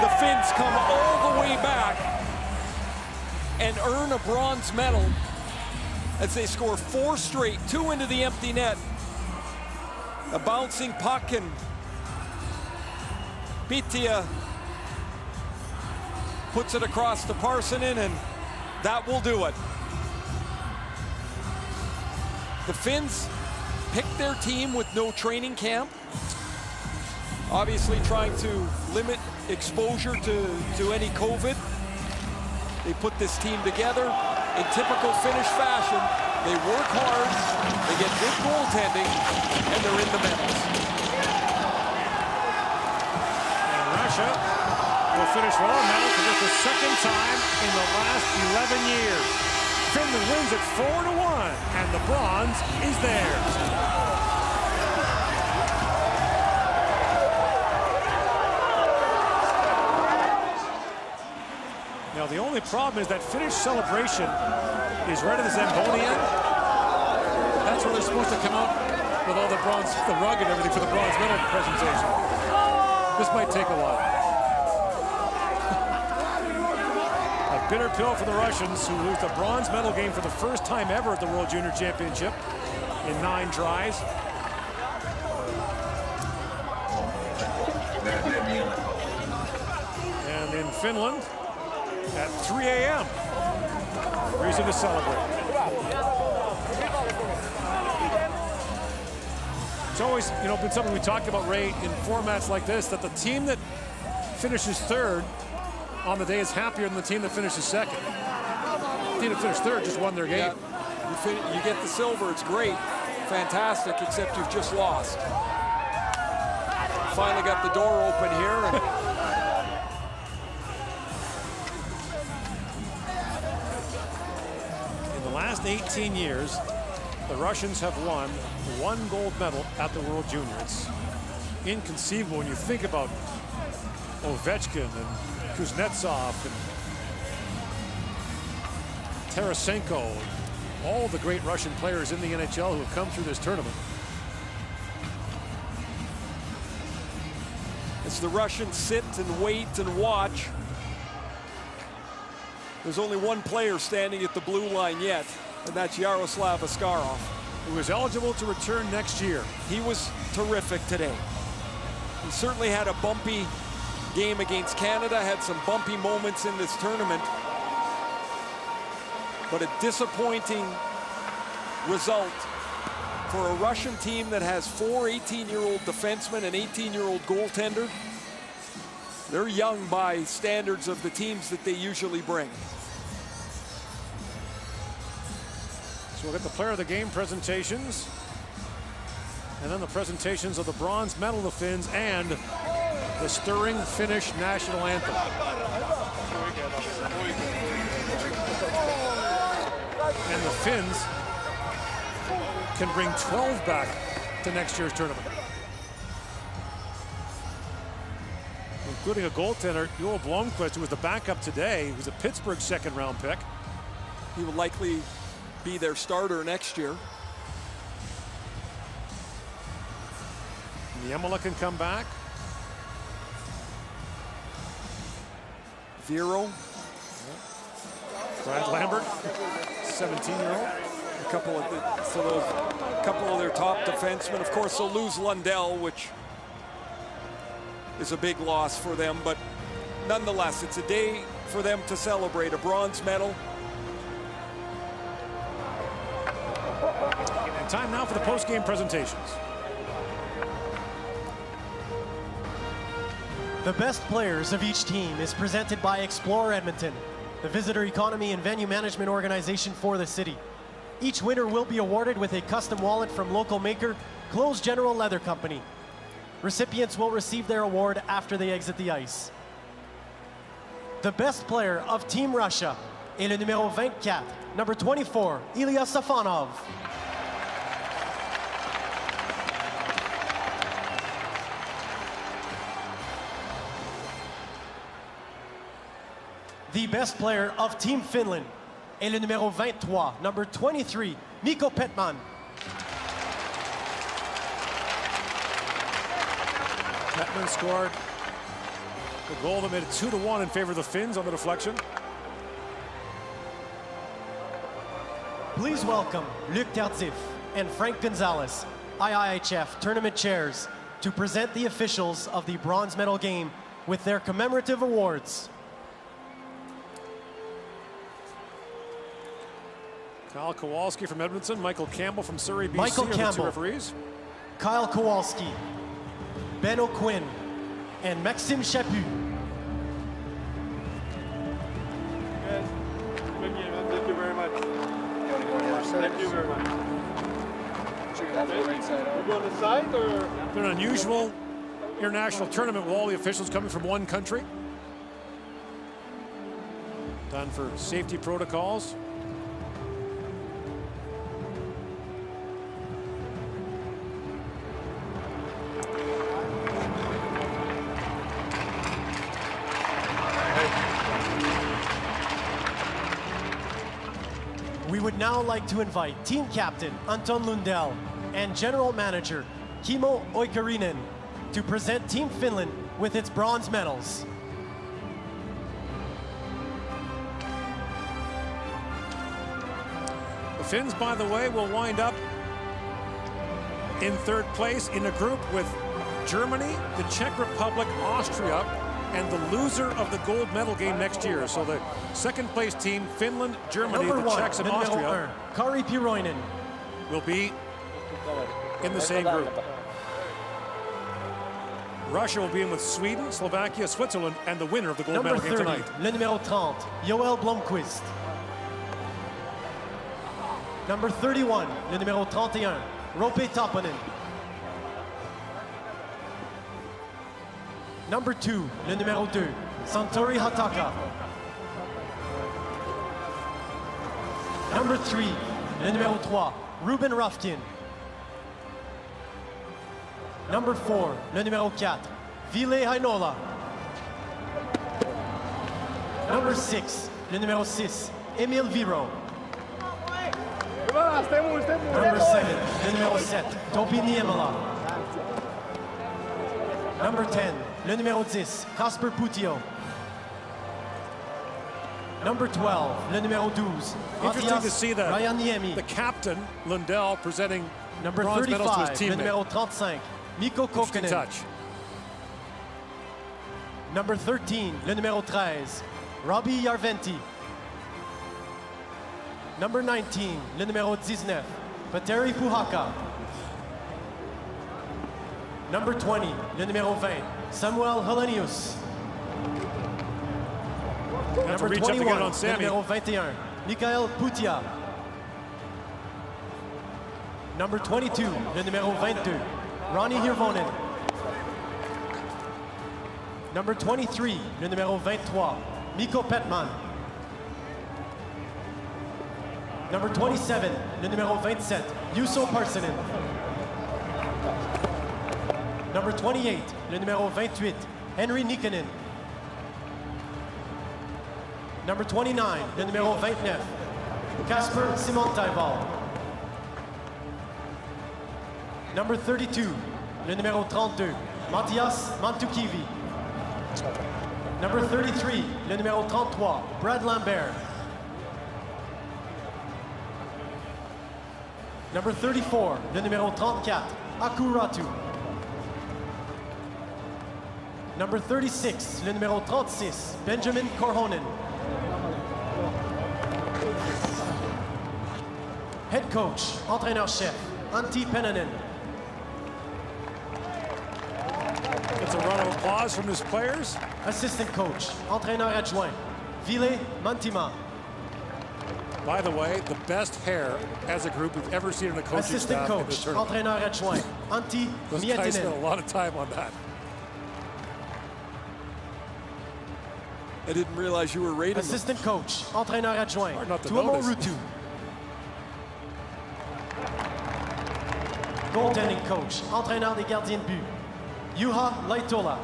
The Finns come all the way back and earn a bronze medal as they score 4 straight, 2 into the empty net. A bouncing puck, and Pietia puts it across to Parssinen, and that will do it. The Finns picked their team with no training camp, obviously trying to limit exposure to any COVID. They put this team together in typical Finnish fashion. They work hard, they get good goaltending, and they're in the medals. And Russia will finish with a medal for just the second time in the last 11 years. Finland wins it 4-1, and the bronze is theirs. Now, the only problem is that Finnish celebration is right at the Zamboni end. That's where they're supposed to come out with all the bronze, the rug and everything for the bronze medal presentation. This might take a while. A bitter pill for the Russians, who lose the bronze medal game for the first time ever at the World Junior Championship in 9 tries. Finland at 3 a.m. Reason to celebrate. It's always, been something we talked about, Ray, in formats like this, that the team that finishes third on the day is happier than the team that finishes second. The team that finished third just won their game. Yeah. You get the silver, it's great, fantastic, except you've just lost. Finally got the door open here. In the last 18 years, the Russians have won 1 gold medal at the World Junior. It's inconceivable when you think about Ovechkin and Kuznetsov and Tarasenko, all the great Russian players in the NHL who have come through this tournament. As the Russians sit and wait and watch, there's only one player standing at the blue line yet, and that's Yaroslav Askarov, who is eligible to return next year. He was terrific today. He certainly had a bumpy game against Canada, had some bumpy moments in this tournament, but a disappointing result for a Russian team that has 4 18-year-old defensemen and 18-year-old goaltender. They're young by standards of the teams that they usually bring. So we'll get the player of the game presentations, and then the presentations of the bronze medal of the Finns and the stirring Finnish national anthem. And the Finns can bring 12 back to next year's tournament, including a goaltender, Joel Blomqvist, who was the backup today. He was a Pittsburgh second-round pick. He will likely be their starter next year. Niemela can come back. Vero. Brad Lambert, 17-year-old. A couple of their top defensemen. Of course, they'll lose Lundell, which is a big loss for them, but nonetheless, it's a day for them to celebrate a bronze medal. And time now for the post-game presentations. The best players of each team is presented by Explore Edmonton, the visitor economy and venue management organization for the city. Each winner will be awarded with a custom wallet from local maker Close General Leather Company. Recipients will receive their award after they exit the ice. The best player of Team Russia est le numéro 24, number 24, Ilya Safonov. The best player of Team Finland est le numéro 23, number 23, Mikko Petman. Petman scored the goal that made it 2-1 in favor of the Finns on the deflection. Please welcome Luc Tardif and Frank Gonzalez, IIHF tournament chairs, to present the officials of the bronze medal game with their commemorative awards. Kyle Kowalski from Edmonton, Michael Campbell from Surrey, BC Michael are the Campbell, two referees. Kyle Kowalski, Ben O'Quinn, and Maxime Chaput. Thank you very much. Thank you very much. You go on the side or? It's an unusual international tournament with all the officials coming from one country. Done for safety protocols. We would now like to invite team captain Anton Lundell and general manager Kimmo Oikarinen to present Team Finland with its bronze medals. The Finns, by the way, will wind up in third place in a group with Germany, the Czech Republic, Austria, and the loser of the gold medal game next year. So the second place team, Finland, Germany, Number the 1, Czechs, and le numéro Austria, 1, Kari Piroinen, will be in the same group. Russia will be in with Sweden, Slovakia, Switzerland, and the winner of the gold Number medal game 30, tonight. le numéro 30, Joel Blomqvist. Number 31, le numéro 31, Roope Tappanen. Number 2, le numéro 2, Santeri Hataka. Number 3, le numéro 3, Ruben Rafkin. Number 4, le numéro 4, Ville Heinola. Number 6, le numéro 6, Emil Viro. Number 7, le numéro 7, Topi Niemela. Number 10, le numéro 10, Kasper Putio. Number 12, le numéro 12, Interesting to see that Ryan Niemi. the captain, Lundell, presenting Number bronze medals to his 35, le teammate. numéro 35, Mikko Interesting Kokkonen. touch. Number 13, le numéro 13, Robbie Yarventi. Number 19, le numéro 19, Petteri Puhakka. Number 20, le numéro 20, Samuel Helenius. Number reach up to get 21, it on le Sammy. numéro 21, Mikael Putia. Number 22, le numéro 22, Ronnie Hirvonen. Number 23, le numéro 23, Mikko Petman. Number 27, le numéro 27, Juuso Parssinen. Number 28, le numéro 28, Henry Nikkanen. Number 29, le numéro 29, Kasper Simontaivall. Number 32, le numéro 32, Matias Mantukivi. Number 33, le numéro 33, Brad Lambert. Number 34, le numéro 34, Aku Ratu. Number 36, le numéro 36, Benjamin Korhonen. Head coach, entraîneur-chef, Antti Pennanen. It's a round of applause from his players. Assistant coach, entraîneur adjoint, Ville Mantima. By the way, the best hair as a group we've ever seen in a coaching Assistant staff in this coach, tournament. entraîneur adjoint, Antti Those guys spent a Miettinen. lot of time on that. I didn't realize you were rating them. Assistant coach, entraîneur adjoint, Hard not to Tuomo notice. Rutu. Goaltending coach, entraîneur des gardiens de but, Juha Laitola.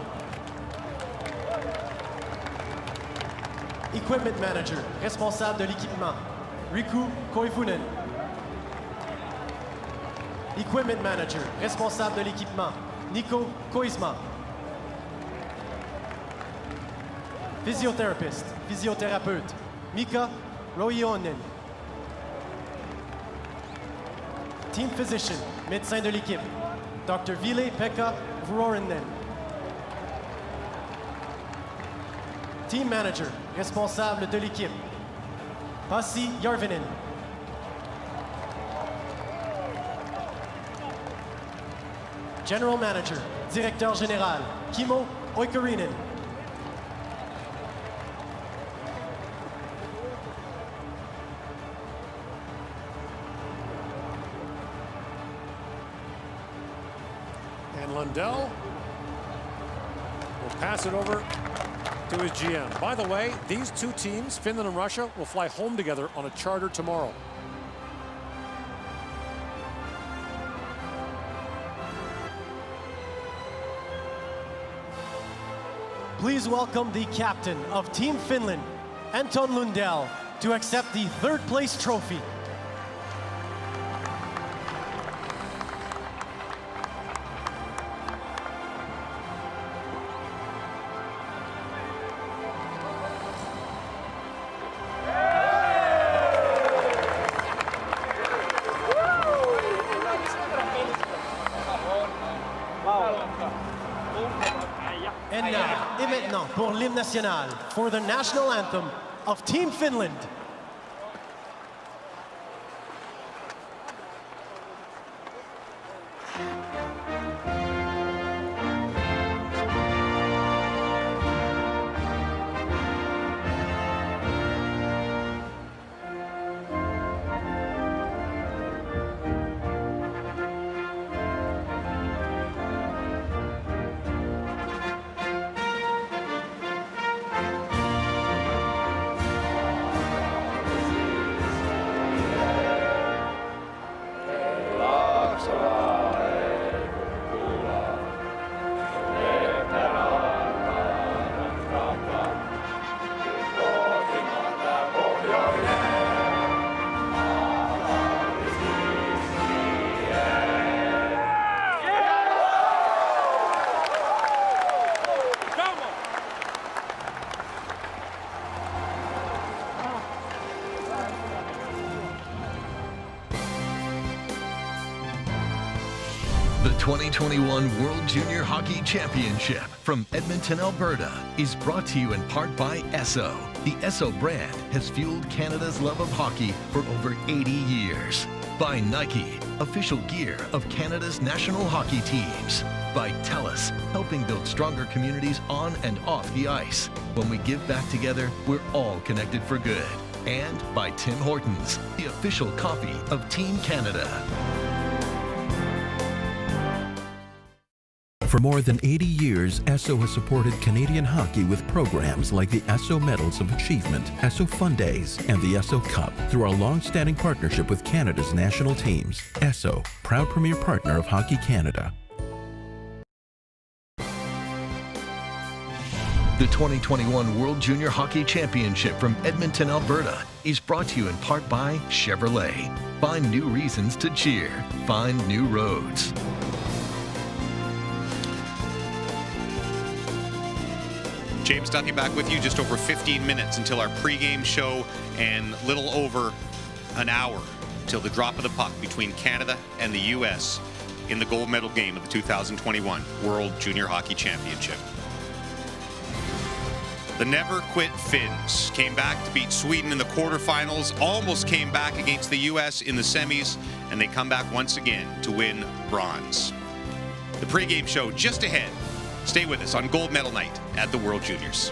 Equipment manager, responsable de l'équipement, Riku Koivunen. Equipment manager, responsable de l'équipement, Nico Koisma. Physiotherapist, physiothérapeute, Mika Roionen. Team physician, médecin de l'équipe, Dr. Ville-Pekka Vuorinen. Team manager, responsable de l'équipe, Pasi Järvinen. General manager, directeur général, Kimmo Oikarinen. And Lundell will pass it over to his GM. By the way, these two teams, Finland and Russia, will fly home together on a charter tomorrow. Please welcome the captain of Team Finland, Anton Lundell, to accept the third place trophy. And now, et maintenant, pour l'hymne national, for the national anthem of Team Finland. The 2021 World Junior Hockey Championship from Edmonton, Alberta is brought to you in part by Esso. The Esso brand has fueled Canada's love of hockey for over 80 years. By Nike, official gear of Canada's national hockey teams. By TELUS, helping build stronger communities on and off the ice. When we give back together, we're all connected for good. And by Tim Hortons, the official coffee of Team Canada. For more than 80 years, Esso has supported Canadian hockey with programs like the Esso Medals of Achievement, Esso Fun Days, and the Esso Cup through our long-standing partnership with Canada's national teams. Esso, proud premier partner of Hockey Canada. The 2021 World Junior Hockey Championship from Edmonton, Alberta is brought to you in part by Chevrolet. Find new reasons to cheer. Find new roads. James Duthie back with you, just over 15 minutes until our pregame show and little over an hour till the drop of the puck between Canada and the U.S. in the gold medal game of the 2021 World Junior Hockey Championship. The Never Quit Finns came back to beat Sweden in the quarterfinals, almost came back against the U.S. in the semis, and they come back once again to win bronze. The pregame show just ahead. Stay with us on gold medal night at the World Juniors.